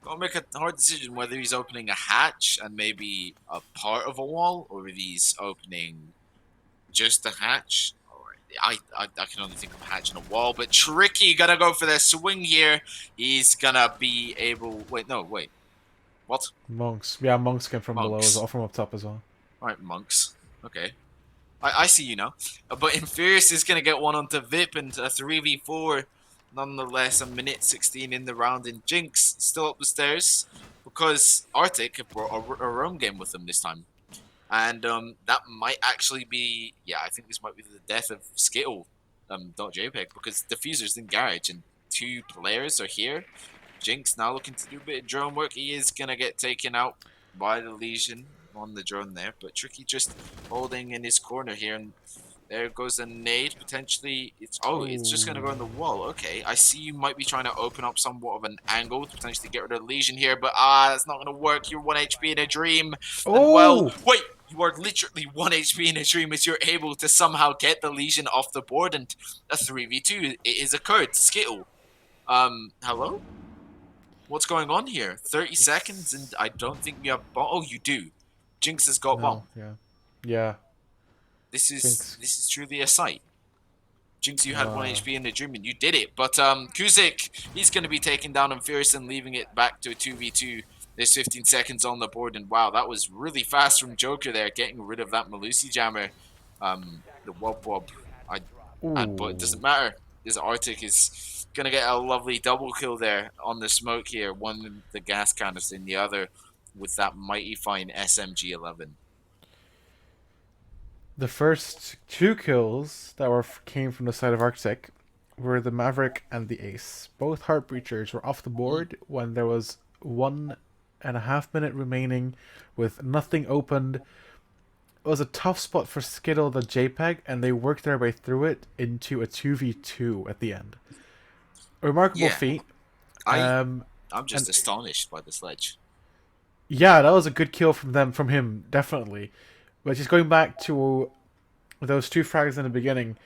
got to make a hard decision whether he's opening a hatch and maybe a part of a wall, or if he's opening just a hatch. I can only think of a hatch and a wall, but Tricky gonna go for their swing here. He's gonna be able. Wait. What? Monks. Yeah, Monks came from below as well, from up top as well. Alright, Monks. Okay. I see you now. But Infurious is going to get one onto VIP and a 3v4. Nonetheless, a minute 16 in the round, and Jinx still up the stairs because RCTIC have brought a roam game with them this time. And that might actually be, I think this might be the death of Skittle.JPEG, because Diffuser's in garage and 2 players are here. Jinx now looking to do a bit of drone work. He is going to get taken out by the Legion on the drone there, but Tricky just holding in his corner here, and There goes a nade. Potentially, it's just gonna go in the wall. Okay, I see you might be trying to open up somewhat of an angle to potentially get rid of Legion here, but that's not gonna work. You're 1 HP in a dream, and well, Oh! wait, you are literally 1 HP in a dream as you're able to somehow get the Legion off the board, and a 3v2 is occurred. Skittle, hello? What's going on here? 30 seconds, and It's... I don't think we have bomb. Oh, you do. Jinx has got No, bomb. yeah. Yeah, Jinx. This is truly a sight. Jinx, you had 1 Uh, HP in the dream and you did it. But Kuzik, he's going to be taken down on Fierce and leaving it back to a 2v2. There's 15 seconds on the board, and wow, that was really fast from Joker there, getting rid of that Malusi Jammer. The Wob Wob. But it ooh. doesn't matter. This RCTIC is going to get a lovely double kill there on the smoke here. One with the gas canister and the other with that mighty fine SMG-11. The first two kills that came from the side of Arctic were the Maverick and the Ace. Both Heart Breachers were off the Mm, board when there was 1.5 minute remaining with nothing opened. It was a tough spot for Skittle.JPEG, and they worked their way through it into a 2v2 at the end. A remarkable yeah, feat. I, Um, I'm just and astonished by the sledge. yeah, that was a good kill from him, definitely. But just going back to those two frags in the beginning,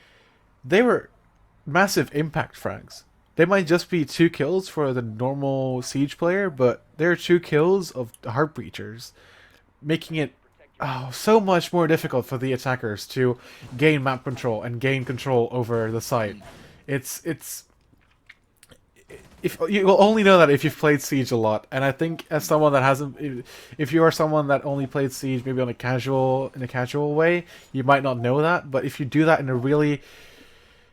they were massive impact frags. They might just be 2 kills for the normal siege player, but they're 2 kills of the heart breachers, making it so much more difficult for the attackers to gain map control and gain control over the site. Mm. It's if you will only know that if you've played Siege a lot, and I think as someone that hasn't, if you are someone that only played Siege maybe on a casual way, you might not know that. But if you do that in a really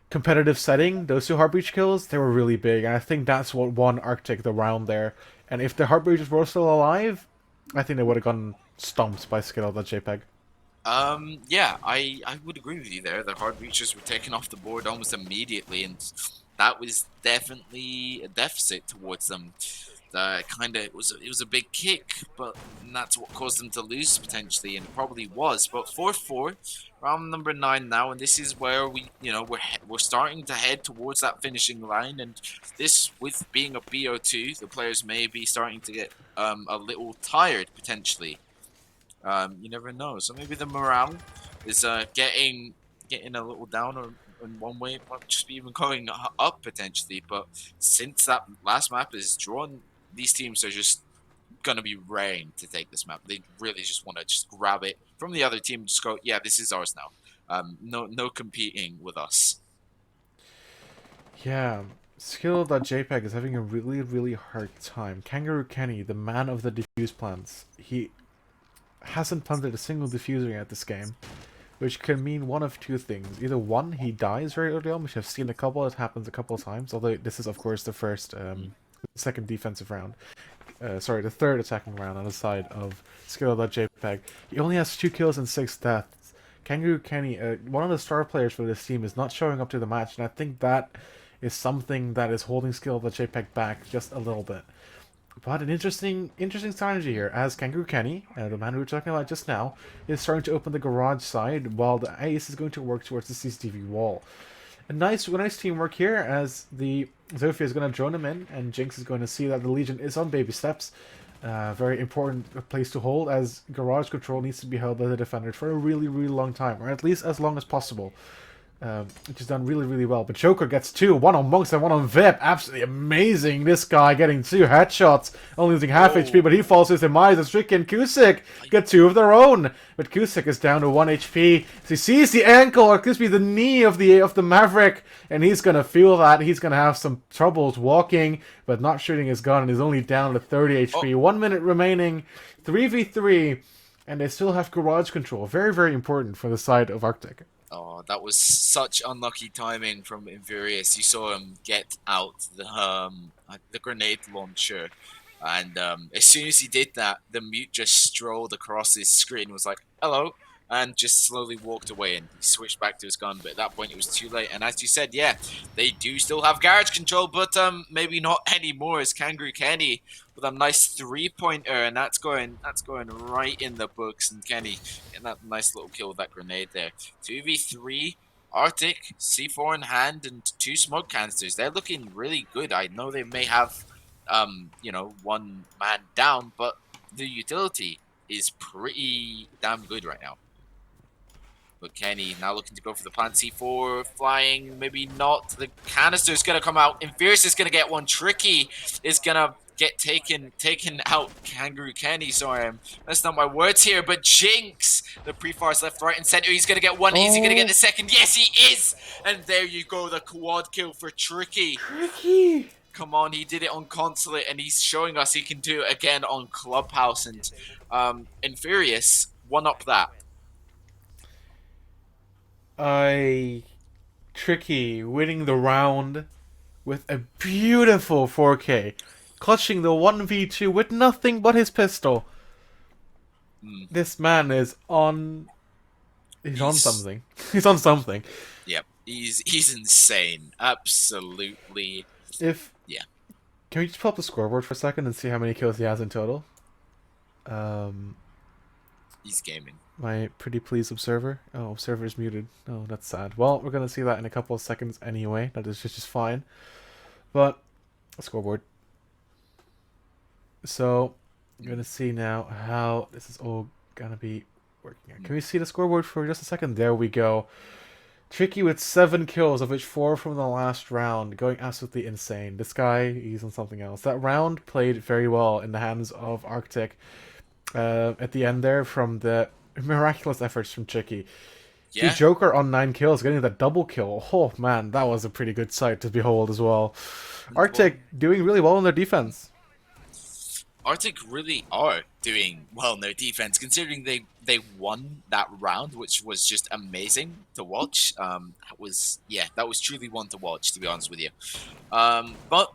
competitive setting, those two Heartbreach kills, they were really big, and I think that's what won Arctic the round there. And if the Heartbreachers were still alive, I think they would have gotten stomped by Skittle.JPEG. Yeah, I would agree with you there. The hard reachers were taken off the board almost immediately, and that was definitely a deficit towards them. It was a big kick, but that's what caused them to lose potentially, and it probably was. But 4-4, round number 9 now, and this is where we're starting to head towards that finishing line, and this with being a BO2, the players may be starting to get a little tired potentially. You never know. So maybe the morale is getting a little down, or in one way, it might just be even going up potentially. But since that last map is drawn, these teams are just gonna be raring to take this map. They really just want to just grab it from the other team, and just go, yeah, this is ours now. No competing with us. Yeah, Skittle.JPEG is having a really, really hard time. Kangaroo Kenny, the man of the defuse plants, he hasn't planted a single diffuser yet this game, which can mean one of two things. Either one, he dies very early on, which I've seen a couple, it happens a couple of times, although this is of course the second defensive round. Sorry, the third attacking round on the side of Skittle.JPEG. He only has 2 kills and 6 deaths. Kangaroo Kenny, one of the star players for this team, is not showing up to the match, and I think that is something that is holding Skittle.JPEG back just a little bit. But an interesting strategy here, as Kangaroo Kenny, the man we were talking about just now, is starting to open the garage side, while the Ace is going to work towards the CCTV wall. A nice teamwork here, as the Zofia is going to drone him in, and Jinx is going to see that the Legion is on baby steps. Very important place to hold, as garage control needs to be held by the defenders for a really, really long time, or at least as long as possible. Which is done really, really well. But Joker gets 2, one on Monks and one on Vip. Absolutely amazing. This guy getting 2 headshots, only losing half HP, but he falls to his demise. As Tricky and Kusik get 2 of their own. But Kusik is down to 1 HP. So he sees the ankle, or could be the knee of the Maverick, and he's gonna feel that. He's gonna have some troubles walking, but not shooting his gun, and he's only down to 30 HP. 1 minute remaining, 3v3, and they still have garage control. Very, very important for the side of Arctic. Oh, that was such unlucky timing from Infurious. You saw him get out the grenade launcher, and as soon as he did that, the mute just strolled across his screen, and was like, "Hello," and just slowly walked away. And he switched back to his gun, but at that point it was too late. And as you said, yeah, they do still have garage control, but maybe not anymore. As Kangaroo Kenny with a nice 3-pointer, and that's going right in the books. And Kenny getting that nice little kill with that grenade there. 2v3. Arctic, C4 in hand, and 2 smoke canisters. They're looking really good. I know they may have, one man down, but the utility is pretty damn good right now. But Kenny now looking to go for the plant. C4 flying, maybe not. The canister is going to come out. Infurious is going to get one. Tricky is going to get taken out. Kangaroo Kenny, sorry, that's not my words here. But Jinx, the pre-fires left, right, and center. He's going to get one. Is he going to get the second? Yes, he is. And there you go, the quad kill for Tricky. Tricky! Come on, he did it on Consulate, and he's showing us he can do it again on Clubhouse. And Infurious one-up that. Tricky winning the round with a beautiful 4K, clutching the 1v2 with nothing but his pistol. This man is on. He's on something. He's on something. Yep, he's insane. Absolutely. Yeah. Can we just pull up the scoreboard for a second and see how many kills he has in total? He's gaming. My pretty please observer. Oh, observer is muted. Oh, that's sad. Well, we're gonna see that in a couple of seconds anyway. That is just fine. But scoreboard. So I'm gonna see now how this is all gonna be working out. Can we see the scoreboard for just a second? There we go. Tricky with 7 kills, of which 4 from the last round, going absolutely insane. This guy, he's on something else. That round played very well in the hands of RCTIC. At the end there, from the miraculous efforts from Tricky. Yeah. Joker on 9 kills, getting that double kill. Oh man, that was a pretty good sight to behold as well. RCTIC doing really well on their defense. RCTIC really are doing well in their defense, considering they won that round, which was just amazing to watch. That was truly one to watch, to be honest with you. But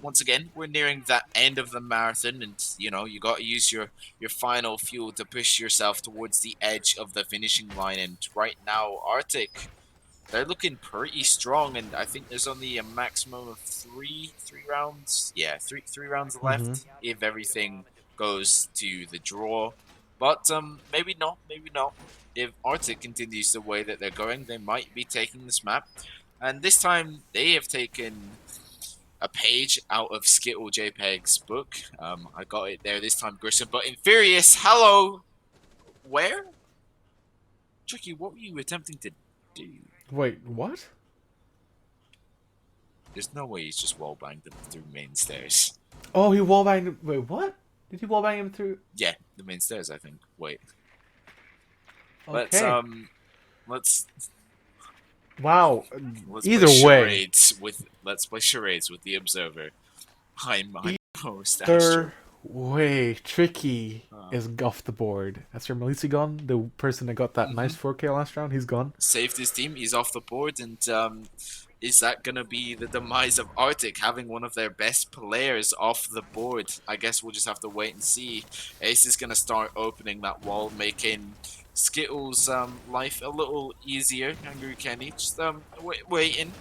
once again, we're nearing that end of the marathon, and you got to use your final fuel to push yourself towards the edge of the finishing line. And right now, RCTIC, they're looking pretty strong, and I think there's only a maximum of three rounds. Yeah, three rounds left if everything goes to the draw. But maybe not. If RCTIC continues the way that they're going, they might be taking this map. And this time, they have taken a page out of Skittle.JPEG's book. I got it there this time, Grissom. But Infurious, hello! Where? Tricky, what were you attempting to do? Wait, what? There's no way he's just wallbanged them through main stairs. Oh, he wallbanged him. Wait, what? Did he wallbang him through? Yeah, the main stairs, I think. Wait. Okay. Let's Wow. Either way. Let's play charades with the observer. I'm host Astro. Way Tricky is off the board. That's your Melisi gone? The person that got that nice 4K last round, he's gone. Saved his team, he's off the board, and is that gonna be the demise of RCTIC, having one of their best players off the board? I guess we'll just have to wait and see. Ace is gonna start opening that wall, making Skittle's life a little easier. Kangaroo Kenny just waiting.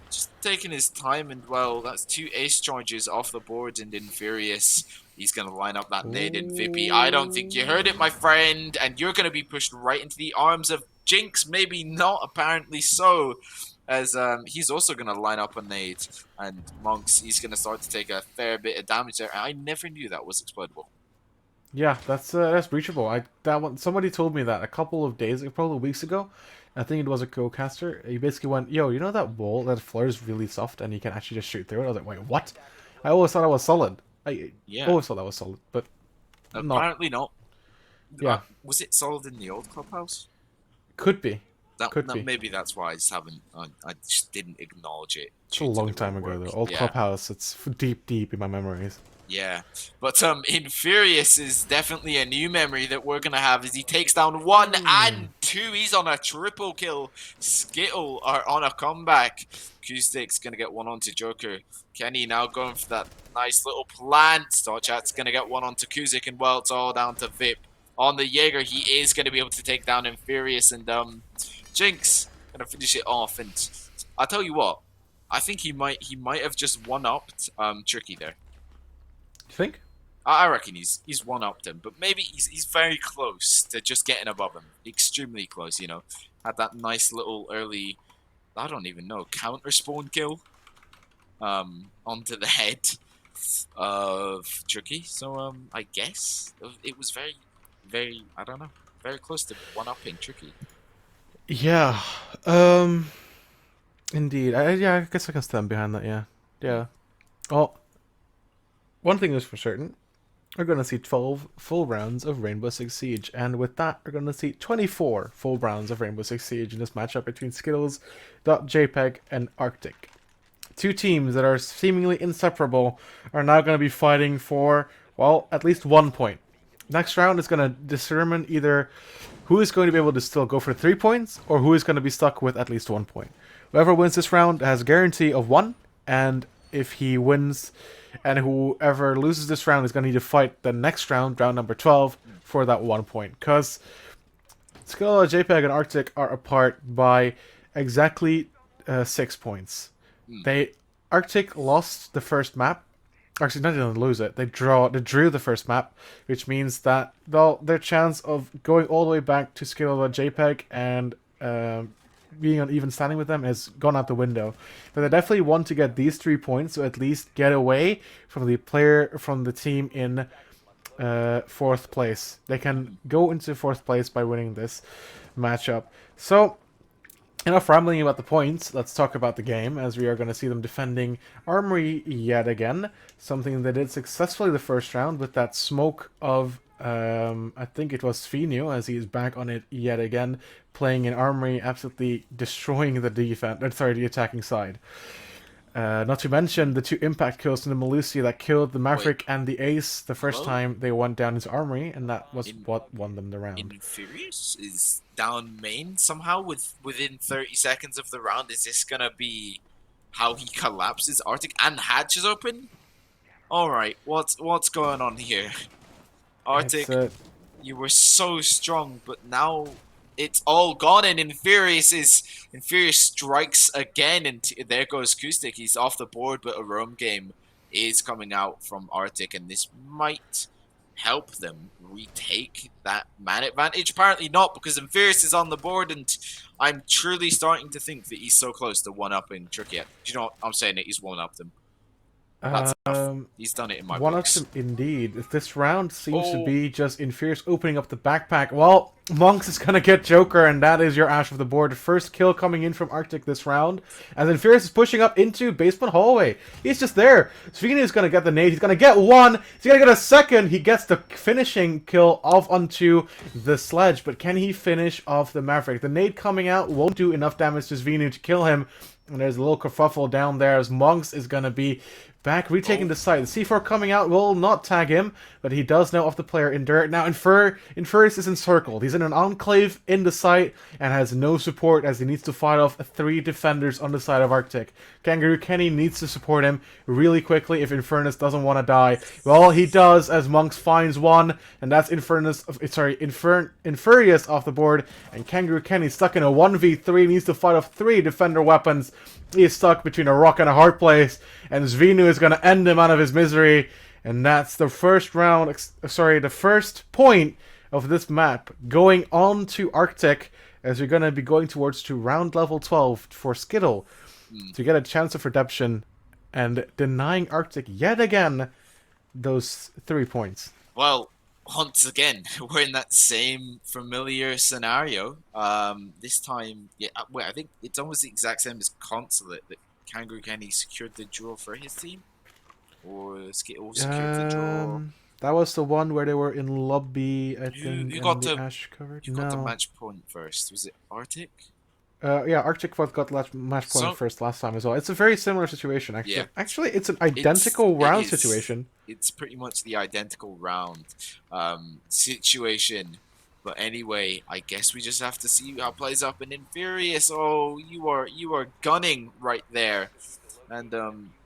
Just taking his time, and well, that's 2 ace charges off the board, and Infurious, he's going to line up that nade in Vippy. I don't think you heard it, my friend, and you're going to be pushed right into the arms of Jinx. Maybe not, apparently so, as he's also going to line up a nade, and Monks, he's going to start to take a fair bit of damage there. I never knew that was explodable. Yeah, that's breachable. Somebody told me that a couple of days, probably weeks ago. I think it was a co-caster. He basically went, "Yo, you know that wall that floor is really soft and you can actually just shoot through it?" I was like, "Wait, what?" I always thought I was solid. I always thought that was solid, but apparently not. Yeah, was it solid in the old clubhouse? Could be. Maybe that's why I just haven't. I just didn't acknowledge it. It's a long time ago, though. Old clubhouse. It's deep in my memories. Yeah, but Infurious is definitely a new memory that we're gonna have as he takes down 1 and 2. He's on a triple kill. Skittle are on a comeback. Acoustic's gonna get one onto Joker. Kenny now going for that nice little plant. StarChat's gonna get one onto Kuzik, and well, it's all down to Vip. On the Jaeger, he is gonna be able to take down Infurious, and Jinx gonna finish it off. And I'll tell you what, I think he might have just one-upped Tricky there. You think? I reckon he's one-upped him, but maybe he's very close to just getting above him. Extremely close, you know. Had that nice little early, I don't even know, counter spawn kill onto the head of Tricky. So I guess it was very I don't know, very close to one-upping Tricky. Yeah. Indeed. Yeah, I guess I can stand behind that. Yeah. Yeah. Well, one thing is for certain. We're going to see 12 full rounds of Rainbow Six Siege, and with that, we're going to see 24 full rounds of Rainbow Six Siege in this matchup between Skittle.JPEG and Arctic. Two teams that are seemingly inseparable are now going to be fighting for, well, at least 1 point. Next round is going to determine either who is going to be able to still go for 3 points or who is going to be stuck with at least 1 point. Whoever wins this round has a guarantee of 1, and if he wins, and whoever loses this round is going to need to fight the next round, round number 12, for that 1 point. Because Skittle.JPEG and Arctic are apart by exactly 6 points. Arctic lost the first map. Actually, not even lose it. They drew the first map, which means that their chance of going all the way back to Skittle.JPEG and being on even standing with them has gone out the window. But they definitely want to get these 3 points to at least get away from the team in 4th place. They can go into 4th place by winning this matchup. So, enough rambling about the points. Let's talk about the game, as we are going to see them defending Armory yet again. Something they did successfully the first round with that smoke of, I think it was Svinu, as he is back on it yet again, playing in Armory, absolutely destroying the attacking side. Not to mention the 2 impact kills in the Malusia that killed the Maverick and the Ace the first time they went down into Armory, and that was what won them the round. Infurious is down main somehow within 30 seconds of the round. Is this gonna be how he collapses Arctic and Hatch is open? Alright, what's going on here? Arctic, you were so strong, but now it's all gone, and Infurious strikes again, and there goes Acoustic. He's off the board, but a roam game is coming out from Arctic, and this might help them retake that man advantage. Apparently not, because Infurious is on the board, and I'm truly starting to think that he's so close to one-upping Tricky. Do you know what I'm saying? It. He's one-upped him. That's enough. He's done it in my books. One-upped him indeed. This round seems to be just Infurious opening up the backpack. Well, Monks is going to get Joker, and that is your Ash of the board. First kill coming in from Arctic this round, as Infurious is pushing up into basement hallway. He's just there. Svini is going to get the nade. He's going to get 1. He's going to get a second. He gets the finishing kill off onto the sledge, but can he finish off the Maverick? The nade coming out won't do enough damage to Svinu to kill him, and there's a little kerfuffle down there as Monks is going to be back, retaking the site. The C4 coming out will not tag him, but he does know of the player in dirt. Now, Infurious is encircled. He's in an enclave in the site and has no support, as he needs to fight off 3 defenders on the side of Arctic. Kangaroo Kenny needs to support him really quickly if Infernus doesn't want to die. Well, he does, as Monks finds 1, and that's Infurious off the board, and Kangaroo Kenny stuck in a 1v3, needs to fight off 3 defender weapons. He is stuck between a rock and a hard place, and Svinu is going to end him out of his misery. And that's the first round, the first point of this map going on to Arctic, as we're going to be going towards to round level 12 for Skittle to get a chance of redemption and denying Arctic yet again those 3 points. Well, once again, we're in that same familiar scenario. This time, yeah, well, I think it's almost the exact same as Consulate, that Kangaroo Kenny secured the draw for his team, or Skittle secured the draw. That was the one where they were in lobby, I think. You got the Ash covered. You got the match point first. Was it Arctic? Yeah, Arctic got match point first last time as well. It's a very similar situation, actually. Yeah. Actually, it's an identical round situation. It's pretty much the identical round situation. But anyway, I guess we just have to see how it plays up. And Infurious, oh, you are gunning right there. And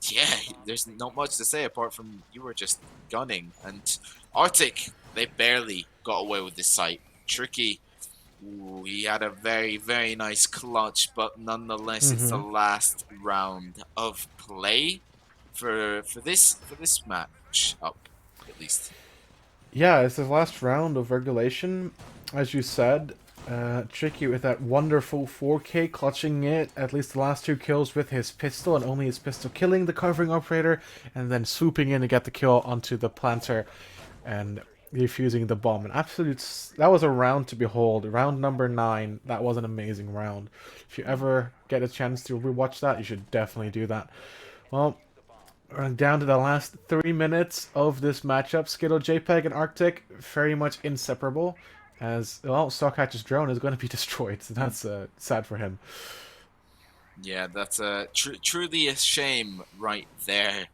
yeah, there's not much to say apart from you were just gunning. And Arctic, they barely got away with this site. Tricky. Ooh, he had a very, very nice clutch, but nonetheless, it's the last round of play for this match up. at least. Yeah, it's the last round of regulation. As you said, Tricky with that wonderful 4K, clutching it, at least the last 2 kills with his pistol, and only his pistol killing the covering operator, and then swooping in to get the kill onto the planter, and defusing the bomb. An absolute... That was a round to behold. Round number 9, that was an amazing round. If you ever get a chance to rewatch that, you should definitely do that. Well, we're down to the last 3 minutes of this matchup. Skittle.JPEG and RCTIC very much inseparable, as well. Stockhatch's drone is going to be destroyed, so that's sad for him. Yeah, that's truly a shame right there.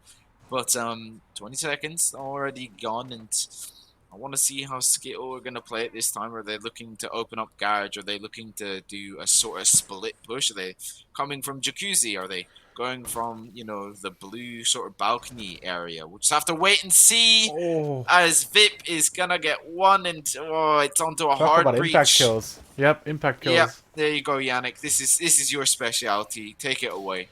But 20 seconds already gone, and I want to see how Skittle are going to play it this time. Are they looking to open up Garage? Are they looking to do a sort of split push? Are they coming from Jacuzzi? Are they going from, you know, the blue sort of balcony area? We'll just have to wait and see, Oh, as VIP is going to get one, and oh, it's onto a talk hard about impact breach. kills. Yep, impact Yep, kills. there you go, Yannick. This is your specialty. Take it away.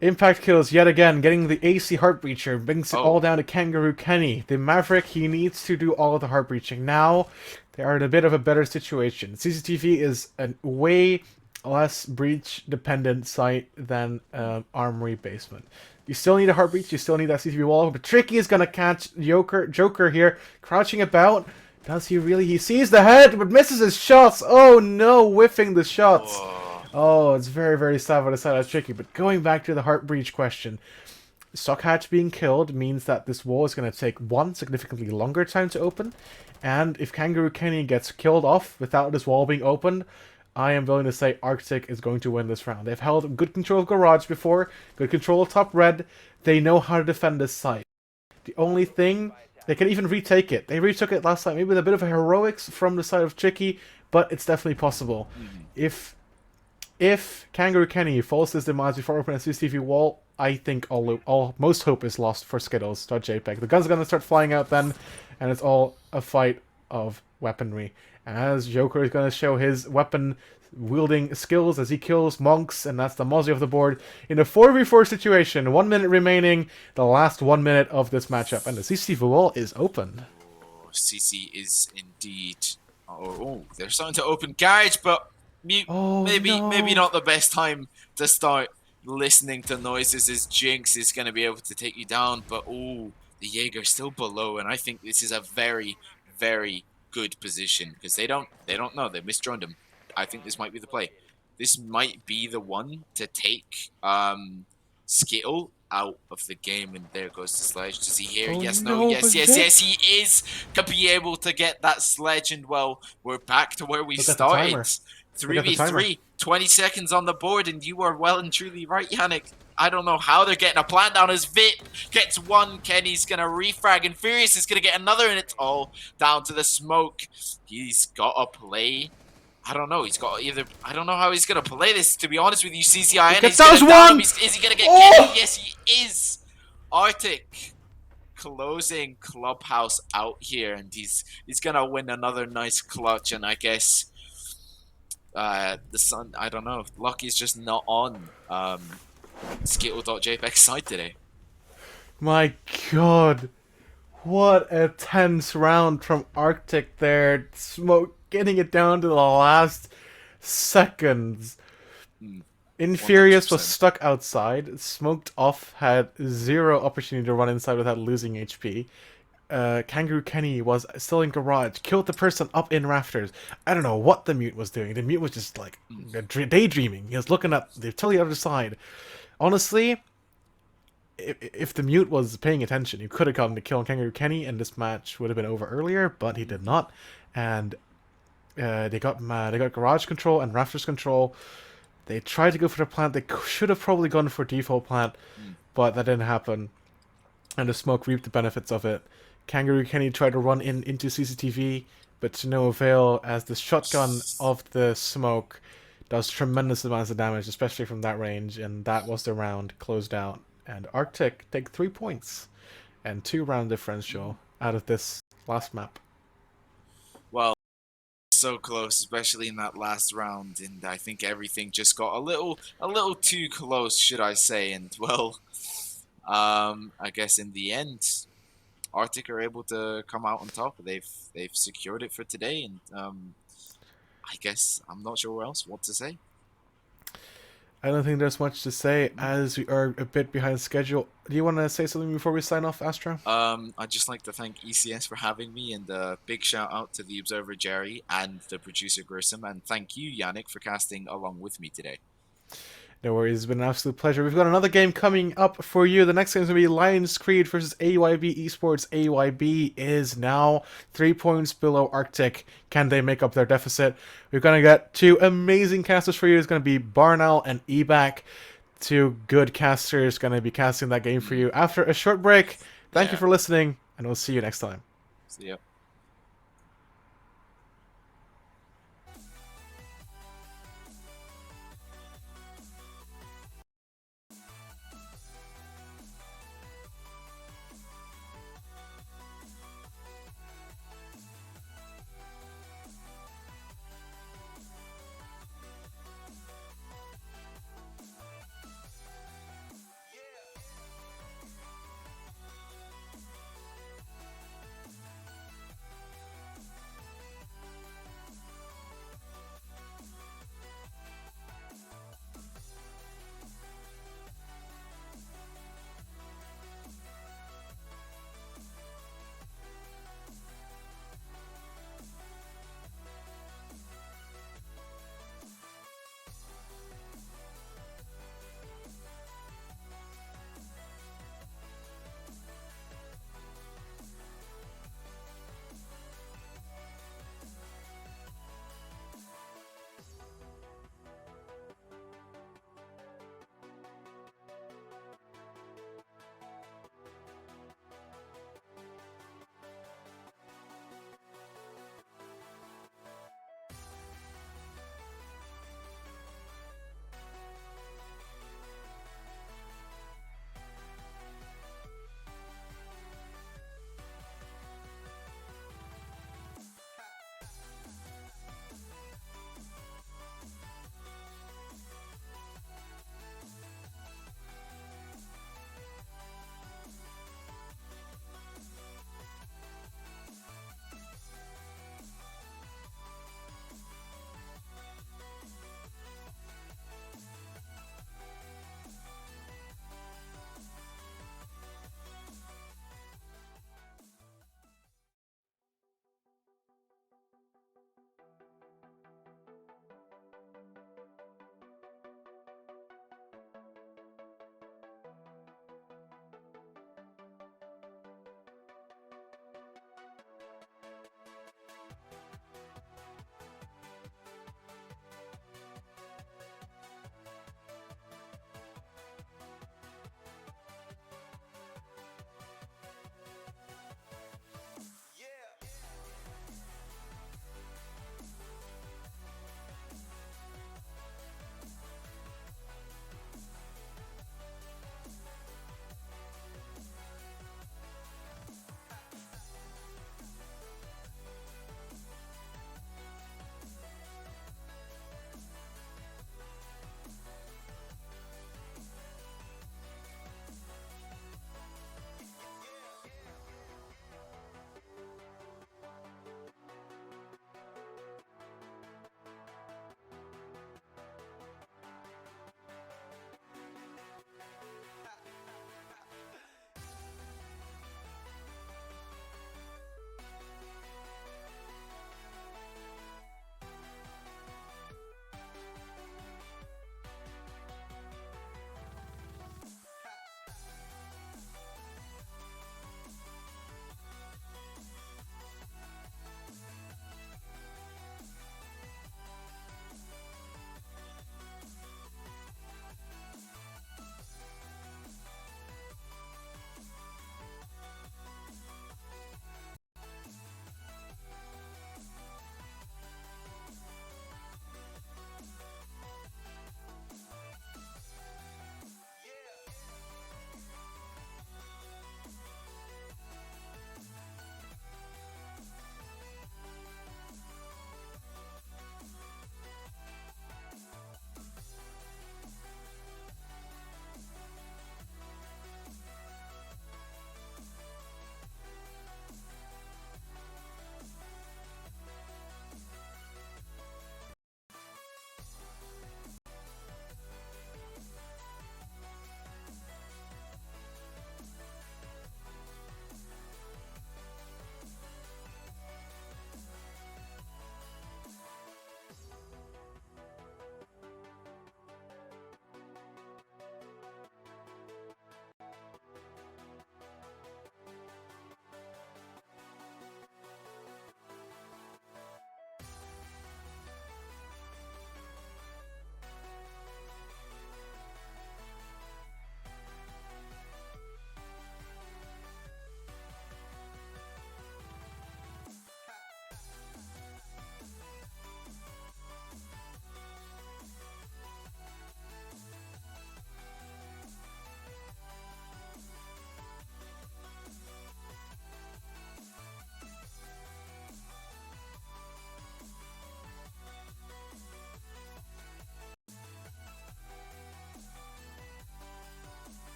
Impact kills yet again, getting the AC heart breacher, brings it all Oh, down to Kangaroo Kenny. The Maverick, he needs to do all of the heart breaching. Now, they are in a bit of a better situation. CCTV is a way less breach dependent site than Armory Basement. You still need a heart breach, you still need that CCTV wall, but Tricky is gonna catch Joker here, crouching about. Does he really? He sees the head, but misses his shots. Oh no, whiffing the shots. oh. Oh, it's very, very sad on the side of Tricky. But going back to the heart breach question, Stockhatch being killed means that this wall is going to take one significantly longer time to open, and if Kangaroo Kenny gets killed off without this wall being opened, I am willing to say RCTIC is going to win this round. They've held good control of Garage before, good control of top red. They know how to defend this site. The only thing, they can even retake it. They retook it last time, maybe with a bit of a heroics from the side of Tricky, but it's definitely possible. Mhm. If Kangaroo Kenny falls his demise before opening a CCTV wall, I think most hope is lost for Skittles.JPEG. The gun's gonna start flying out then, and it's all a fight of weaponry. As Joker is gonna show his weapon wielding skills as he kills monks, and that's the Mozzie of the board in a 4v4 situation. 1 minute remaining, the last 1 minute of this matchup, and the CCTV wall is open. Oh, CC is indeed. Oh, they're starting to open Garage, but mute. Oh Maybe no! not the best time to start listening to noises, as Jinx is going to be able to take you down. But oh, the Jaeger's still below, and I think this is a very, very good position because they don't know, they misjoined him. I think this might be the play. This might be the one to take Skittle out of the game, and there goes the sledge. Does he hear? Oh Yes, no, no, but yes, yes, Vip! yes, he is to be able to get that sledge, and well, we're back to where we Look at the started. timer. Look at the timer. 3v3, 20 seconds on the board, and you are well and truly right, Yannick. I don't know how they're getting a plant down as VIP gets one. Kenny's going to refrag, and Furious is going to get another, and it's all down to the smoke. He's got to play. I don't know. He's got either. I don't know how he's gonna play this. To be honest with you, He CCIN. gets He's gonna down down him. one! Is he gonna get Oh! Kenny? Yes, he is. RCTIC closing Clubhouse out here, and he's gonna win another nice clutch. And I guess the sun. I don't know. Lucky's just not on Skittle.JPEG side today. My god. What a tense round from RCTIC there. Smoke getting it down to the last seconds. Mm, Infurious was 100%. stuck outside. Smoked off had zero opportunity to run inside without losing HP. Kangaroo Kenny was still in garage, killed the person up in rafters. I don't know what the mute was doing. The mute was just like daydreaming. He was looking at the totally other side. Honestly, if the mute was paying attention, he could have gotten to kill Kangaroo Kenny, and this match would have been over earlier. But he did not, and they got garage control and rafters control. They tried to go for the plant. They should have probably gone for default plant, Mm. but that didn't happen, and the smoke reaped the benefits of it. Kangaroo Kenny tried to run into CCTV, but to no avail, as the shotgun of the smoke does tremendous amounts of damage, especially from that range, and that was the round closed out. And RCTIC take 3 points and 2 round differential out of this last map. Well, so close, especially in that last round, and I think everything just got a little too close, should I say? And well, I guess in the end, Arctic are able to come out on top. They've secured it for today, and I guess I'm not sure else what to say. I don't think there's much to say Mm. as we are a bit behind schedule. Do you want to say something before we sign off, Astra? I'd just like to thank ECS for having me, and a big shout out to the observer Jerry and the producer Grissom, and thank you Yannick for casting along with me today. No worries, it's been an absolute pleasure. We've got another game coming up for you. The next game is going to be Lions Creed versus AYB Esports. AYB is now 3 points below Arctic. Can they make up their deficit? We're going to get two amazing casters for you. It's going to be Barnell and Ebac. Two good casters going to be casting that game for Mm, you. After a short break, thank you yeah. for listening, and we'll see you next time. See ya.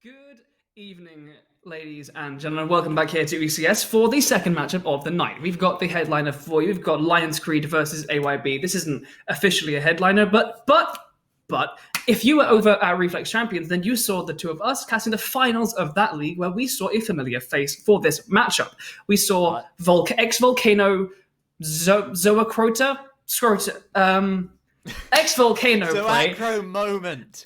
Good evening, ladies and gentlemen. Welcome back here to ECS for the second matchup of the night. We've got the headliner for you. We've got Lions Creed versus AYB. This isn't officially a headliner, but if you were over at Reflex Champions, then you saw the two of us casting the finals of that league, where we saw a familiar face for this matchup. We saw ex-Volcano Zoacrota, ex-Volcano play. Zoacro moment.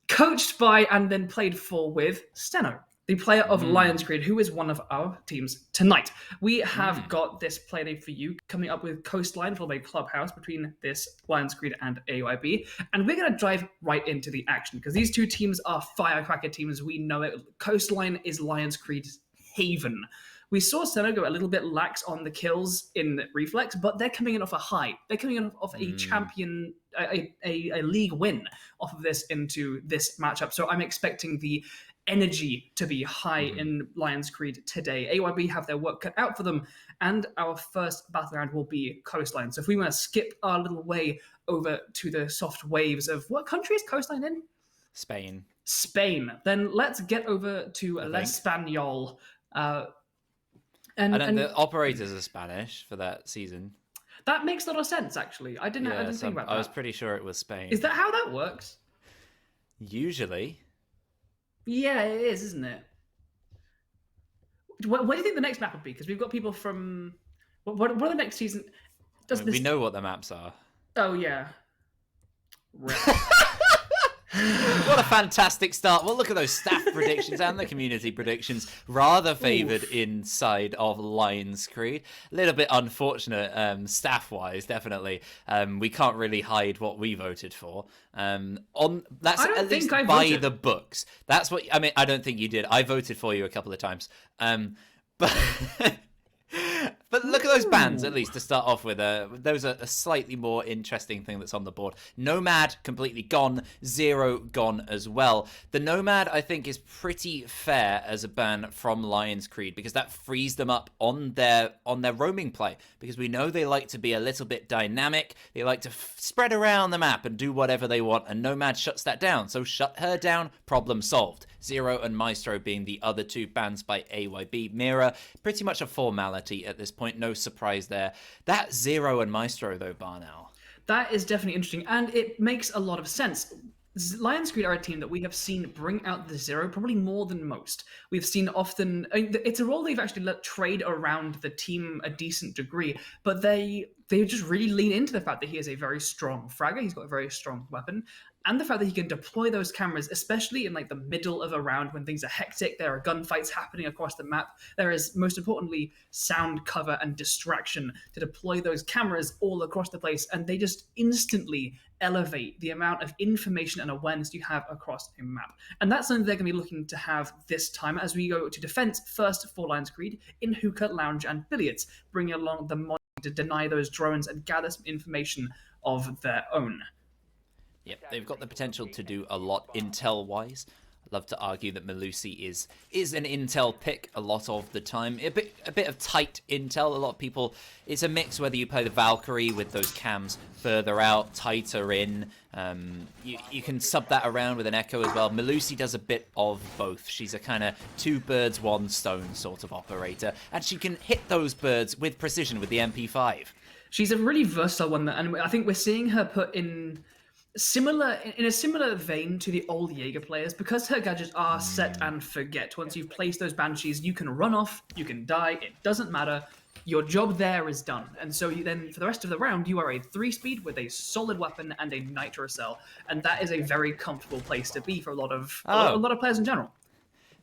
Coached by and then played for with Steno, the player of Lions Creed, who is one of our teams tonight. We have got this Playday for you coming up with Coastline for a clubhouse between this Lions Creed and AYB. And we're going to dive right into the action because these two teams are firecracker teams. We know it. Coastline is Lions Creed's haven. We saw Steno go a little bit lax on the kills in Reflex, but they're coming in off a high. They're coming in off a champion, a league win off of this into this matchup. So I'm expecting the energy to be high in Lions Creed today. AYB have their work cut out for them, and our first battle round will be Coastline. So if we want to skip our little way over to the soft waves of what country is Coastline in? Spain. Then let's get over to L'Espagnol. And the operators are Spanish for that season. That makes a lot of sense, actually. I didn't think about that. I was pretty sure it was Spain. Is that how that works? Usually. Yeah, it is, isn't it? What do you think the next map would be? Because we've got people from... What are the next season... We know what the maps are. Oh, yeah. What a fantastic start. Well, look at those staff predictions and the community predictions. Rather favoured inside of Lions Creed. A little bit unfortunate staff-wise, definitely. We can't really hide what we voted for. That's at least by the books. That's what... I mean, I don't think you did. I voted for you a couple of times. But... But look at those bans, at least, to start off with. Those are a slightly more interesting thing that's on the board. Nomad, completely gone. Zero, gone as well. The Nomad, I think, is pretty fair as a ban from Lions Creed, because that frees them up on their roaming play, because we know they like to be a little bit dynamic. They like to spread around the map and do whatever they want, and Nomad shuts that down. So shut her down, problem solved. Zero and Maestro being the other two bans by AYB. Mira, pretty much a formality at this point. No surprise there. That Zero and Maestro, though, Barnell. That is definitely interesting, and it makes a lot of sense. Lions Creed are a team that we have seen bring out the Zero probably more than most. We've seen often... it's a role they've actually let trade around the team a decent degree, but they just really lean into the fact that he is a very strong fragger. He's got a very strong weapon. And the fact that he can deploy those cameras, especially in the middle of a round when things are hectic, there are gunfights happening across the map. There is, most importantly, sound cover and distraction to deploy those cameras all across the place, and they just instantly elevate the amount of information and awareness you have across a map. And that's something they're going to be looking to have this time as we go to defense first for Lions Creed in Hookah, Lounge, and Billiards, bringing along the mod to deny those drones and gather some information of their own. Yep, they've got the potential to do a lot intel-wise. I'd love to argue that Melusi is an intel pick a lot of the time. A bit of tight intel. A lot of people, it's a mix whether you play the Valkyrie with those cams further out, tighter in. You can sub that around with an Echo as well. Melusi does a bit of both. She's a kind of two birds, one stone sort of operator. And she can hit those birds with precision with the MP5. She's a really versatile one, and I think we're seeing her put in a similar vein to the old Jaeger players, because her gadgets are set and forget. Once you've placed those Banshees, you can run off, you can die, it doesn't matter. Your job there is done. And so then for the rest of the round, you are a 3-speed with a solid weapon and a Nitro Cell. And that is a very comfortable place to be for a lot of players in general.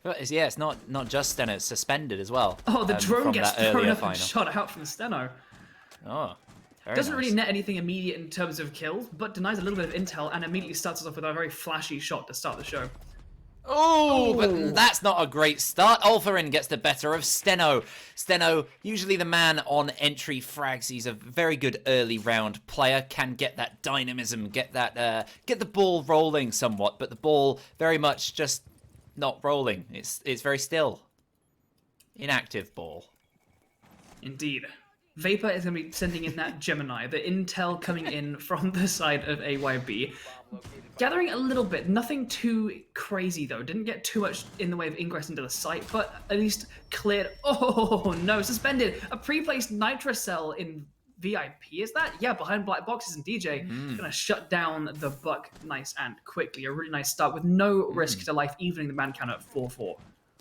Yeah, it's not just Steno, it's suspended as well. Oh, the drone gets thrown up and shot out from Steno. Oh, doesn't really net anything immediate in terms of kills, but denies a little bit of intel and immediately starts us off with a very flashy shot to start the show. Oh, but that's not a great start. Ulfarin gets the better of Steno. Steno, usually the man on entry frags. He's a very good early round player. Can get that dynamism, get the ball rolling somewhat, but the ball very much just not rolling. It's very still. Inactive ball. Indeed. Vapor is going to be sending in that Gemini, the intel coming in from the side of AYB. Gathering a little bit, nothing too crazy though. Didn't get too much in the way of ingress into the site, but at least cleared. Oh no, suspended. A pre-placed Nitrocell in VIP, is that? Yeah, behind black boxes, and DJ is going to shut down the Buck nice and quickly. A really nice start with no risk to life, evening the man count at 4-4.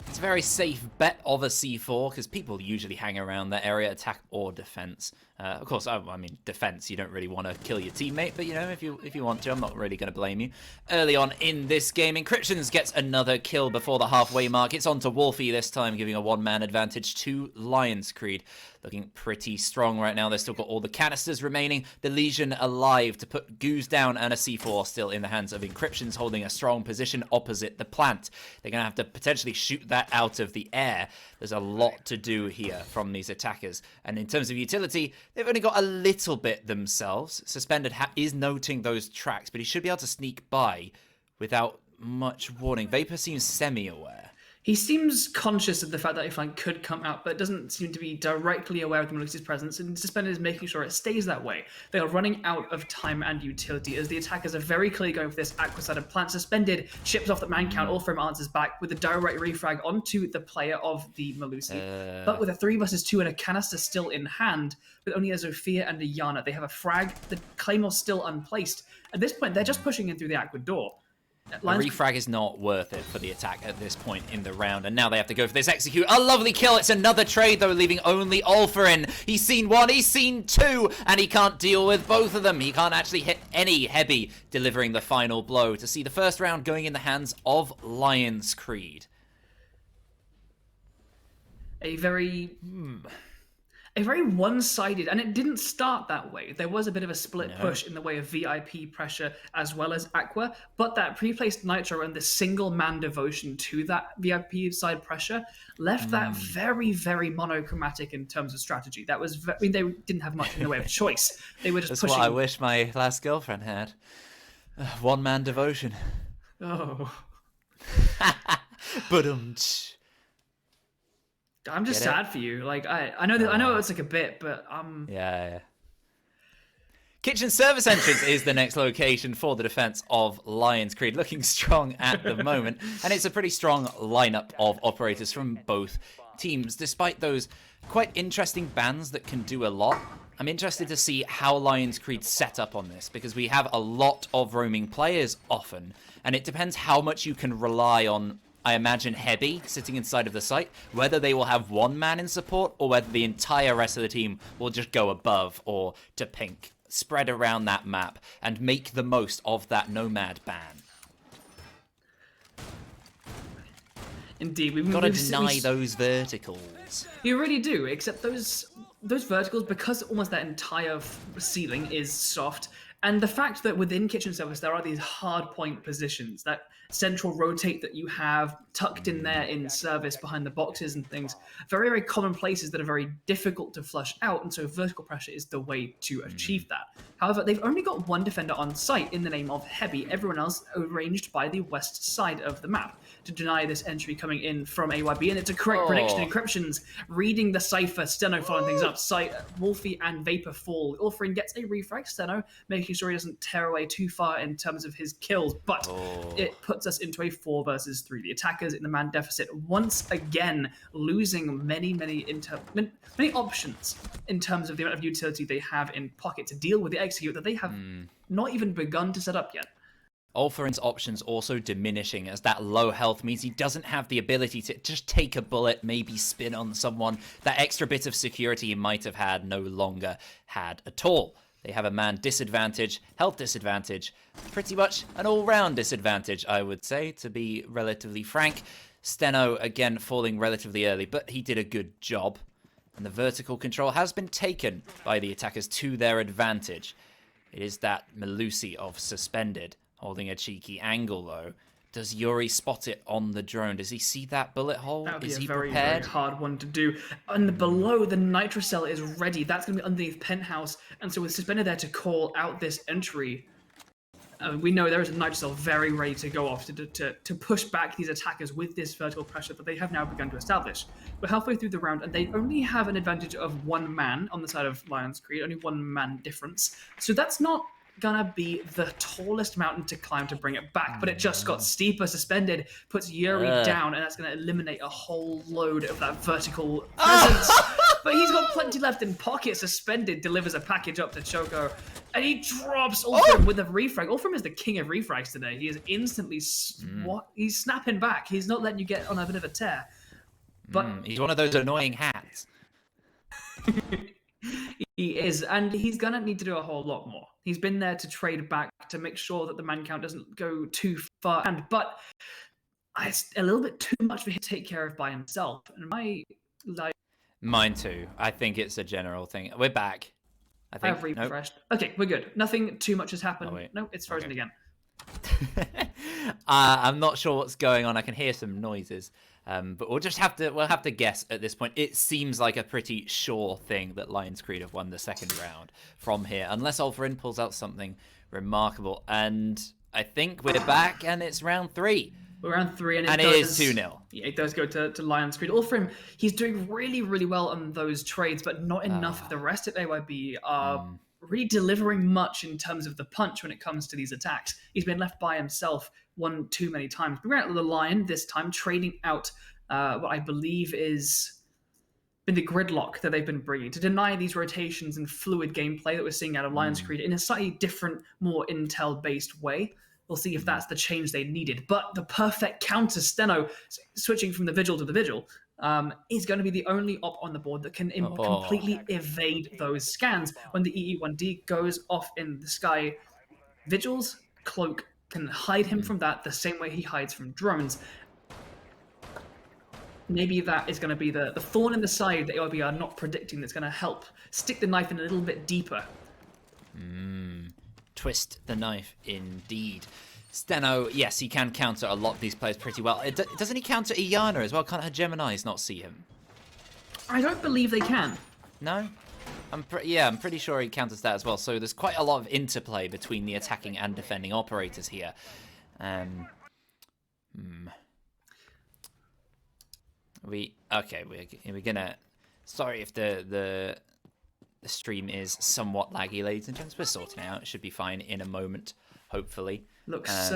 It's a very safe bet of a C4 because people usually hang around that area, attack or defense. Of course, I mean, defense, you don't really want to kill your teammate, but, you know, if you want to, I'm not really going to blame you. Early on in this game, Encryptions gets another kill before the halfway mark. It's on to Wolfie this time, giving a one-man advantage to Lions Creed. Looking pretty strong right now. They've still got all the canisters remaining. The Legion alive to put Goose down, and a C4 still in the hands of Encryptions, holding a strong position opposite the plant. They're going to have to potentially shoot that out of the air. There's a lot to do here from these attackers. And in terms of utility, they've only got a little bit themselves. Suspended is noting those tracks, but he should be able to sneak by without much warning. Vapor seems semi-aware. He seems conscious of the fact that a flank could come out, but doesn't seem to be directly aware of the Melusi's presence, and Suspended is making sure it stays that way. They are running out of time and utility, as the attackers are very clearly going for this aqua-sided plant. Suspended chips off the man count, all from answers back, with a direct refrag onto the player of the Melusi. But with a 3 versus 2 and a canister still in hand, with only a Zofia and a Yana, they have a frag, the Claymore still unplaced. At this point, they're just pushing in through the aqua door. The refrag is not worth it for the attack at this point in the round, and now they have to go for this execute. A lovely kill. It's another trade, though, leaving only Ulfer in. He's seen one, he's seen two, and he can't deal with both of them. He can't actually hit any heavy, delivering the final blow to see the first round going in the hands of Lions Creed. A very one-sided, and it didn't start that way. There was a bit of a split push in the way of VIP pressure as well as Aqua, but that pre-placed Nitro and the single-man devotion to that VIP side pressure left that very, very monochromatic in terms of strategy. That was, they didn't have much in the way of choice. They were just That's pushing. what I wish my last girlfriend had. One-man devotion. Oh. But I'm just sad for you. Like I know it's like a bit, but yeah. Kitchen Service Entrance is the next location for the defense of Lions Creed, looking strong at the moment, and it's a pretty strong lineup of operators from both teams, despite those quite interesting bans that can do a lot. I'm interested to see how Lions Creed set up on this, because we have a lot of roaming players often, and it depends how much you can rely on, I imagine, Heavy sitting inside of the site, whether they will have one man in support or whether the entire rest of the team will just go above or to pink, spread around that map and make the most of that Nomad ban. Indeed, we've got to deny those verticals. You really do, except those verticals, because almost that entire ceiling is soft, and the fact that within Kitchen Service there are these hard point positions, that central rotate that you have tucked in there in service behind the boxes and things, very, very common places that are very difficult to flush out, and so vertical pressure is the way to achieve that. However, they've only got one defender on site in the name of Heavy, everyone else arranged by the west side of the map to deny this entry coming in from AYB, and it's a correct prediction. Encryptions reading the cipher, Steno following things up, Wolfie and Vapor fall. Ulfrin gets a refrag, Steno making sure he doesn't tear away too far in terms of his kills, but it puts us into a 4 versus 3. The attackers in the man deficit once again losing many options in terms of the amount of utility they have in pocket to deal with the execute that they have not even begun to set up yet. Ulferin's options also diminishing, as that low health means he doesn't have the ability to just take a bullet, maybe spin on someone. That extra bit of security he might have had no longer had at all. They have a man disadvantage, health disadvantage, pretty much an all-round disadvantage, I would say, to be relatively frank. Steno, again, falling relatively early, but he did a good job. And the vertical control has been taken by the attackers to their advantage. It is that Melusi of Suspended, holding a cheeky angle, though. Does Yuri spot it on the drone? Does he see that bullet hole? Is he prepared? Very hard one to do. And below, the Nitrocell is ready. That's going to be underneath Penthouse. And so with Suspended there to call out this entry, We know there is a Nitrocell very ready to go off to push back these attackers with this vertical pressure that they have now begun to establish. We're halfway through the round, and they only have an advantage of 1 man on the side of Lion's Creed, only 1 man difference. So that's not gonna be the tallest mountain to climb to bring it back, but it just got steeper. Suspended puts Yuri down, and that's gonna eliminate a whole load of that vertical presence. But he's got plenty left in pocket. Suspended delivers a package up to Choco, and he drops Ulfrim with a refrag. Ulfrim is the king of refrags today. He is instantly he's snapping back. He's not letting you get on a bit of a tear. But he's one of those annoying hats. He is, and he's gonna need to do a whole lot more. He's been there to trade back to make sure that the man count doesn't go too far, but it's a little bit too much for him to take care of by himself. And Mine too. I think it's a general thing. We're back. I think. I've refreshed. Nope. Okay, we're good. Nothing too much has happened. Oh, no, it's frozen again. I'm not sure what's going on. I can hear some noises, but we'll have to guess at this point. It seems like a pretty sure thing that Lion's Creed have won the second round from here, unless Ulfrin pulls out something remarkable. And I think we're back, and it's round 3. We're round 3, and it is 2-0. Yeah, it does go to Lion's Creed. Ulfrim, he's doing really, really well on those trades, but not enough of the rest of AYB are really delivering much in terms of the punch when it comes to these attacks. He's been left by himself one too many times. We're out of the line this time, trading out what I believe is been the gridlock that they've been bringing to deny these rotations and fluid gameplay that we're seeing out of Lion's Creed in a slightly different, more intel-based way. We'll see if that's the change they needed. But the perfect counter, Steno, switching from the Vigil to the Vigil, is going to be the only op on the board that can completely evade those scans. When the EE1D goes off in the sky, Vigil's cloak can hide him from that the same way he hides from drones. Maybe that is going to be the thorn in the side that AYB are not predicting that's going to help stick the knife in a little bit deeper. Twist the knife, indeed. Steno, yes, he can counter a lot of these players pretty well. Doesn't he counter Iana as well? Can't her Geminis not see him? I don't believe they can. No? I'm pretty sure he counters that as well. So there's quite a lot of interplay between the attacking and defending operators here. We're gonna... Sorry if the stream is somewhat laggy, ladies and gents. We're sorting it out. It should be fine in a moment, hopefully. Looks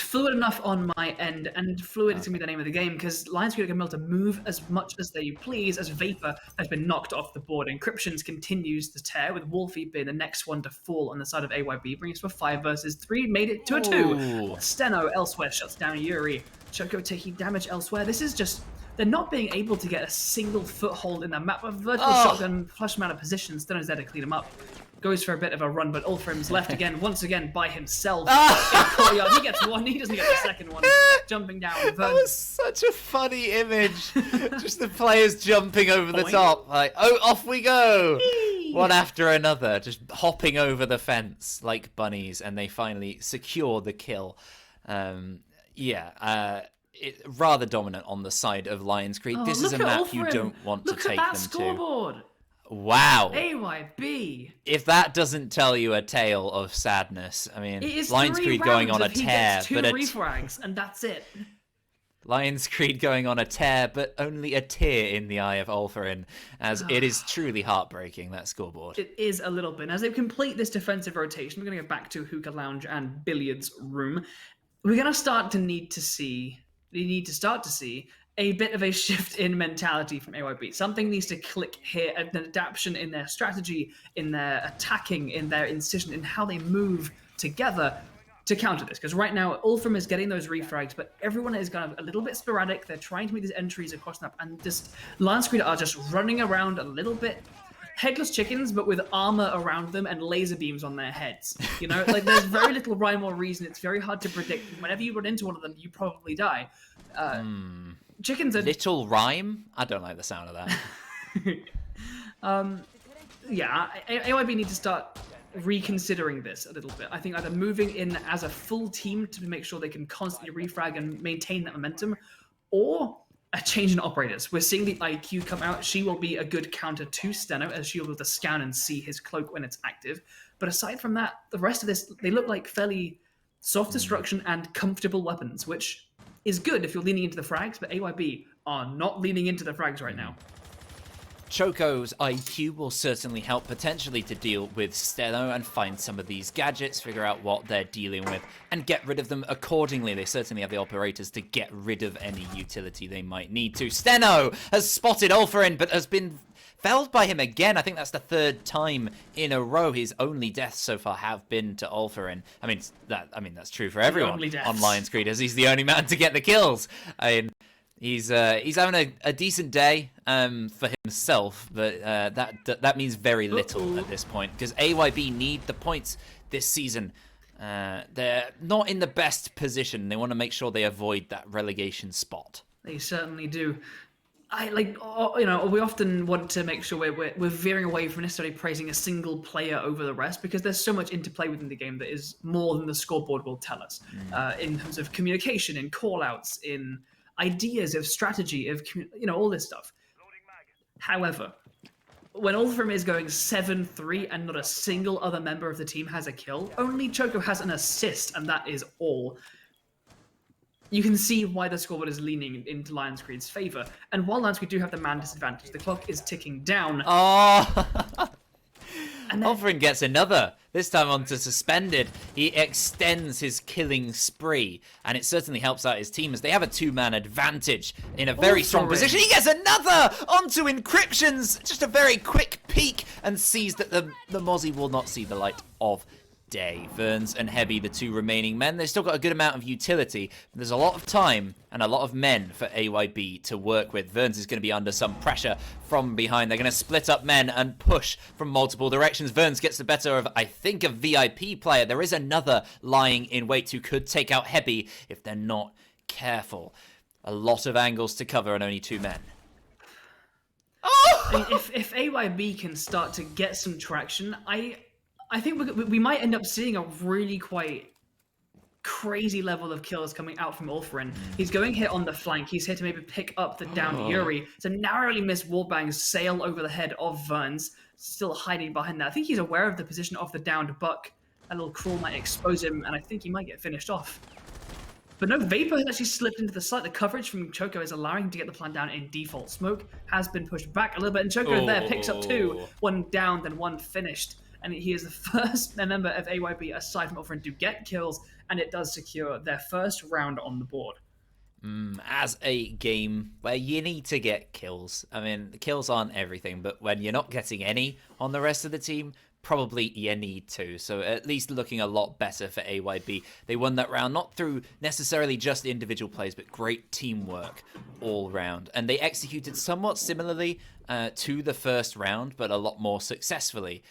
fluid enough on my end, and fluid is going to be the name of the game, because Lion's Creed are going to be able to move as much as they please as Vapor has been knocked off the board. Encryptions continues to tear, with Wolfie being the next one to fall on the side of AYB, bringing us to a 5 versus 3, made it to a 2. Steno elsewhere shuts down Yuri. Choco taking damage elsewhere. This is just... They're not being able to get a single foothold in that map. A vertical shotgun flush amount of positions. Steno's there to clean him up. Goes for a bit of a run, but Ulfrim's left again, once again, by himself. In courtyard. He gets one, he doesn't get the second one. Jumping down. That was such a funny image. Just the players jumping over the top. Like, oh, off we go. One after another, just hopping over the fence like bunnies, and they finally secure the kill. Rather dominant on the side of Lion's Creed. This is a map Ulfrim. you don't want to take them Look at that scoreboard. to. Wow. AYB. If that doesn't tell you a tale of sadness, I mean, Lion's Creed going on a tear, but refrags, and that's it. Lion's Creed going on a tear, but only a tear in the eye of Ulfrin, as it is truly heartbreaking, that scoreboard. It is a little bit. As they complete this defensive rotation, we're going to go back to Hookah Lounge and Billiards Room. We're going to start to see a bit of a shift in mentality from AYB. Something needs to click here, an adaptation in their strategy, in their attacking, in their incision, in how they move together to counter this. Because right now, Ulfrim is getting those refrags, but everyone is kind of a little bit sporadic. They're trying to make these entries across the map, and just Lion's Creed are just running around a little bit headless chickens, but with armor around them and laser beams on their heads. You know, like there's very little rhyme or reason. It's very hard to predict. Whenever you run into one of them, you probably die. Chickens are... Little rhyme? I don't like the sound of that. AYB need to start reconsidering this a little bit. I think either moving in as a full team to make sure they can constantly refrag and maintain that momentum, or a change in operators. We're seeing the IQ come out. She will be a good counter to Steno, as she'll be able to scan and see his cloak when it's active. But aside from that, the rest of this, they look like fairly soft destruction and comfortable weapons, which is good if you're leaning into the frags, but AYB are not leaning into the frags right now. Choco's IQ will certainly help potentially to deal with Steno and find some of these gadgets, figure out what they're dealing with, and get rid of them accordingly. They certainly have the operators to get rid of any utility they might need to. Steno has spotted Ulfarin, but has been felled by him again. I think that's the third time in a row. His only deaths so far have been to Ulfarin. I mean, that's true for everyone on Lions Creed, as he's the only man to get the kills. I mean, he's having a decent day for himself, but that means very little at this point, because AYB need the points this season. They're not in the best position. They want to make sure they avoid that relegation spot. They certainly do. We often want to make sure we're veering away from necessarily praising a single player over the rest, because there's so much interplay within the game that is more than the scoreboard will tell us, in terms of communication, in call-outs, in ideas of strategy, of all this stuff. However, when Ulfram is going 7-3 and not a single other member of the team has a kill, only Choco has an assist, and that is all. You can see why the scoreboard is leaning into Lions Creed's favor. And while Lions Creed do have the man disadvantage, the clock is ticking down. Oh! And Ulfarin gets another, this time onto suspended. He extends his killing spree, and it certainly helps out his team as they have a two-man advantage in a very strong position. He gets another onto encryptions, just a very quick peek, and sees that the Mozzie will not see the light of day. Verns and Heavy, the two remaining men, they've still got a good amount of utility. There's a lot of time and a lot of men for AYB to work with. Verns is going to be under some pressure from behind. They're going to split up men and push from multiple directions. Verns gets the better of, I think, a VIP player. There is another lying in wait who could take out Heavy if they're not careful. A lot of angles to cover and only two men. I mean, if AYB can start to get some traction, I think we might end up seeing a really quite crazy level of kills coming out from Ulfarin. He's going here on the flank. He's here to maybe pick up the downed Yuri. To narrowly miss wallbangs sail over the head of Verns, still hiding behind that. I think he's aware of the position of the downed Buck. A little crawl might expose him, and I think he might get finished off. But no, Vapor has actually slipped into the site. The coverage from Choco is allowing him to get the plan down in default. Smoke has been pushed back a little bit, and Choco there picks up two. One downed and one finished. And he is the first member of AYB, aside from Ulfarin, to get kills, and it does secure their first round on the board. As a game where you need to get kills, I mean, the kills aren't everything, but when you're not getting any on the rest of the team, probably you need to. So at least looking a lot better for AYB. They won that round, not through necessarily just individual plays, but great teamwork all round. And they executed somewhat similarly to the first round, but a lot more successfully.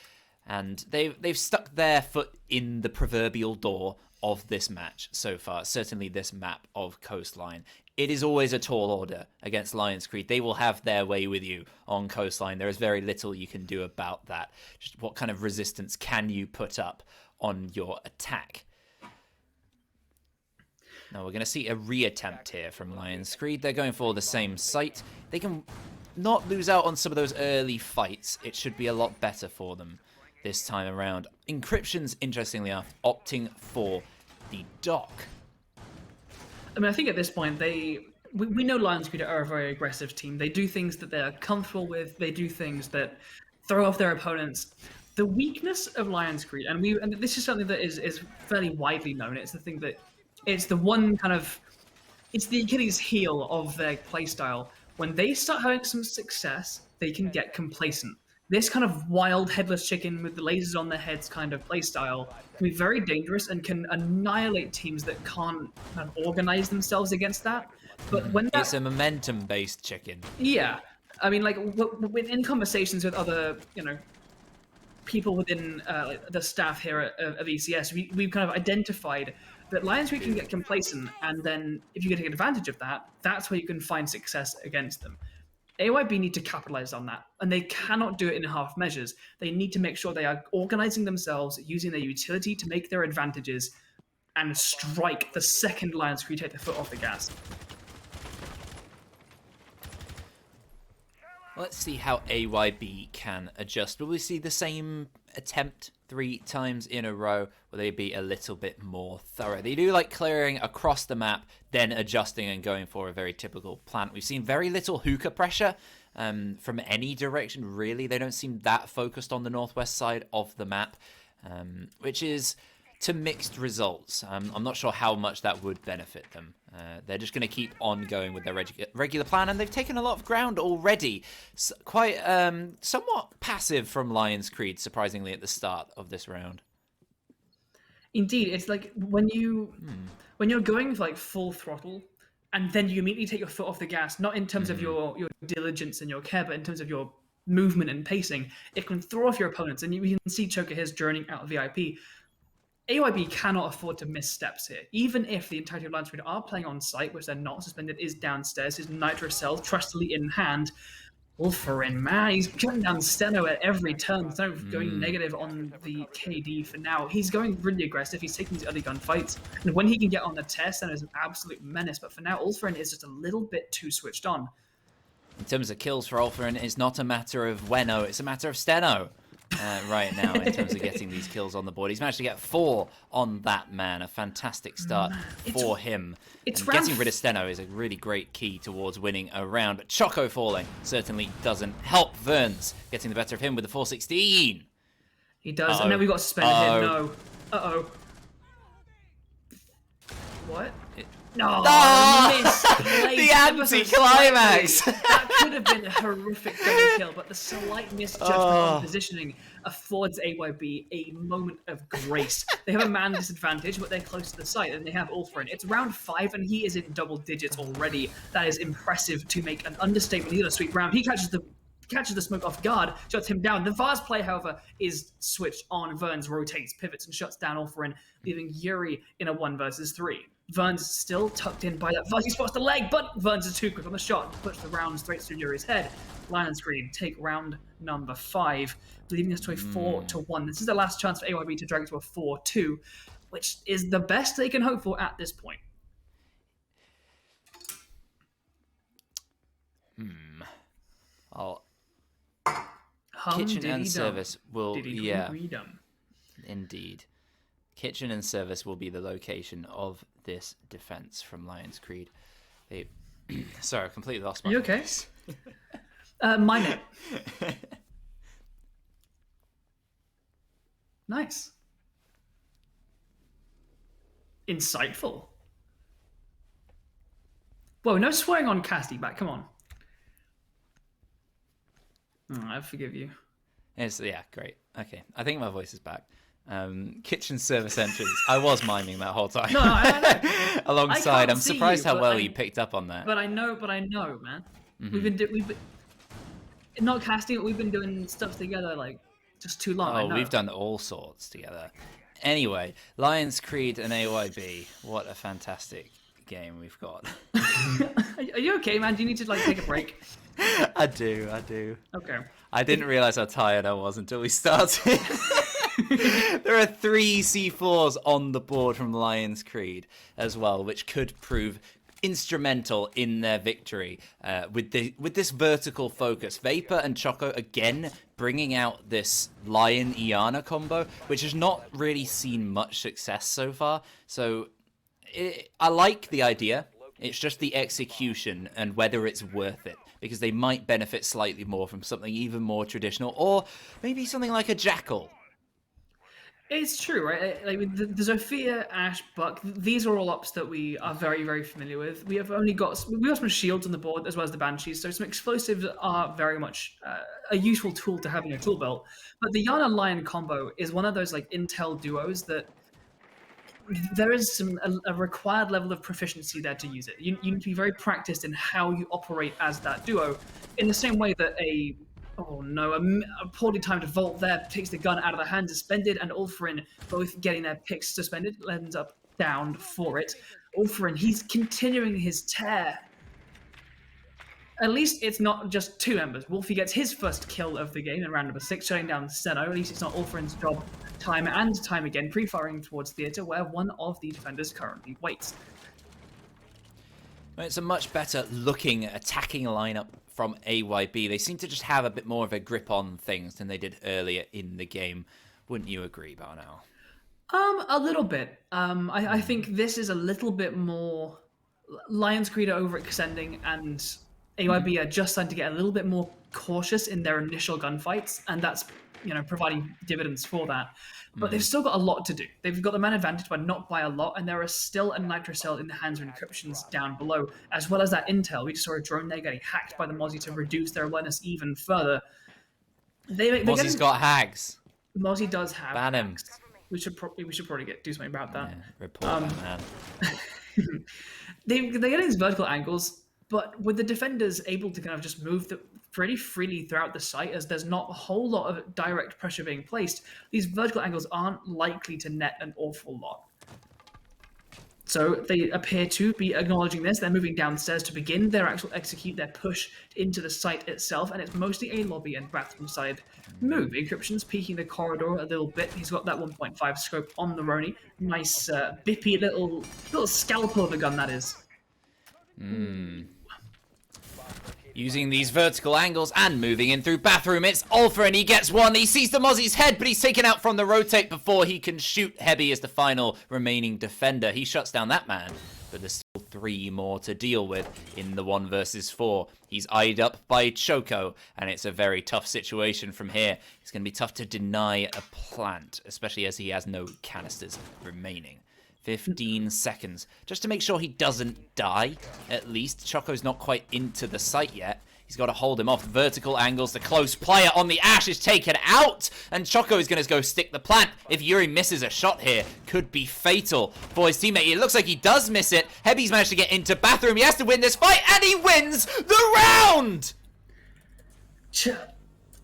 And they've stuck their foot in the proverbial door of this match so far, certainly this map of Coastline. It is always a tall order against Lions Creed. They will have their way with you on Coastline. There is very little you can do about that. Just what kind of resistance can you put up on your attack? Now we're going to see a reattempt here from Lions Creed. They're going for the same site. They can not lose out on some of those early fights. It should be a lot better for them this time around. Encryptions, interestingly enough, opting for the dock. I mean, I think at this point, we know Lions Creed are a very aggressive team. They do things that they're comfortable with. They do things that throw off their opponents. The weakness of Lions Creed, and this is something that is fairly widely known. It's the thing that it's the one kind of it's the Achilles heel of their playstyle. When they start having some success, they can get complacent. This kind of wild headless chicken with the lasers on their heads kind of playstyle can be very dangerous and can annihilate teams that can't kind of organize themselves against that. But when it's a momentum-based chicken. Yeah, I mean, like in conversations with other, people within the staff here of ECS, we've kind of identified that Lions Creed can get complacent, and then if you can take advantage of that, that's where you can find success against them. AYB need to capitalize on that, and they cannot do it in half measures. They need to make sure they are organizing themselves, using their utility to make their advantages, and strike the second Lions Creed take their foot off the gas. Let's see how AYB can adjust. Will we see the same attempt 3 times in a row? Will they be a little bit more thorough? They do like clearing across the map, then adjusting and going for a very typical plant. We've seen very little hookah pressure from any direction, really. They don't seem that focused on the northwest side of the map, which is to mixed results. I'm not sure how much that would benefit them. They're just going to keep on going with their regular plan, and they've taken a lot of ground already. Quite somewhat passive from Lions Creed, surprisingly, at the start of this round. Indeed, it's like when you're going for like full throttle, and then you immediately take your foot off the gas, not in terms of your diligence and your care, but in terms of your movement and pacing, it can throw off your opponents. And you can see Choker His journeying out of VIP. AYB cannot afford to miss steps here. Even if the entirety of Lions Creed are playing on site, which they're not, Suspended is downstairs, his Nitro Cell trustily in hand. Wolferin, man, he's cutting down Steno at every turn. Steno going negative on the KD for now. He's going really aggressive. He's taking these early gunfights. And when he can get on the tear, Steno is an absolute menace. But for now, Wolferin is just a little bit too switched on. In terms of kills for Wolferin, it's not a matter of Weno, it's a matter of Steno. Right now, in terms of getting these kills on the board. He's managed to get 4 on that man. A fantastic start for him. And getting rid of Steno is a really great key towards winning a round. But Choco falling certainly doesn't help. Verns getting the better of him with the 416. He does. And then we got Suspended here. No. Uh-oh. What? No, the anti-climax. That could have been a horrific double kill, but the slight misjudgment on positioning affords AYB a moment of grace. They have a man disadvantage, but they're close to the site, and they have Ulfrin. It's round 5, and he is in double digits already. That is impressive to make an understatement. He's got a sweet round. He catches the smoke off guard, shuts him down. The Vars play, however, is switched on. Verns rotates, pivots, and shuts down Ulfrin, leaving Yuri in a 1 versus 3. Verns still tucked in by that Vars. He spots the leg, but Verns is too quick on the shot. Puts the round straight through Yuri's head. Lions Creed take round number 5, leading us to a 4-1. This is the last chance for AYB to drag it to a 4-2, which is the best they can hope for at this point. Kitchen and service will, indeed. Kitchen and service will be the location of this defense from Lions Creed. Sorry, I completely lost my. You okay? Mine it. Nice. Insightful. Whoa, no swearing on Casty back. Come on. Oh, I forgive you. Yeah, great. Okay, I think my voice is back. Kitchen service entrance. I was miming that whole time. No, I know. Alongside, I'm surprised how well you picked up on that. But I know, man. We've been not casting it. We've been doing stuff together like just too long. Oh, we've done all sorts together. Anyway, Lions Creed and AYB. What a fantastic game we've got. Are you okay, man? Do you need to like take a break? I do. Okay. I didn't realize how tired I was until we started. There are 3 C4s on the board from Lions Creed as well, which could prove instrumental in their victory with this vertical focus. Vapor and Choco again bringing out this Lion Iana combo, which has not really seen much success so far. So I like the idea. It's just the execution and whether it's worth it, because they might benefit slightly more from something even more traditional, or maybe something like a Jackal. It's true, right? Like the Zofia, Ash, Buck, these are all ops that we are very, very familiar with. We got some shields on the board as well as the Banshees, so some explosives are very much a useful tool to have in your tool belt. But the Yana Lion combo is one of those like intel duos that there is a required level of proficiency there to use it. You need to be very practiced in how you operate as that duo, in the same way that a poorly timed Volt there takes the gun out of the hand, Suspended, and Ulfrin both getting their picks suspended, ends up down for it. Ulfrin, he's continuing his tear. At least it's not just 2 members. Wolfie gets his first kill of the game in round number 6, shutting down Steno. At least it's not Ulfrin's job time and time again, pre-firing towards Theatre, where one of the defenders currently waits. It's a much better looking attacking lineup from AYB. They seem to just have a bit more of a grip on things than they did earlier in the game. Wouldn't you agree, Barnell? A little bit. I think this is a little bit more Lions Creed are overextending, and AYB are just starting to get a little bit more cautious in their initial gunfights, and that's providing dividends for that. But they've still got a lot to do. They've got the man advantage, but not by a lot, and there is still a nitro cell in the hands of Encryptions down below, as well as that intel. We just saw a drone there getting hacked by the Mozzie to reduce their awareness even further. Mozzie's got hags. Mozzie does have Ban him. hacks. We should probably do something about that. Yeah, report that, man. They're getting these vertical angles, but with the defenders able to kind of just move pretty freely throughout the site, as there's not a whole lot of direct pressure being placed, these vertical angles aren't likely to net an awful lot. So they appear to be acknowledging this. They're moving downstairs to begin their execute their push into the site itself, and it's mostly a lobby and bathroom side move. Encryption's peeking the corridor a little bit. He's got that 1.5 scope on the Roni. Nice bippy little scalpel of a gun that is. Using these vertical angles and moving in through bathroom, it's Alpha, and he gets one. He sees the Mozzie's head, but he's taken out from the rotate before he can shoot. Heavy as the final remaining defender. He shuts down that man, but there's still 3 more to deal with in the 1 versus 4. He's eyed up by Choco, and it's a very tough situation from here. It's going to be tough to deny a plant, especially as he has no canisters remaining. 15 seconds, just to make sure he doesn't die, at least. Choco's not quite into the site yet. He's got to hold him off. Vertical angles, the close player on the Ash is taken out, and Choco is going to go stick the plant. If Yuri misses a shot here, could be fatal for his teammate. It looks like he does miss it. Heavy's managed to get into bathroom. He has to win this fight, and he wins the round!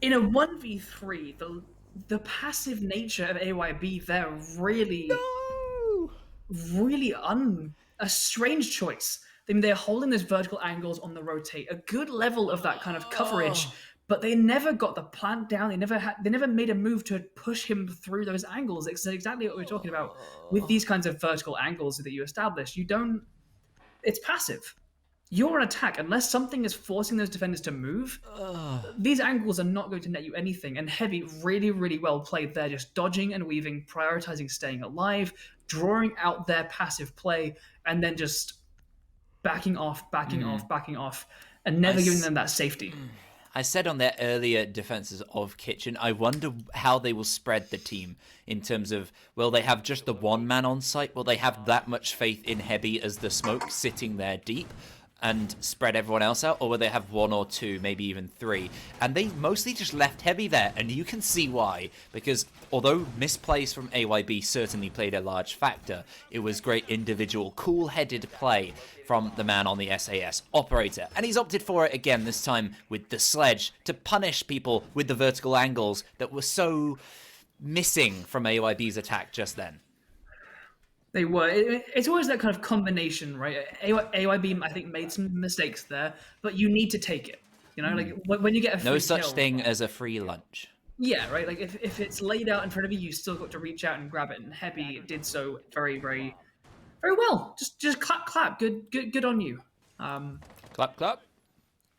In a 1v3, the passive nature of AYB there really... really a strange choice. I mean, they're holding those vertical angles on the rotate, a good level of that kind of coverage, but they never got the plant down. They never made a move to push him through those angles. It's exactly what we're talking about with these kinds of vertical angles that you establish. It's passive. You're an attack. Unless something is forcing those defenders to move, these angles are not going to net you anything. And Heavy really, really well played there, just dodging and weaving, prioritizing staying alive, drawing out their passive play, and then just backing off, and never giving them that safety. I said on their earlier defenses of Kitchen, I wonder how they will spread the team in terms of, will they have just the 1 man on site? Will they have that much faith in Heavy as the smoke sitting there deep and spread everyone else out? Or will they have 1 or 2, maybe even 3? And they mostly just left Heavy there, and you can see why. Because although misplays from AYB certainly played a large factor, it was great individual, cool-headed play from the man on the SAS operator. And he's opted for it again, this time with the sledge, to punish people with the vertical angles that were so missing from AYB's attack just then. They were. It's always that kind of combination, right? AYB, I think, made some mistakes there, but you need to take it. Like when you get a free no such kill, thing as a free lunch. Yeah, right. Like if it's laid out in front of you, you still got to reach out and grab it. And Heavy did so very, very, very well. Just clap. Good on you. Clap.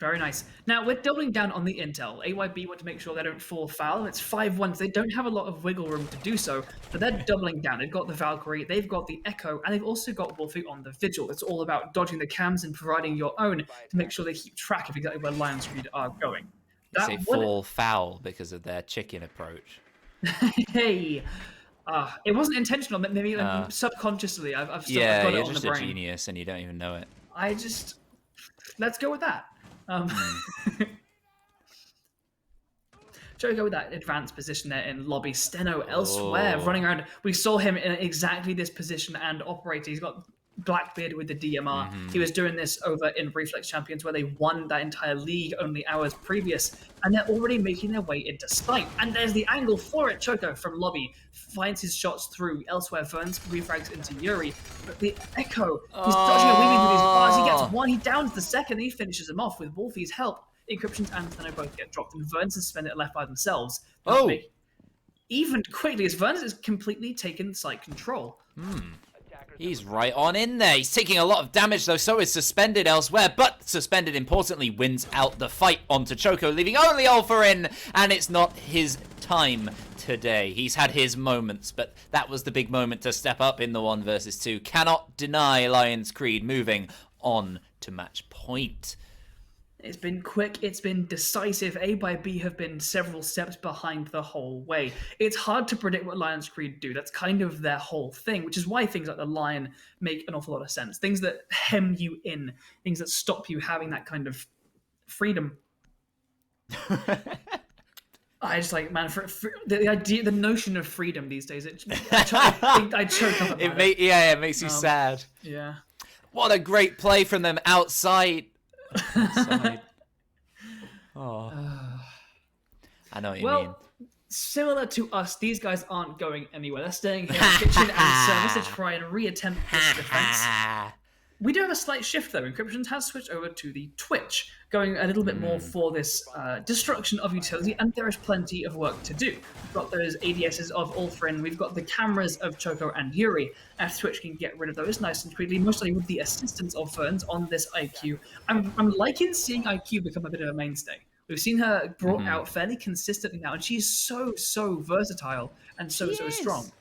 Very nice. Now, we're doubling down on the intel. AYB want to make sure they don't fall foul. It's 5-1. They don't have a lot of wiggle room to do so, but they're doubling down. They've got the Valkyrie, they've got the Echo, and they've also got Wolfie on the Vigil. It's all about dodging the cams and providing your own to make sure they keep track of exactly where Lions Creed are going. They fall foul because of their chicken approach. Hey, it wasn't intentional. Maybe subconsciously, I've still got it on the brain. Yeah, you're just a genius and you don't even know it. Let's go with that. Shall we go with that advanced position there in lobby? Steno elsewhere, running around. We saw him in exactly this position and operator. He's got Blackbeard with the DMR. He was doing this over in Reflex Champions, where they won that entire league only hours previous, and they're already making their way into sight. And there's the angle for it. Choco from lobby finds his shots through. Elsewhere, Verns refrags into Yuri, but the Echo, he's dodging and weaving through these bars. He gets one, he downs the second, and he finishes him off with Wolfie's help. Encryptions and Steno both get dropped, and Verns and Spend It left by themselves. Even quickly, as Verns has completely taken site control. He's right on in there. He's taking a lot of damage, though. So is Suspended elsewhere. But Suspended, importantly, wins out the fight onto Choco, leaving only Ulfa in. And it's not his time today. He's had his moments, but that was the big moment to step up in the 1 versus 2. Cannot deny Lion's Creed moving on to match point. It's been quick, it's been decisive. AYB have been several steps behind the whole way. It's hard to predict what Lion's Creed do. That's kind of their whole thing, which is why things like the Lion make an awful lot of sense. Things that hem you in, things that stop you having that kind of freedom. I just like, man, for the idea, the notion of freedom these days, I choke up about it. Yeah, it makes you sad. Yeah. What a great play from them outside. Oh, I know what you mean. Similar to us, these guys aren't going anywhere. They're staying here in kitchen and service to try and re-attempt this defense. We do have a slight shift though. Encryption has switched over to the Twitch, going a little bit more for this destruction of utility, and there is plenty of work to do. We've got those ADSs of Ulfrin, we've got the cameras of Choco and Yuri, and Twitch can get rid of those nice and quickly, mostly with the assistance of Ferns on this IQ. I'm liking seeing IQ become a bit of a mainstay. We've seen her brought out fairly consistently now, and she's so versatile and so strong.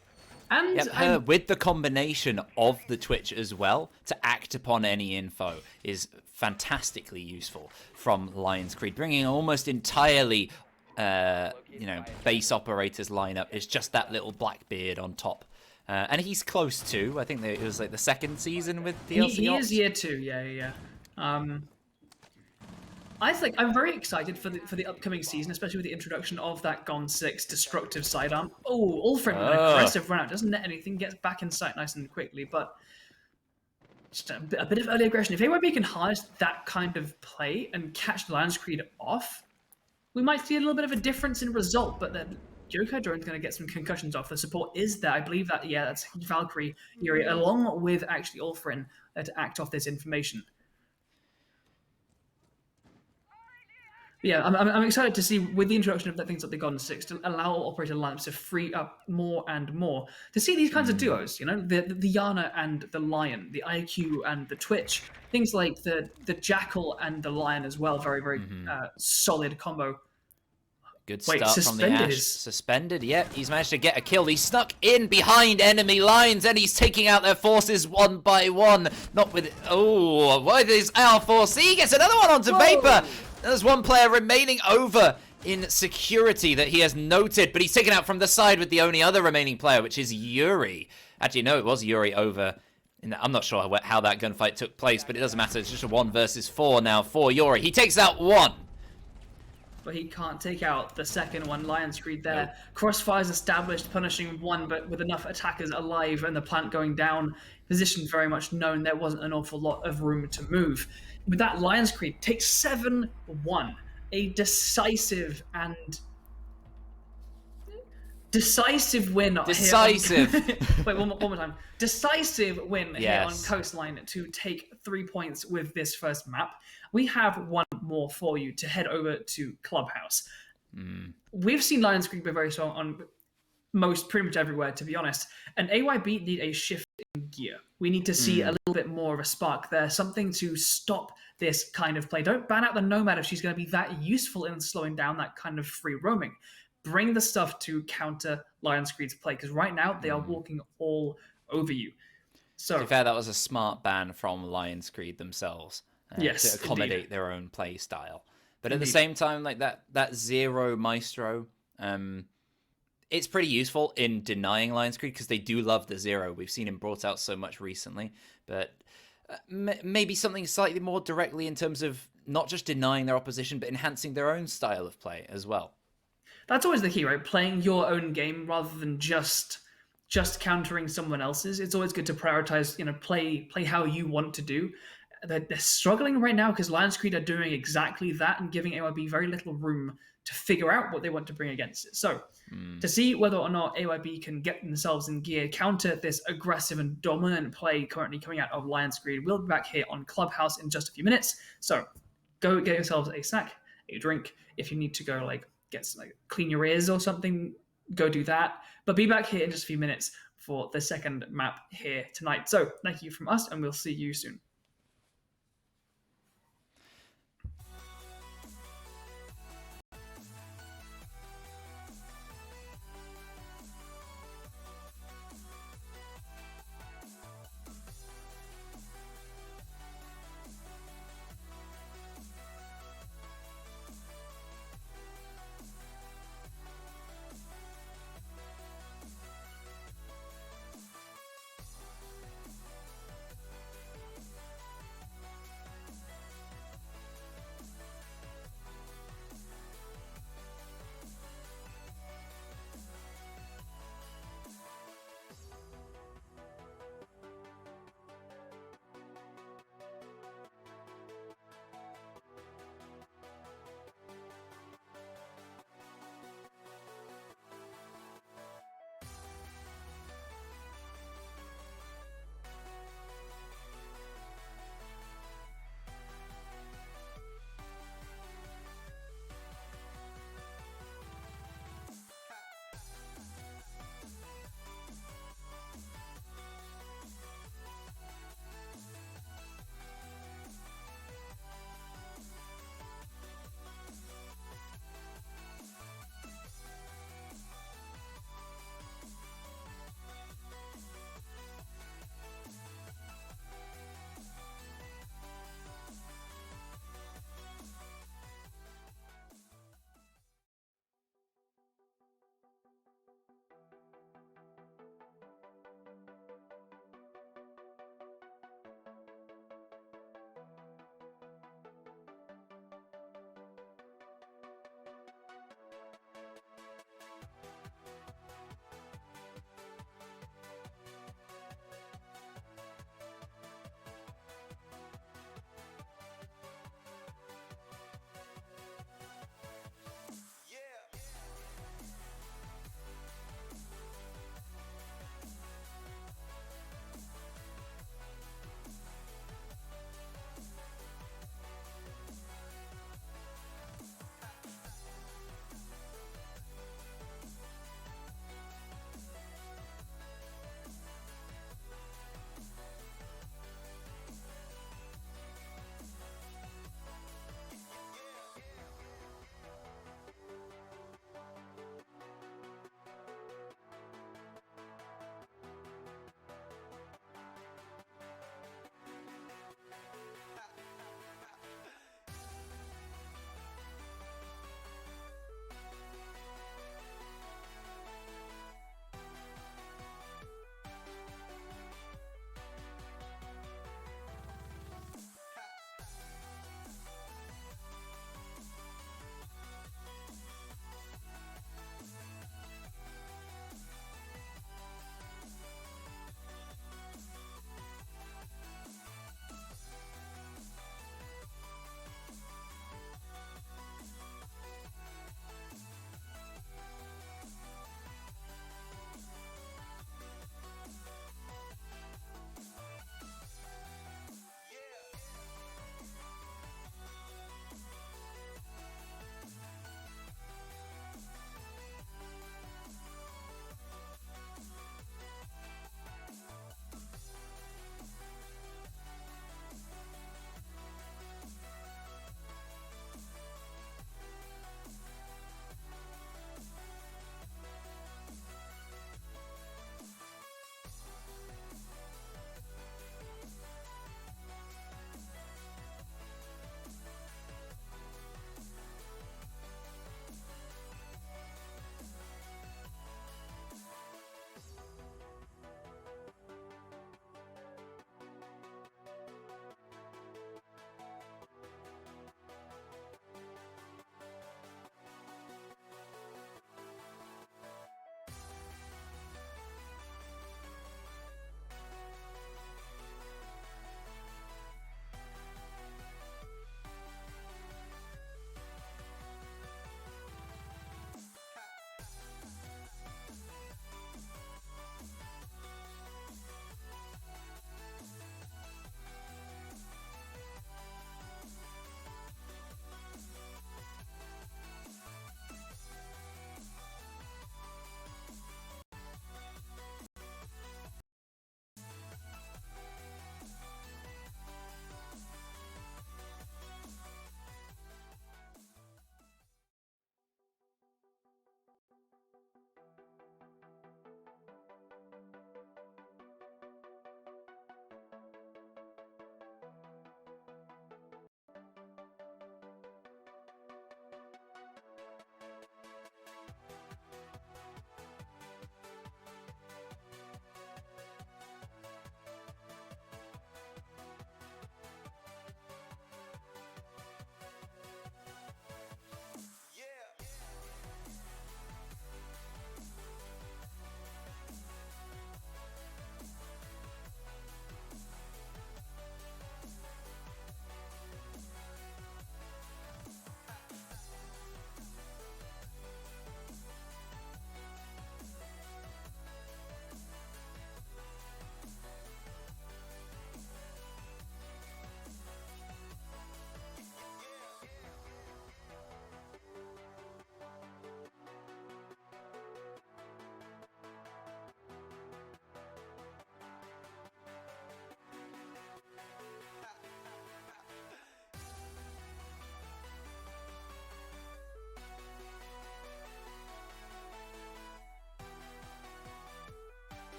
And her with the combination of the Twitch as well to act upon any info is fantastically useful from Lion's Creed, bringing almost entirely, base operators lineup. It's just that little Blackbeard on top, and he's close to. I think it was like the 2nd season with DLC. He is year 2, yeah. I'm very excited for the upcoming season, especially with the introduction of that Gone 6 destructive sidearm. Oh, Ulfrin with an aggressive run out. Doesn't net anything, gets back in sight nice and quickly, but just a bit of early aggression. If AYB can harness that kind of play and catch Lion's Creed off, we might see a little bit of a difference in result, but then Joker Drone's going to get some concussions off. The support is there. I believe that, that's Valkyrie, Yuri, along with actually Ulfrin to act off this information. Yeah, I'm excited to see, with the introduction of things like the Golden Six, to allow operator lineups to free up more and more, to see these kinds of duos, the Yana and the Lion, the IQ and the Twitch, things like the Jackal and the Lion as well, very solid combo. Good start from the Ash. Suspended, he's managed to get a kill. He's snuck in behind enemy lines and he's taking out their forces one by one. Not with, what is R4C? Gets another one onto Vapor. There's one player remaining over in security that he has noted, but he's taken out from the side with the only other remaining player, which is Yuri. Actually, no, it was Yuri over. I'm not sure how that gunfight took place, but it doesn't matter. It's just a 1 versus 4 now for Yuri. He takes out one. But he can't take out the second one. Lion's Creed there. Nope. Crossfire's established, punishing one, but with enough attackers alive and the plant going down, position very much known, there wasn't an awful lot of room to move. With that, Lion's Creed takes 7-1. A decisive win. Decisive. Wait, one more time. Decisive win here on Coastline to take 3 points with this first map. We have one more for you to head over to Clubhouse. We've seen Lion's Creed be very strong on pretty much everywhere, to be honest. And AYB need a shift in gear. We need to see a little bit more of a spark there, something to stop this kind of play. Don't ban out the Nomad if she's going to be that useful in slowing down that kind of free roaming. Bring the stuff to counter Lion's Creed's play, because right now they are walking all over you. So, to be fair, that was a smart ban from Lion's Creed themselves to accommodate their own play style. But at the same time, like that Zero Maestro, it's pretty useful in denying Lion's Creed because they do love the Zero. We've seen him brought out so much recently, but maybe something slightly more directly in terms of not just denying their opposition, but enhancing their own style of play as well. That's always the key, right? Playing your own game rather than just countering someone else's. It's always good to prioritize, play how you want to do. They're struggling right now because Lion's Creed are doing exactly that and giving AYB very little room to figure out what they want to bring against it. So, to see whether or not AYB can get themselves in gear, counter this aggressive and dominant play currently coming out of Lion's Creed, we'll be back here on Clubhouse in just a few minutes. So, go get yourselves a snack, a drink. If you need to go, clean your ears or something, go do that. But be back here in just a few minutes for the second map here tonight. So thank you from us, and we'll see you soon.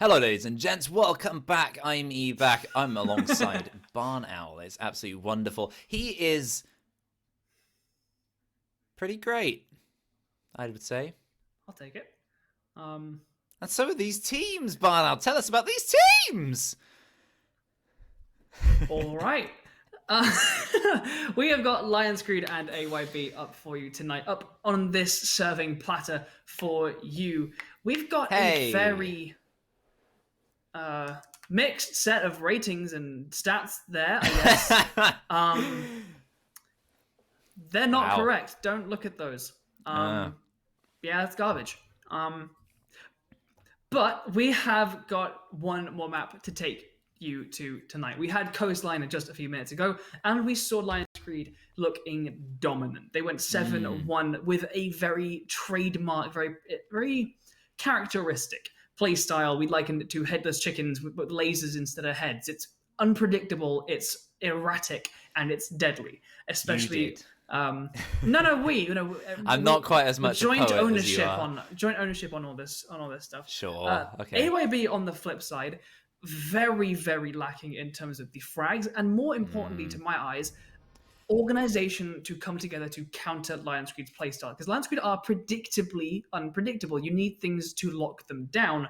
Hello, ladies and gents. Welcome back. I'm back. I'm alongside Barn Owl. It's absolutely wonderful. He is pretty great, I would say. I'll take it. And so are these teams, Barn Owl. Tell us about these teams. All right. We have got Lion's Creed and AYB up for you tonight, up on this serving platter for you. We've got a very mixed set of ratings and stats there, I guess. They're not correct. Don't look at those. Yeah, it's garbage. But we have got one more map to take you to tonight. We had Coastline just a few minutes ago, and we saw Lion's Creed looking dominant. They went 7-1 with a very trademark, very characteristic playstyle. We likened it to headless chickens with lasers instead of heads. It's unpredictable, it's erratic, and it's deadly. Especially, I'm not quite as much joint a poet ownership as you are. joint ownership on all this stuff. Sure. Okay. AYB on the flip side, very, very lacking in terms of the frags, and more importantly, to my eyes, organization to come together to counter Lion's Creed's playstyle. Because Lion's Creed are predictably unpredictable. You need things to lock them down.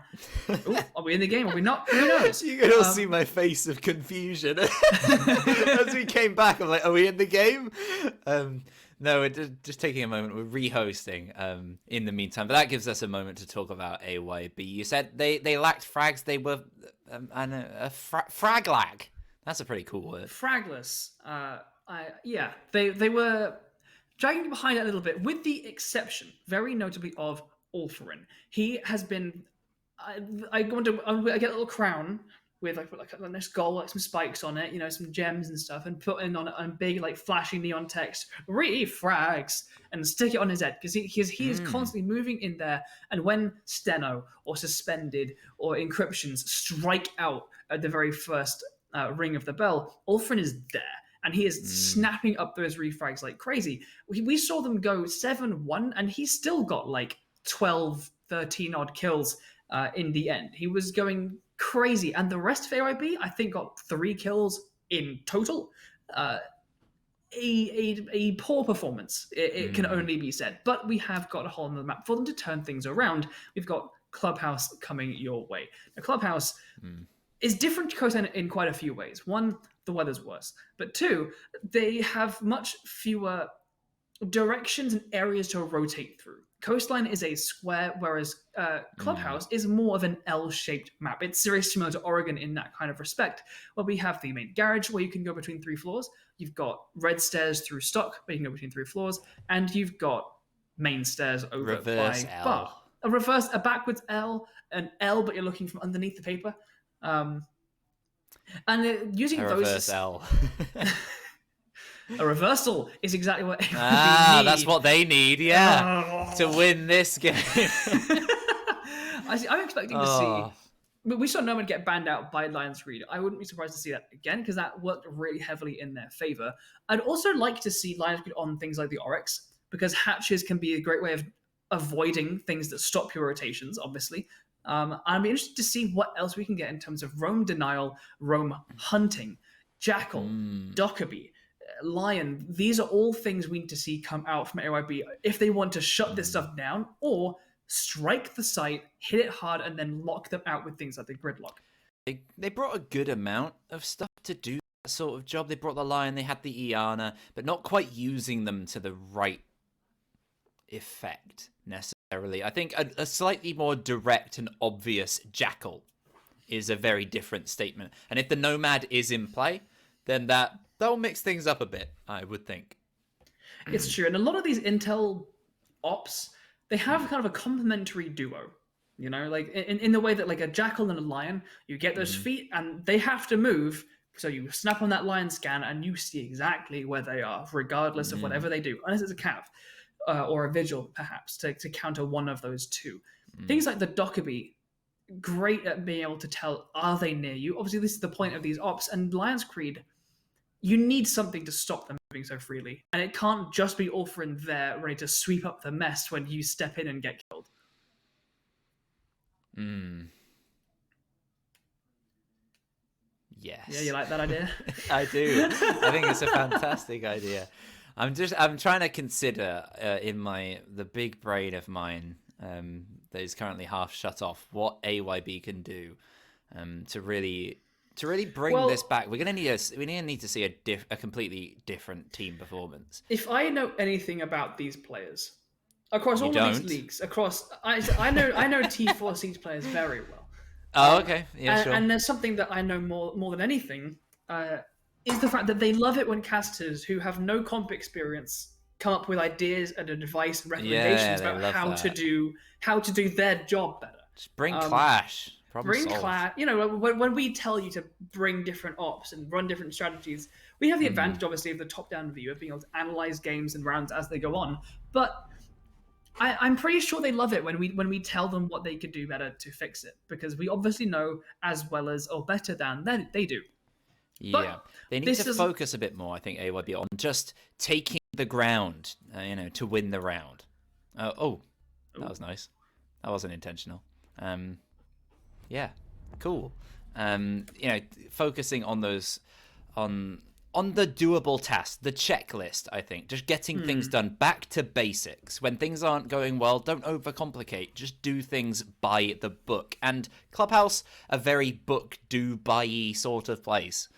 Ooh, are we in the game? Are we not? Who knows? You can all see my face of confusion as we came back. I'm like, are we in the game? No, we're just taking a moment. We're rehosting in the meantime. But that gives us a moment to talk about AYB. You said they lacked frags. They were frag lag. That's a pretty cool word. Fragless. Yeah, they were dragging behind it a little bit, with the exception, very notably, of Ulthurin. He has been. I get a little crown with like a nice gold, like some spikes on it, some gems and stuff, and put in on it on big, like flashy neon text, refrags, and stick it on his head, because he is constantly moving in there. And when Steno or Suspended or Encryptions strike out at the very first ring of the bell, Ulthurin is there. And he is snapping up those refrags like crazy. We saw them go 7-1, and he still got like 12, 13 odd kills in the end. He was going crazy. And the rest of AYB, I think, got 3 kills in total. A poor performance, it can only be said. But we have got a hole in the map for them to turn things around. We've got Clubhouse coming your way. Now, Clubhouse is different to Coastline in quite a few ways. One, the weather's worse. But 2, they have much fewer directions and areas to rotate through. Coastline is a square, whereas Clubhouse is more of an L-shaped map. It's very similar to Oregon in that kind of respect, where we have the main garage where you can go between 3 floors. You've got red stairs through stock, where you can go between 3 floors, and you've got main stairs over reverse by L. bar. A backwards L, an L, but you're looking from underneath the paper. And using those reverse L. A reversal is exactly what AYB need. That's what they need, to win this game. I'm expecting to see. We saw Nomad get banned out by Lion's Creed. I wouldn't be surprised to see that again, because that worked really heavily in their favor. I'd also like to see Lion's Creed on things like the Oryx, because hatches can be a great way of avoiding things that stop your rotations, obviously. I'd be interested to see what else we can get in terms of roam denial, roam hunting, jackal, Dockerby, lion. These are all things we need to see come out from AYB if they want to shut this stuff down, or strike the site, hit it hard, and then lock them out with things like the gridlock. They brought a good amount of stuff to do that sort of job. They brought the lion, they had the Iana, but not quite using them to the right effect necessarily. I think a slightly more direct and obvious jackal is a very different statement. And if the Nomad is in play, then that'll mix things up a bit, I would think. It's true. And a lot of these Intel ops, they have kind of a complementary duo. Like in the way that like a jackal and a lion, you get those feet and they have to move. So you snap on that lion scan and you see exactly where they are, regardless of whatever they do, unless it's a cav or a vigil, perhaps, to counter one of those two. Things like the Dockerby, great at being able to tell, are they near you? Obviously, this is the point of these ops. And Lion's Creed, you need something to stop them moving so freely. And it can't just be Ulthurin there ready to sweep up the mess when you step in and get killed. Yes. Yeah, you like that idea? I do. I think it's a fantastic idea. I'm trying to consider in the big brain of mine that is currently half shut off what AYB can do to really bring this back. We're gonna need to see a completely different team performance. If I know anything about these players across all of don't? these leagues, I know T4 Seeds players very well. Oh, okay. Yeah, sure. And there's something that I know more than anything is the fact that they love it when casters who have no comp experience come up with ideas and advice and recommendations about how to do their job better. Just bring clash. Bring clash. You know, when we tell you to bring different ops and run different strategies, we have the advantage, obviously, of the top-down view of being able to analyze games and rounds as they go on. But I'm pretty sure they love it when we tell them what they could do better to fix it, because we obviously know as well as or better than they do. Yeah, but they need to focus a bit more, I think, AYB, on just taking the ground, to win the round. That was nice. That wasn't intentional. Yeah, cool. Focusing on those, on the doable tasks, the checklist, I think. Just getting things done, back to basics. When things aren't going well, don't overcomplicate. Just do things by the book. And Clubhouse, a very book-do-buy-y sort of place.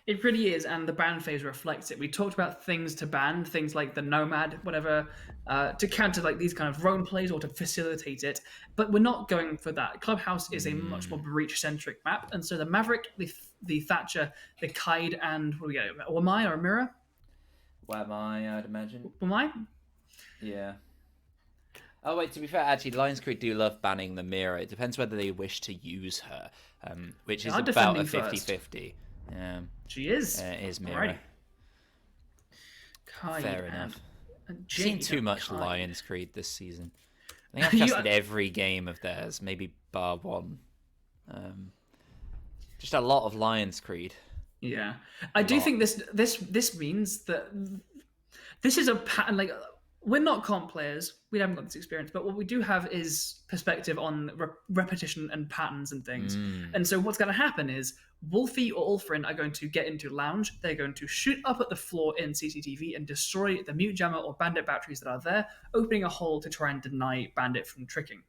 It really is, and the ban phase reflects it. We talked about things to ban, things like the Nomad, whatever, to counter like these kind of roam plays or to facilitate it. But we're not going for that. Clubhouse is a much more breach-centric map, and so the Maverick, the Thatcher, the Kaid, and what do we get? Wamai or Mira? Wamai, I'd imagine. Wamai? Yeah. Oh wait, to be fair, actually, Lions Creek do love banning the Mira. It depends whether they wish to use her, which is about a 50-50. Yeah. She is. It is Mira. Fair enough. I've seen too much Lions Creed this season. I think I've casted every game of theirs, maybe bar one. Just a lot of Lions Creed. Yeah, I do think this means that this is a pattern. Like, we're not comp players; we haven't got this experience, but what we do have is perspective on repetition and patterns and things. And so, what's going to happen is Wolfie or Ulfrin are going to get into lounge. They're going to shoot up at the floor in CCTV and destroy the mute jammer or bandit batteries that are there, opening a hole to try and deny bandit from tricking.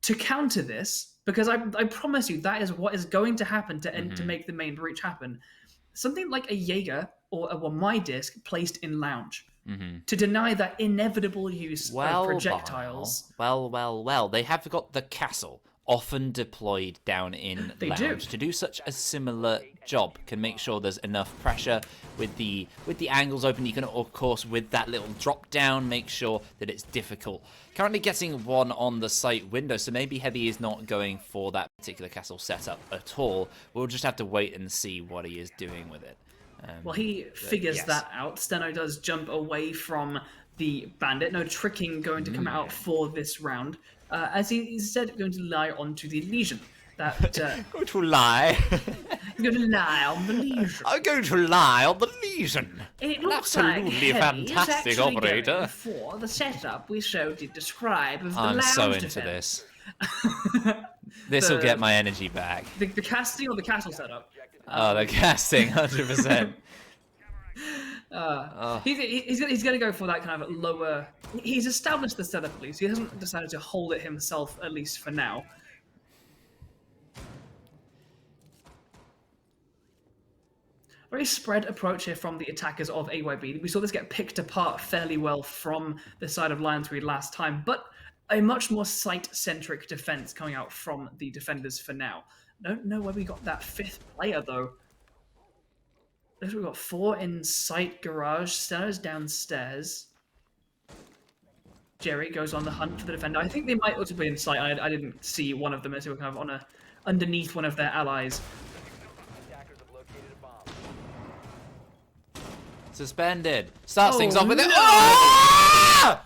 To counter this, because I promise you that is what is going to happen to make the main breach happen, something like a Jaeger or a Wamai disc placed in lounge to deny that inevitable use of projectiles. Well, they have got the castle often deployed down in lounge to do such a similar job. Can make sure there's enough pressure with the angles open. You can, of course, with that little drop down, make sure that it's difficult. Currently getting one on the site window, so maybe Heavy is not going for that particular castle setup at all. We'll just have to wait and see what he is doing with it. Well, he figures that out. Steno does jump away from the bandit. No tricking going to come out for this round. As he is instead going to lie onto the Legion. Going to lie? He's going to lie on the Legion. I'm going to lie on the Legion. It looks absolutely like fantastic operator. Going for the setup we showed you describe of the I'm lounge so into defense. this. This will get my energy back. The casting or the castle setup? Oh, the casting, 100%. He's going to go for that kind of lower. He's established the setup at least. He hasn't decided to hold it himself, at least for now. Very spread approach here from the attackers of AYB. We saw this get picked apart fairly well from the side of Lions Creed last time, but a much more site-centric defense coming out from the defenders for now. Don't know where we got that fifth player, though. We've got 4 in site garage. Steno's downstairs. Jerry goes on the hunt for the defender. I think they might also be in sight. I didn't see one of them as they were kind of on underneath one of their allies. Suspended. Starts things off with it. No! Oh!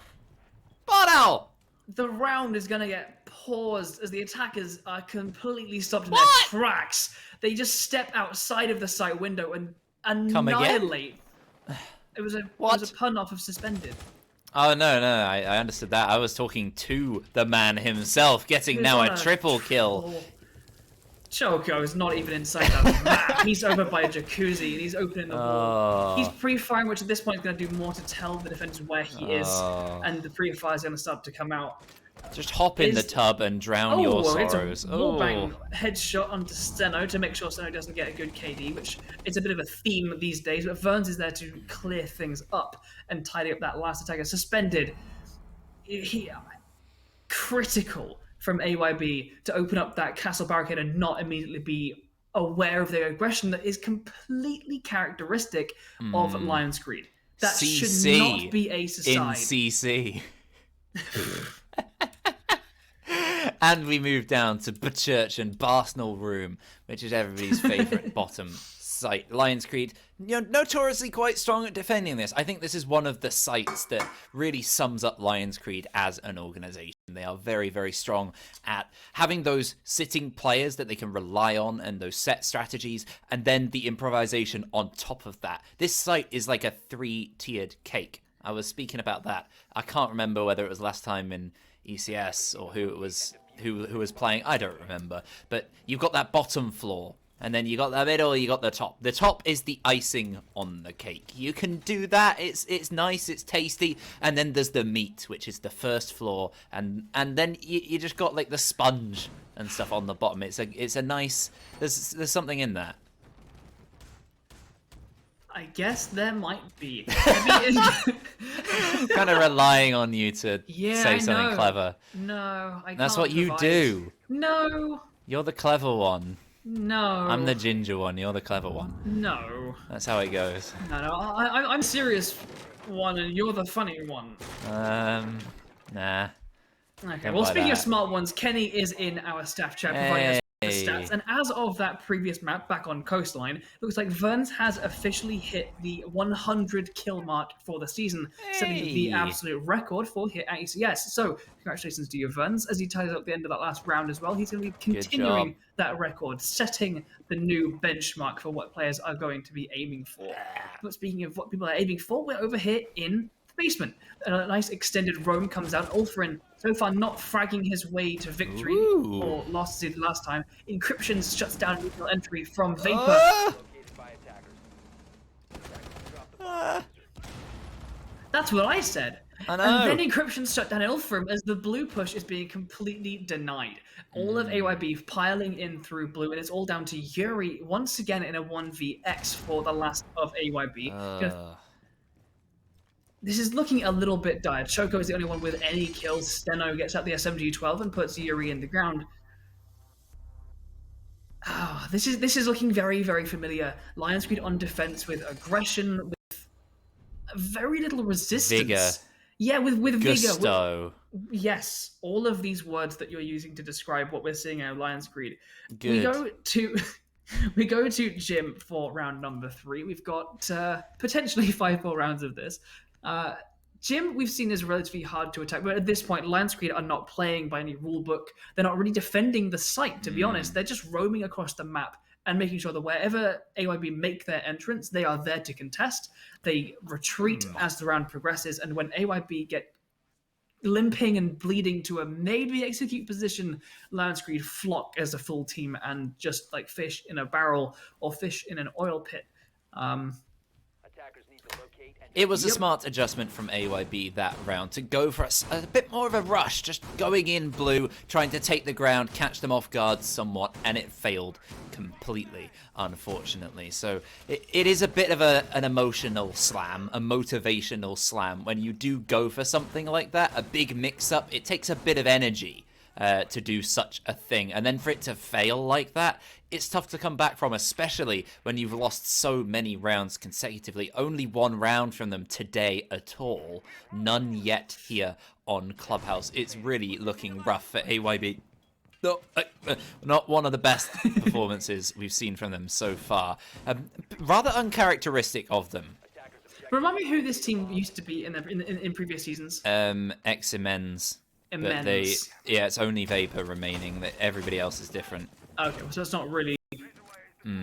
Bono! The round is going to get paused as the attackers are completely stopped in their tracks. They just step outside of the site window and annihilate. It was a pun off of suspended. Oh, no, I understood that. I was talking to the man himself, getting now a triple kill. Choco is not even inside that map. He's over by a jacuzzi and he's opening the wall. He's pre-firing, which at this point is going to do more to tell the defenders where he is, and the pre-fire is going to start to come out. Just hop in the tub and drown your sorrows. It's a wallbang headshot onto Steno to make sure Steno doesn't get a good KD, which is a bit of a theme these days, but Verns is there to clear things up and tidy up that last attacker. Suspended. Critical from AYB to open up that castle barricade and not immediately be aware of their aggression that is completely characteristic of Lion's Greed. That CC should not be ace aside. in CC. And we move down to Church and Barsenal Room, which is everybody's favourite bottom site. Lion's Creed, notoriously quite strong at defending this. I think this is one of the sites that really sums up Lion's Creed as an organisation. They are very, very strong at having those sitting players that they can rely on and those set strategies, and then the improvisation on top of that. This site is like a 3-tiered cake. I was speaking about that. I can't remember whether it was last time in ECS or who it was who was playing. I don't remember. But you've got that bottom floor, and then you got the middle, you got the top. The top is the icing on the cake. You can do that. It's nice, it's tasty, and then there's the meat, which is the first floor, and then you just got like the sponge and stuff on the bottom. It's a nice. There's something in that. I guess there might be. Kind of relying on you to say something clever. No, That's what you do. No. You're the clever one. No. I'm the ginger one. You're the clever one. No. That's how it goes. No. I'm serious one, and you're the funny one. Nah. Okay. Well, speaking of smart ones, Kenny is in our staff chat providing us with the stats, and as of that previous map back on Coastline, looks like Verns has officially hit the 100 kill mark for the season, setting the absolute record for hit at ECS. So congratulations to you, Verns, as he ties up the end of that last round as well. He's going to be continuing that record, setting the new benchmark for what players are going to be aiming for. But speaking of what people are aiming for, we're over here in the basement. A nice extended roam comes out. Ulfrin, so far not fragging his way to victory, or lost as he did last time. Encryption shuts down lethal entry from Vapor. That's what I said. I know. And then Encryption shut down Ulfrim as the blue push is being completely denied. All of AYB piling in through blue, and it's all down to Yuri once again in a 1vx for the last of AYB. This is looking a little bit dire. Choco is the only one with any kills. Steno gets out the SMG-12 and puts Yuri in the ground. Oh, this is looking very, very familiar. Lion's Greed on defense with aggression, with very little resistance. Vigor. Yeah, with Gusto. vigor. Yes, all of these words that you're using to describe what we're seeing in Lion's Greed. Good. We go to Jim for round number 3. We've got potentially 5 more rounds of this. Jim, we've seen is relatively hard to attack, but at this point, Lion's Greed are not playing by any rule book. They're not really defending the site, to be honest. They're just roaming across the map and making sure that wherever AYB make their entrance, they are there to contest. They retreat as the round progresses, and when AYB get limping and bleeding to a maybe execute position, Lion's Greed flock as a full team and just like fish in a barrel or fish in an oil pit. It was a smart adjustment from AYB that round to go for a bit more of a rush, just going in blue, trying to take the ground, catch them off guard somewhat, and it failed completely, unfortunately. So it is a bit of an emotional slam, a motivational slam. When you do go for something like that, a big mix-up, it takes a bit of energy to do such a thing. And then for it to fail like that, it's tough to come back from, especially when you've lost so many rounds consecutively. Only 1 round from them today at all. None yet here on Clubhouse. It's really looking rough for AYB. Not one of the best performances we've seen from them so far. Rather uncharacteristic of them. Remind me who this team used to be in previous seasons. X-Immense. But it's only Vapor remaining. That everybody else is different. Okay, so it's not really.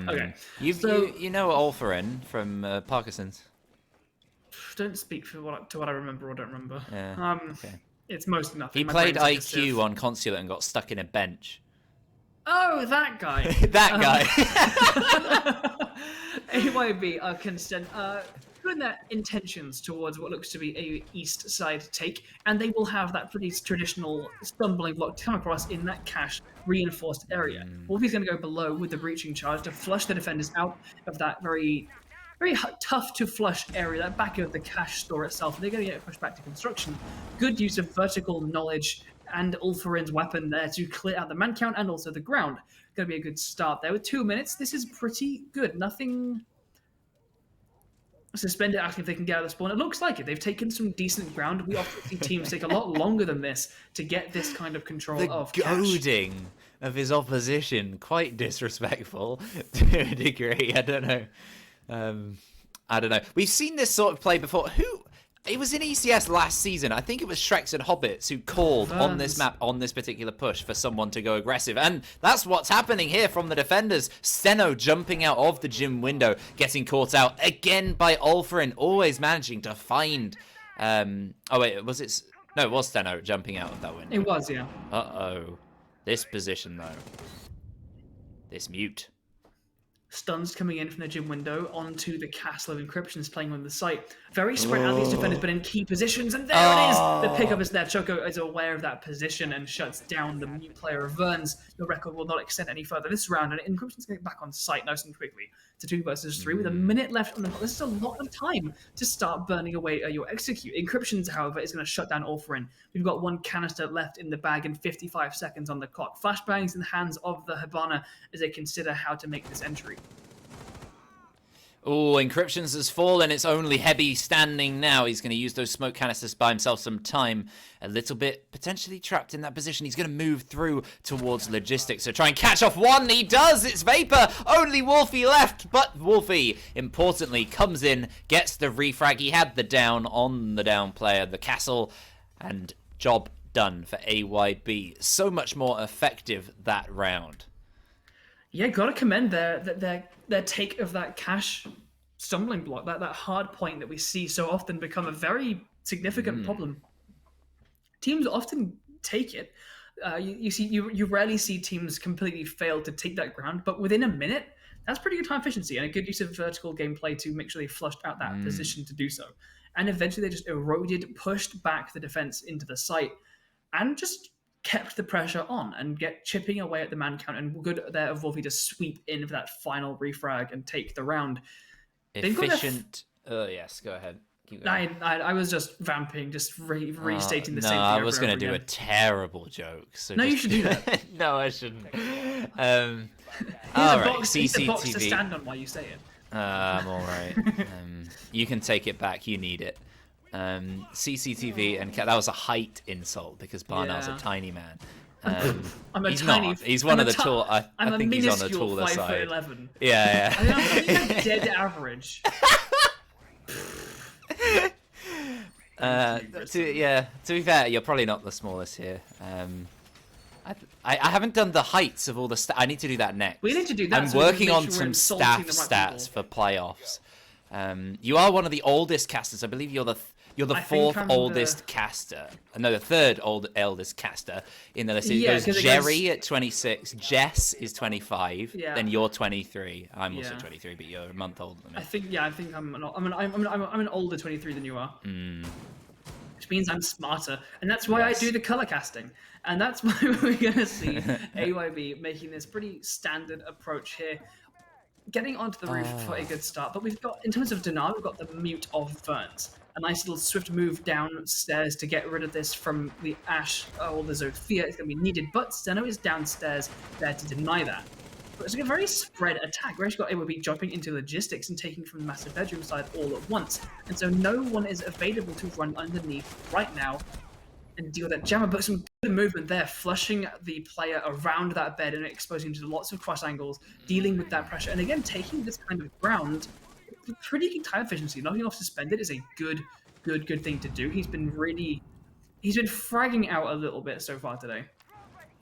Okay, you know Ulfrin from Parkinson's. Don't speak to what I remember or don't remember. Yeah. Okay. It's mostly nothing. He played IQ on Consulate and got stuck in a bench. Oh, that guy. That guy. AYB are putting their intentions towards what looks to be a east side take, and they will have that pretty traditional stumbling block to come across in that cache reinforced area. Wolfie's going to go below with the breaching charge to flush the defenders out of that very tough to flush area, that back of the cache store itself. They're going to get pushed back to construction. Good use of vertical knowledge and Ulfarin's weapon there to clear out the man count and also the ground. Going to be a good start there. With 2 minutes, this is pretty good. Nothing suspended asking if they can get out of the spawn. It looks like it. They've taken some decent ground. We often see teams take a lot longer than this to get this kind of control of cache. Goading of his opposition, quite disrespectful to a degree. I don't know. I don't know. We've seen this sort of play before. It was in ECS last season. I think it was Shreks and Hobbits who called on this map, on this particular push, for someone to go aggressive. And that's what's happening here from the defenders. Steno jumping out of the gym window, getting caught out again by Ulfarin, always managing to find... oh, wait, was it... No, it was Steno jumping out of that window. It was, yeah. Uh-oh. This position, though. This mute. Stuns coming in from the gym window onto the castle of encryptions playing on the site. Very spread out, these defenders, but in key positions, and there it is! The pickup is there. Choco is aware of that position and shuts down the mute player of Verns. Your record will not extend any further this round, and encryptions getting back on site nice and quickly. To 2 versus 3 with a minute left on the clock. This is a lot of time to start burning away at your execute. Encryptions, however, is going to shut down Ulfarin. We've got 1 canister left in the bag and 55 seconds on the clock. Flashbangs in the hands of the Hibana as they consider how to make this entry. Oh, Encryptions has fallen. It's only Heavy standing now. He's going to use those smoke canisters, buy himself some time. A little bit potentially trapped in that position. He's going to move through towards Logistics. So try and catch off one. He does. It's Vapor. Only Wolfie left. But Wolfie, importantly, comes in, gets the refrag. He had the down on the down player, the castle, and job done for AYB. So much more effective that round. Yeah, gotta commend their take of that cache stumbling block, that hard point that we see so often become a very significant problem. Teams often take it. You rarely see teams completely fail to take that ground, but within a minute, that's pretty good time efficiency and a good use of vertical gameplay to make sure they flushed out that position to do so. And eventually they just eroded, pushed back the defense into the site, and just kept the pressure on and get chipping away at the man count, and good there of Wolfie to sweep in for that final refrag and take the round. Efficient. Yes, go ahead. Keep going. I was just vamping, just restating the same thing. No, I over was and going to over do a again. terrible joke. So No, just... you should do that. No, I shouldn't. Here's All a right, box, here's a box to CCTV. stand on while you say it. I'm all right. You can take it back. You need it. CCTV and that was a height insult because Barnell's a tiny man. I'm a he's tiny. not. He's one of the tall. I think he's on the minuscule taller side. 5'11". Yeah, I mean, I'm dead average. To be fair, you're probably not the smallest here. I haven't done the heights of all the I need to do that next. We need to do that. I'm so we can working make on sure some we're insulting staff the right stats people. for playoffs. You are one of the oldest casters. I believe you're the I think fourth I'm oldest caster. No, the third eldest caster in the list. It Yeah, goes 'cause it Jerry at 26. Jess is 25. Yeah. Then you're 23. I'm also Yeah. 23, but you're a month older than me. I think I'm an older 23 than you are. Which means I'm smarter, and that's why Yes. I do the color casting, and that's why we're gonna see AYB making this pretty standard approach here, getting onto the roof for a good start. But we've got, in terms of Dinar, we've got the mute of Verns, a nice little swift move downstairs to get rid of this from the Ash or the Zofia. It's gonna be needed, but Steno is downstairs there to deny that. But it's a very spread attack. We've actually got AYB jumping into logistics and taking from the massive bedroom side all at once. And so no one is available to run underneath right now and deal with that jammer. But some good movement there, flushing the player around that bed and exposing him to lots of cross angles, dealing with that pressure. And again, taking this kind of ground, pretty good time efficiency. Knocking off suspended is a good thing to do. He's been fragging out a little bit so far today.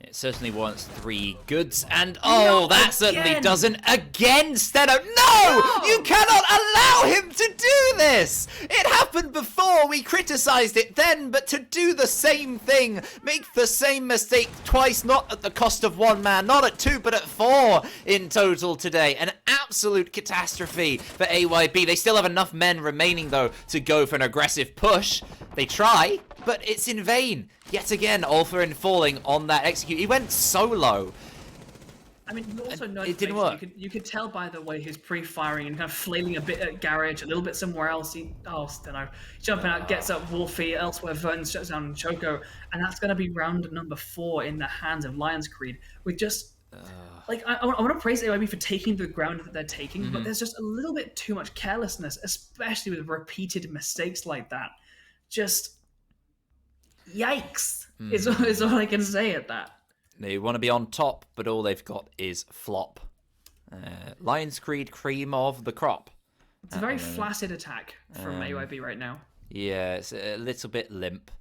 It certainly wants 3 goods, and oh, that certainly again! doesn't. Again, Steno. No! You cannot allow him to do this! It happened before, we criticized it then, but to do the same thing, make the same mistake twice, not at the cost of 1 man, not at 2, but at 4 in total today. An absolute catastrophe for AYB. They still have enough men remaining, though, to go for an aggressive push. They try, but it's in vain. Yet again, Ulfa falling on that execute. He went solo. I mean, you also know It didn't work. You could tell by the way he's pre-firing and kind of flailing a bit at Garage, a little bit somewhere else. Don't know. Jumping out, gets up Wolfie, elsewhere Vern shuts down Choco, and that's going to be round number 4 in the hands of Lions Creed. With just, like, I want to praise AYB for taking the ground that they're taking, but there's just a little bit too much carelessness, especially with repeated mistakes like that. Just, yikes, is all I can say at that. They want to be on top, but all they've got is flop. Lions Creed, cream of the crop. It's a very flaccid attack from AYB right now. Yeah, it's a little bit limp,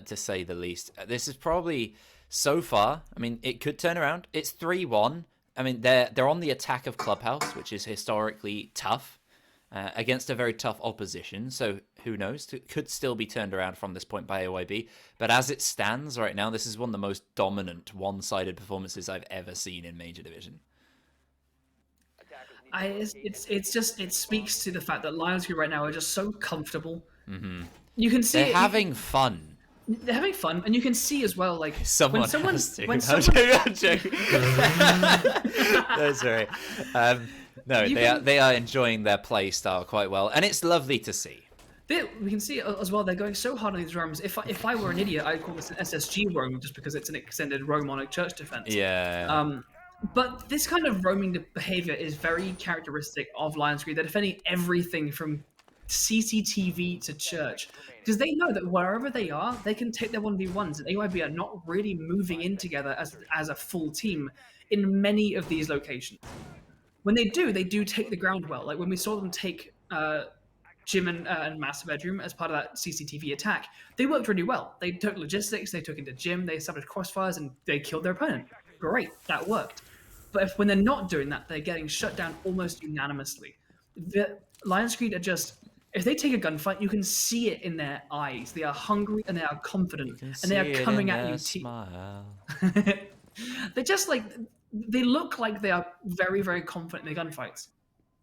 to say the least. This is probably, so far, I mean, it could turn around. It's 3-1. I mean, they're on the attack of Clubhouse, which is historically tough, against a very tough opposition. So who knows? It could still be turned around from this point by AYB. But as it stands right now, this is one of the most dominant one-sided performances I've ever seen in Major Division. It speaks to the fact that Lions Creed right now are just so comfortable. You can see They're having fun. They're having fun, and you can see as well, like Someone when has to. when I'm someone, joking. No, sorry. No, they are enjoying their play style quite well, and it's lovely to see. we can see as well, they're going so hard on these roams. If I were an idiot, I'd call this an SSG roam just because it's an extended roam on a church defense. Yeah. But this kind of roaming behavior is very characteristic of Lions Creed. They're defending everything from CCTV to church, because they know that wherever they are, they can take their 1v1s, and AYB are not really moving in together as a full team in many of these locations. When they do take the ground well. Like when we saw them take Gym and Master Bedroom as part of that CCTV attack, they worked really well. They took logistics, they took into Gym, they established crossfires, and they killed their opponent. Great, that worked. But when they're not doing that, they're getting shut down almost unanimously. The Lions Creed are just, if they take a gunfight, you can see it in their eyes. They are hungry and they are confident, and they are coming at you. Smile. They're just like, they look like they are very, very confident in their gunfights.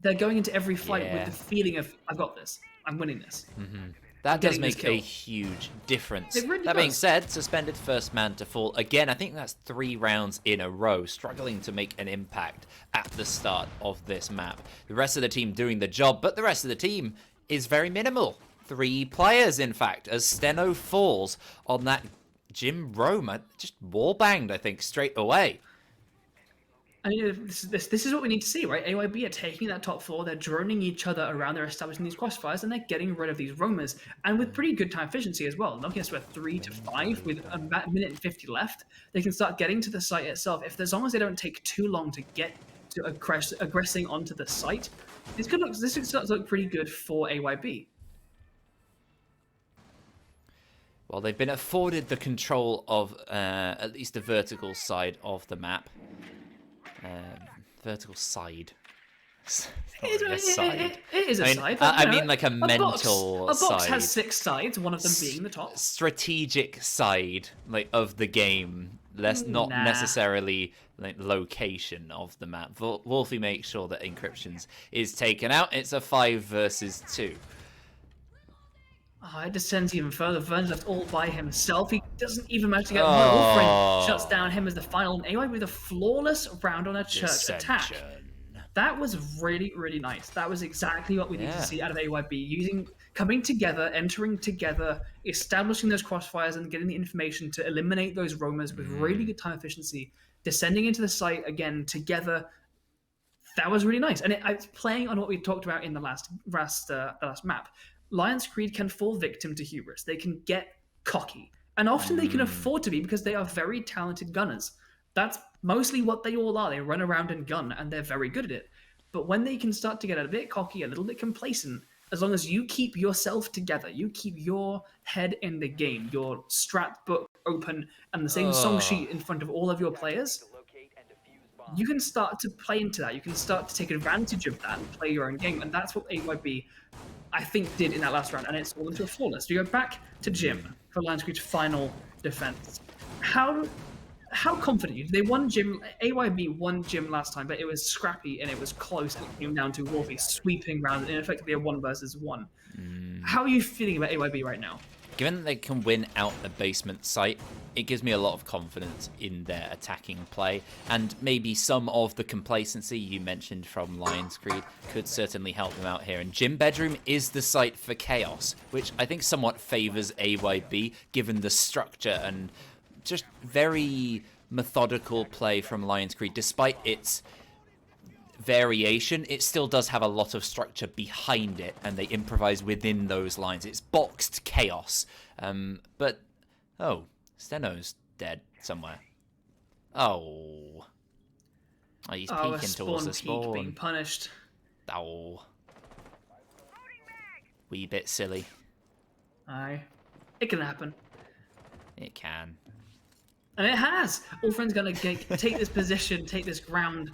They're going into every fight with the feeling of, I've got this, I'm winning this. That does make a huge difference. It really that being does. said, suspended first man to fall. Again, I think that's 3 rounds in a row, struggling to make an impact at the start of this map. The rest of the team doing the job, but the rest of the team is very minimal. 3 players, in fact, as Steno falls on that Jim Roma. Just wall-banged, I think, straight away. I mean, this is what we need to see, right? AYB are taking that top 4, they're droning each other around, they're establishing these crossfires, and they're getting rid of these roamers, and with pretty good time efficiency as well. Knocking us to a 3-5 with about a minute and 50 left, they can start getting to the site itself. As long as they don't take too long to get to aggressing onto the site, this could start to look pretty good for AYB. Well, they've been afforded the control of at least the vertical side of the map. Vertical side. It is a side. I mean, like a mental side. A box side. has 6 sides, one of them being the top. Strategic side, like, of the game. Not necessarily like location of the map. Wolfie makes sure that encryptions is taken out. It's a 5 versus 2. Oh, it descends even further. Vern's left all by himself. He doesn't even manage to get one. Wolfriend shuts down him as the final. And AY with a flawless round on a church attack. That was really, really nice. That was exactly what we need to see out of AYB. Coming together, entering together, establishing those crossfires and getting the information to eliminate those roamers with really good time efficiency. Descending into the site again together. That was really nice. And it's playing on what we talked about in the last map. Lions Creed can fall victim to hubris. They can get cocky. And often they can afford to be because they are very talented gunners. That's mostly what they all are. They run around and gun, and they're very good at it. But when they can start to get a bit cocky, a little bit complacent, as long as you keep yourself together, you keep your head in the game, your strat book open, and the same song sheet in front of all of your players, you can start to play into that. You can start to take advantage of that and play your own game. And that's what AYB, I think, did in that last round. And it's all into a flawless. We go back to Jim for Lions Creed's final defense. How confident are you? They won Jim. AYB won Jim last time, but it was scrappy and it was close. And it came down to Wolfie sweeping round and effectively a 1 versus 1. How are you feeling about AYB right now? Given that they can win out a basement site, it gives me a lot of confidence in their attacking play, and maybe some of the complacency you mentioned from Lions Creed could certainly help them out here. And Gym Bedroom is the site for chaos, which I think somewhat favors AYB, given the structure and just very methodical play from Lions Creed. Despite its variation, it still does have a lot of structure behind it, and they improvise within those lines. It's boxed chaos. But oh, Steno's dead somewhere. Oh, he's peeking towards the spawn. Being punished. Oh, wee bit silly. Aye, it can happen. It can. And it has. Allfriend's going to take this position, take this ground.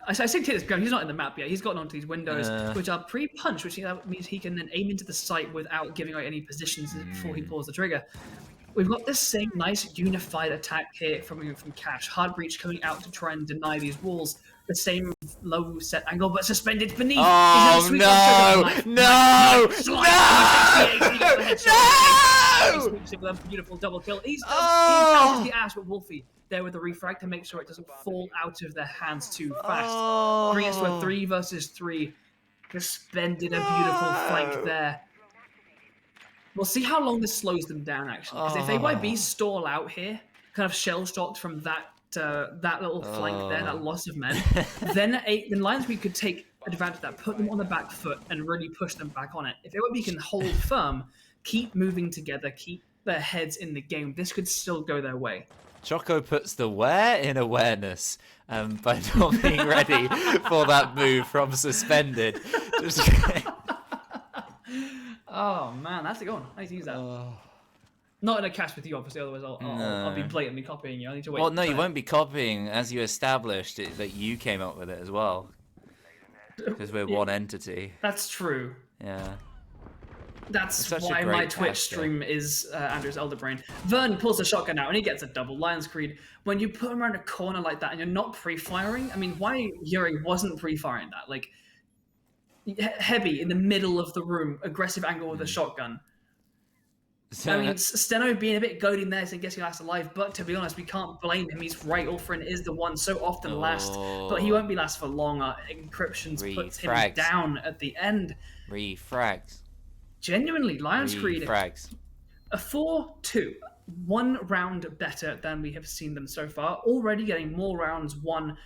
I say take this ground. He's not in the map yet. He's gotten onto these windows, which are pre-punched, which means he can then aim into the site without giving away any positions before he pulls the trigger. We've got this same nice unified attack here from Cash. Hard Breach coming out to try and deny these walls. The same low set angle, but suspended beneath. Oh, no! Beautiful double kill. He's out the ass with Wolfie there with the refrag to make sure it doesn't fall out of their hands too fast. Bring us to a 3 versus 3. Suspended a beautiful flank there. We'll see how long this slows them down, actually. Because if AYB stall out here, kind of shell-shocked from that little flank there, that loss of men, then Lions Creed could take advantage of that, put them on the back foot, and really push them back on it. If AYB can hold firm, keep moving together, keep their heads in the game, this could still go their way. Choco puts the where in awareness by not being ready for that move from suspended. Oh man, that's a good one. I need to use that. Not in a cast with you, obviously, otherwise I'll be blatantly copying you. I need to wait. Well, no, you won't be copying, as you established that you came up with it as well. Because we're one entity. That's true. Yeah. That's why my Twitch stream is Andrew's Elder Brain. Vern pulls a shotgun out and he gets a double. Lions Creed, when you put him around a corner like that and you're not pre-firing, I mean, why Yuri wasn't pre-firing that? Like, Heavy in the middle of the room, aggressive angle with a shotgun. I mean, Steno being a bit goading there, saying, guess he last alive, but to be honest, we can't blame him. He's right. Allfriend is the one so often last, but he won't be last for long. Encryptions puts him down at the end. Refrags. Genuinely, Lions Creed. Refrags. A 4-2. 1 round better than we have seen them so far. Already getting more rounds won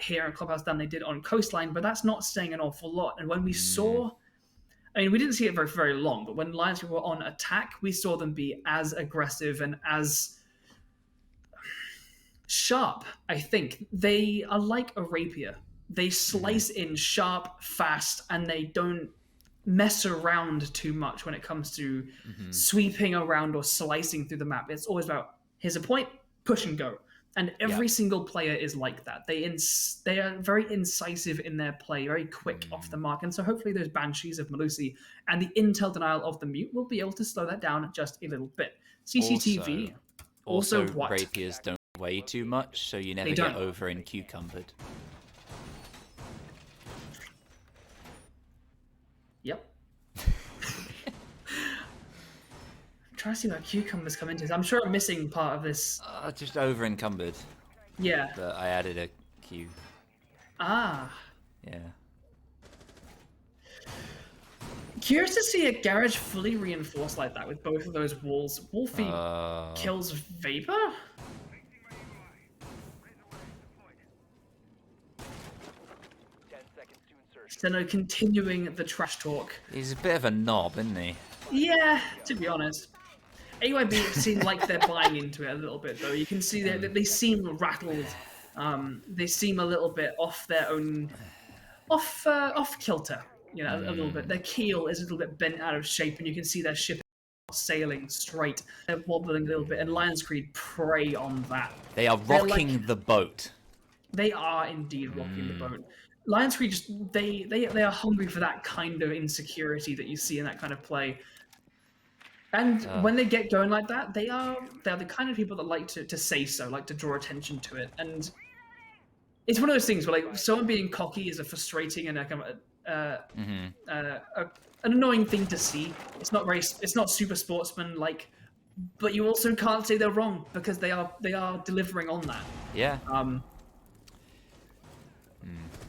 here in Clubhouse than they did on Coastline, but that's not saying an awful lot. And when we saw... I mean, we didn't see it for very long, but when Lions were on attack, we saw them be as aggressive and as sharp, I think. They are like a rapier. They slice in sharp, fast, and they don't mess around too much when it comes to sweeping around or slicing through the map. It's always about, here's a point, push and go. And every single player is like that. They are very incisive in their play, very quick off the mark. And so hopefully those Banshees of Malusi and the intel denial of the Mute will be able to slow that down just a little bit. CCTV also what? Rapiers don't weigh too much, so you never get over encumbered. Yep. Trying to see where cucumbers come into this. I'm sure I'm missing part of this. Just over encumbered. Yeah. But I added a Q. Ah. Yeah. Curious to see a garage fully reinforced like that with both of those walls. Wolfie kills Vapor? Steno continuing the trash talk. He's a bit of a knob, isn't he? Yeah, to be honest. AYB seem like they're buying into it a little bit, though. You can see that they seem rattled. They seem a little bit off their own, off kilter. you know, a little bit. Their keel is a little bit bent out of shape, and you can see their ship sailing straight. They're wobbling a little bit, and Lion's Creed prey on that. They are rocking the boat. They are indeed rocking the boat. Lion's Creed just they are hungry for that kind of insecurity that you see in that kind of play. And when they get going like that, they are the kind of people that like to say so, like to draw attention to it. And it's one of those things where like someone being cocky is a frustrating and an annoying thing to see. It's not super sportsman-like, but you also can't say they're wrong because they are delivering on that. Yeah.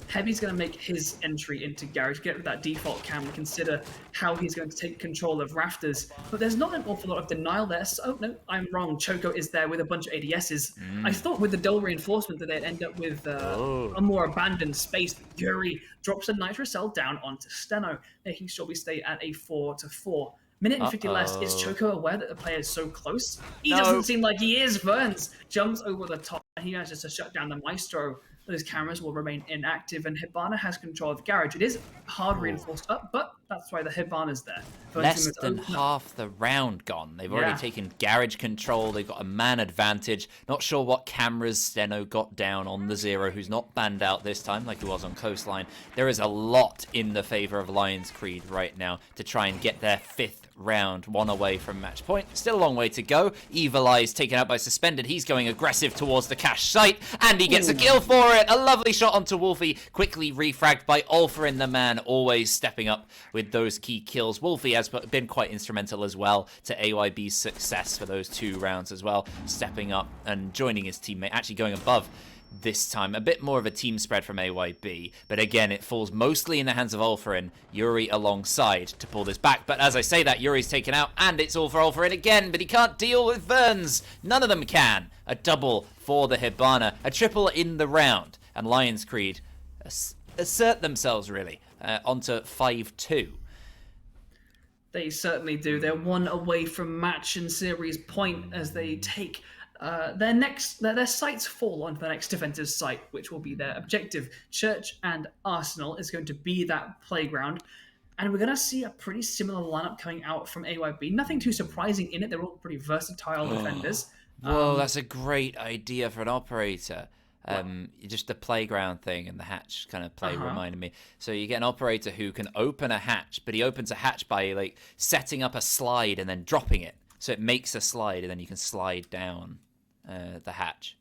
Heavy's going to make his entry into Garage, get rid of that default cam, and consider how he's going to take control of Rafters. But there's not an awful lot of denial there. So, oh, no, I'm wrong. Choco is there with a bunch of ADSs. I thought with the dull reinforcement that they'd end up with a more abandoned space. But Yuri drops a Nitro Cell down onto Steno, making sure we stay at a 4-4. Minute and 50 less. Is Choco aware that the player is so close? He doesn't seem like he is. Verns jumps over the top, and he manages to shut down the Maestro. Those cameras will remain inactive, and Hibana has control of Garage. It is hard reinforced up, but that's why the Hibana's there. Less than half the round gone. They've already taken Garage control. They've got a man advantage. Not sure what cameras Steno got down on the Zero, who's not banned out this time like he was on Coastline. There is a lot in the favor of Lion's Creed right now to try and get their 5th round, 1 away from match point. Still a long way to go. Evil Eye's taken out by Suspended. He's going aggressive towards the cache site, and he gets a kill for it. A lovely shot onto Wolfie, quickly refragged by Ulfarin, the man always stepping up with those key kills. Wolfie has been quite instrumental as well to AYB's success for those 2 rounds as well, stepping up and joining his teammate, actually going above this time. A bit more of a team spread from AYB, but again, it falls mostly in the hands of Ulfarin. Yuri alongside to pull this back, but as I say that, Yuri's taken out, and it's all for Ulfarin again, but he can't deal with Verns. None of them can. A double for the Hibana, a triple in the round, and Lion's Creed assert themselves, really, onto 5-2. They certainly do. They're 1 away from match and series point as they take their sights fall onto the next defensive site, which will be their objective. Church and Arsenal is going to be that playground, and we're going to see a pretty similar lineup coming out from AYB. Nothing too surprising in it. They're all pretty versatile defenders. Whoa, that's a great idea for an operator. Just the playground thing and the hatch kind of play reminded me. So you get an operator who can open a hatch, but he opens a hatch by like setting up a slide and then dropping it. So it makes a slide, and then you can slide down the hatch.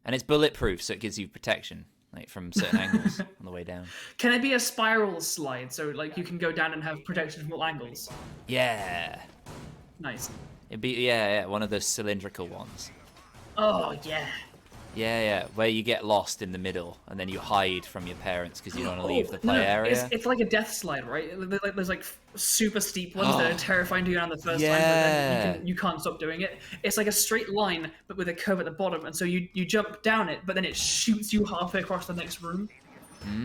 And it's bulletproof, so it gives you protection like from certain angles on the way down. Can it be a spiral slide, so like you can go down and have protection from all angles? Yeah. Nice. It'd be one of the cylindrical ones. Oh yeah. Yeah, where you get lost in the middle and then you hide from your parents because you don't want to leave the play area. It's like a death slide, right? There's like super steep ones that are terrifying to go down the first time, but then you can't stop doing it. It's like a straight line, but with a curve at the bottom, and so you jump down it, but then it shoots you halfway across the next room.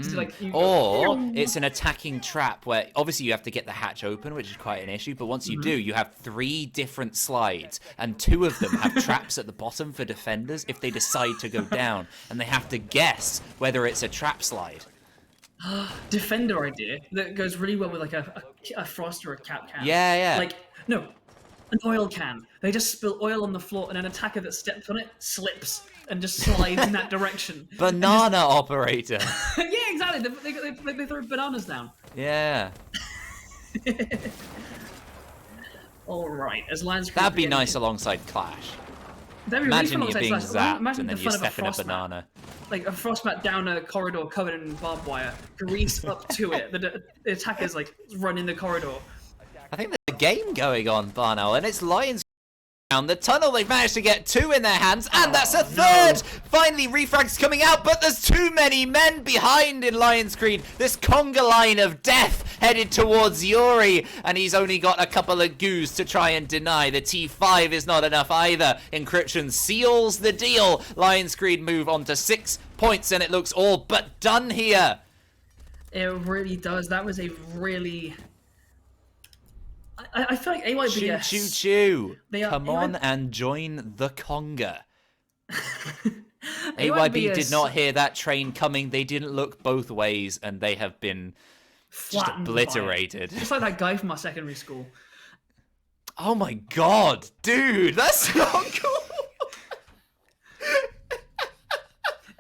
So like it's an attacking trap where obviously you have to get the hatch open, which is quite an issue, but once you do, you have 3 different slides, and 2 of them have traps at the bottom for defenders if they decide to go down, and they have to guess whether it's a trap slide. Defender idea that goes really well with like a frost or a cap can. Yeah. Like, no, an oil can. They just spill oil on the floor, and an attacker that steps on it slips and just slides in that direction. Banana operator. Yeah, exactly. They throw bananas down. Yeah. All right. As Lion's Creed That'd be nice alongside Clash. That'd be Imagine really you're fun being alongside zapped and then you step in a mat. banana. Like a frost mat down a corridor covered in barbed wire, grease up to it. The attackers like run in the corridor. I think there's a game going on, Barnell, and it's Lions down the tunnel. They've managed to get 2 in their hands, and that's a 3rd! Finally, refrags coming out, but there's too many men behind in Lion's Creed. This conga line of death headed towards Yuri, and he's only got a couple of goos to try and deny. The T5 is not enough either. Encryption seals the deal. Lion's Creed move on to 6 points, and it looks all but done here. It really does. That was a really... I feel like AYB... Choo. Come on and join the conga. AYB did not hear that train coming. They didn't look both ways, and they have been flattened by it. obliterated. Just like that guy from our secondary school. Oh my god, dude, that's not cool.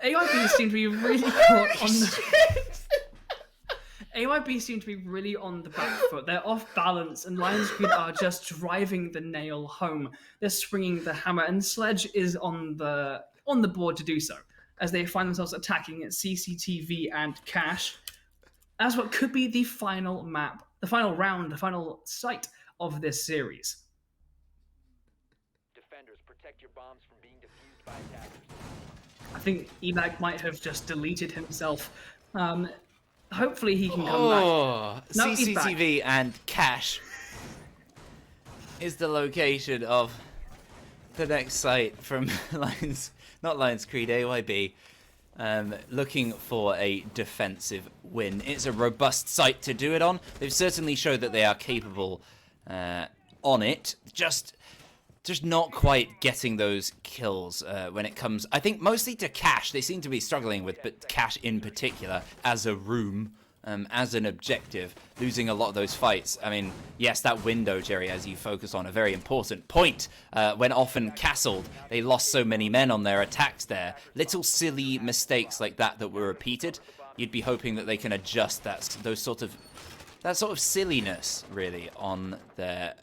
AYB seem to be really caught on the... AYB seem to be really on the back foot. They're off balance, and Lions Creed are just driving the nail home. They're swinging the hammer, and Sledge is on the board to do so, as they find themselves attacking CCTV and Cash, as what could be the final map, the final round, the final site of this series. Defenders, protect your bombs from being defused by attackers. I think Ebag might have just deleted himself. Hopefully he can come back. No, he's back. CCTV and Cash is the location of the next site from not Lions Creed, AYB, looking for a defensive win. It's a robust site to do it on. They've certainly showed that they are capable on it. Just not quite getting those kills when it comes, I think, mostly to Cash. They seem to be struggling with, but Cash in particular, as a room, as an objective, losing a lot of those fights. I mean, yes, that window, Jerry, as you focus on a very important point, when often castled, they lost so many men on their attacks there. Little silly mistakes like that were repeated. You'd be hoping that they can adjust that sort of silliness, really, on their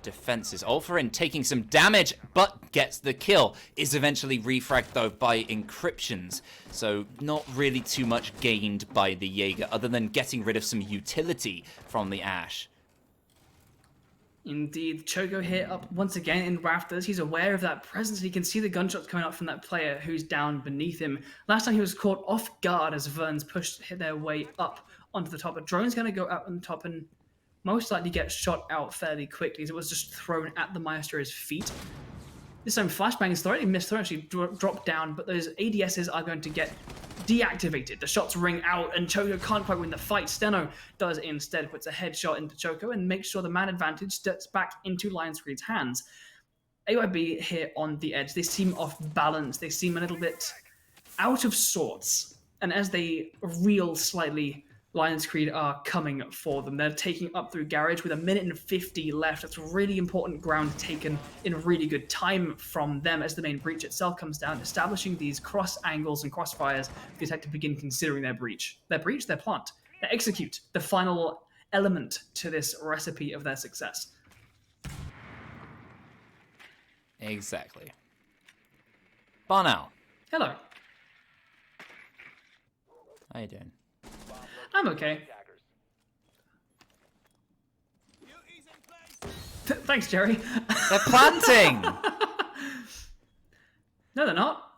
defenses. Ulfarin taking some damage, but gets the kill. Is eventually refragged, though, by encryptions. So not really too much gained by the Jaeger, other than getting rid of some utility from the Ash. Indeed, Choco here up once again in rafters. He's aware of that presence. He can see the gunshots coming up from that player who's down beneath him. Last time he was caught off guard as Verns pushed their way up onto the top. A drone's going to go up on the top and most likely get shot out fairly quickly, as it was just thrown at the Maestro's feet. This time Flashbang is already missed, actually dropped down, but those ADSs are going to get deactivated. The shots ring out, and Choco can't quite win the fight. Steno does instead, puts a headshot into Choco and makes sure the man advantage steps back into Lions Creed's hands. AYB here on the edge. They seem off balance. They seem a little bit out of sorts. And as they reel slightly, Lions Creed are coming for them. They're taking up through Garage with 1:50 left. That's really important ground taken in really good time from them as the main breach itself comes down, establishing these cross angles and crossfires for the attack to begin considering their breach. Their breach, their plant. They execute the final element to this recipe of their success. Exactly. Barnell. Hello. How you doing? I'm okay. Thanks, Jerry. They're planting! No, they're not.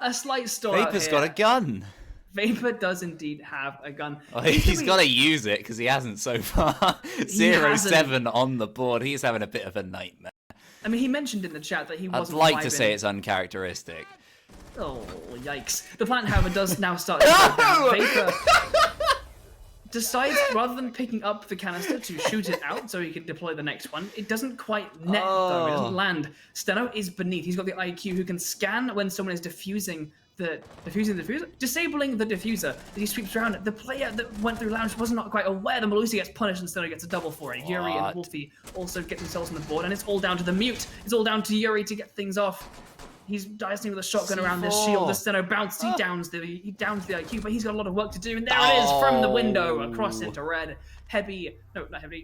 A slight stall out Vapor's here. got a gun. Vapor does indeed have a gun. Oh, he's got to use it because he hasn't so far. 0-7 on the board. He's having a bit of a nightmare. I mean, he mentioned in the chat that he I'd wasn't like to vibing. say it's uncharacteristic. Oh, yikes. The plant, however, does now start to go down. Vapor decides, rather than picking up the canister to shoot it out so he can deploy the next one, it doesn't quite net, though. It doesn't land. Steno is beneath. He's got the IQ who can scan when someone is diffusing the diffuser, disabling the diffuser. As he sweeps around, the player that went through lounge was not quite aware. The Malusi gets punished and Steno gets a double for it. Yuri and Wolfie also get themselves on the board, and it's all down to the mute. It's all down to Yuri to get things off. He's dicing with a shotgun around this shield. The Steno bounces. He downs the IQ, but he's got a lot of work to do. And there it is from the window across into red. Not Heavy.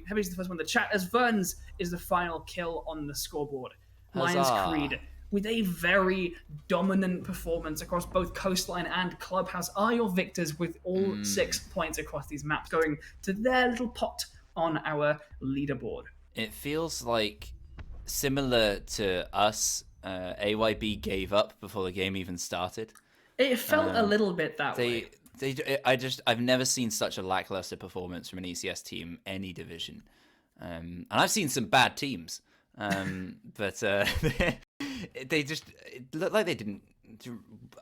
Heavy's the first one in the chat, as Verns is the final kill on the scoreboard. Lions Creed, with a very dominant performance across both Coastline and Clubhouse, are your victors with all 6 points across these maps, going to their little pot on our leaderboard. It feels like, similar to us, AYB gave up before the game even started. It felt a little bit that way. I've never seen such a lackluster performance from an ECS team, any division. And I've seen some bad teams, but they just it looked like they didn't.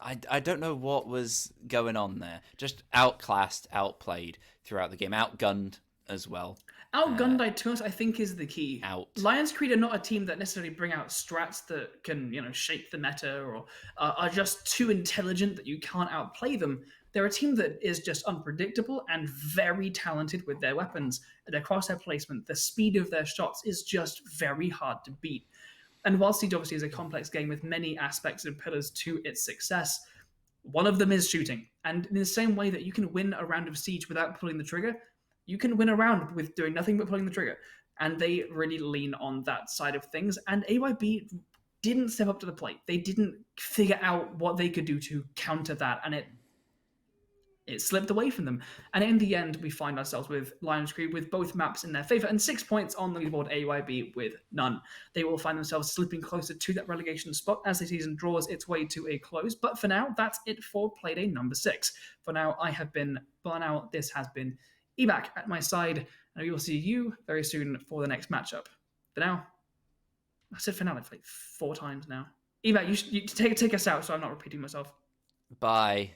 I don't know what was going on there. Just outclassed, outplayed throughout the game, outgunned as well. Outgunned by two, I think, is the key. Lions Creed are not a team that necessarily bring out strats that can, shape the meta or are just too intelligent that you can't outplay them. They're a team that is just unpredictable and very talented with their weapons. Their crosshair placement, the speed of their shots is just very hard to beat. And while Siege obviously is a complex game with many aspects and pillars to its success, one of them is shooting. And in the same way that you can win a round of Siege without pulling the trigger, you can win a round with doing nothing but pulling the trigger. And they really lean on that side of things. And AYB didn't step up to the plate. They didn't figure out what they could do to counter that, and it slipped away from them. And in the end, we find ourselves with Lions Creed with both maps in their favor and 6 points on the leaderboard, AYB with none. They will find themselves slipping closer to that relegation spot as the season draws its way to a close. But for now, that's it for Playday number 6. For now, I have been Burnout. This has been Ebac at my side, and we will see you very soon for the next matchup. For now, I said for now like 4 times now. Ebac, you take us out so I'm not repeating myself. Bye.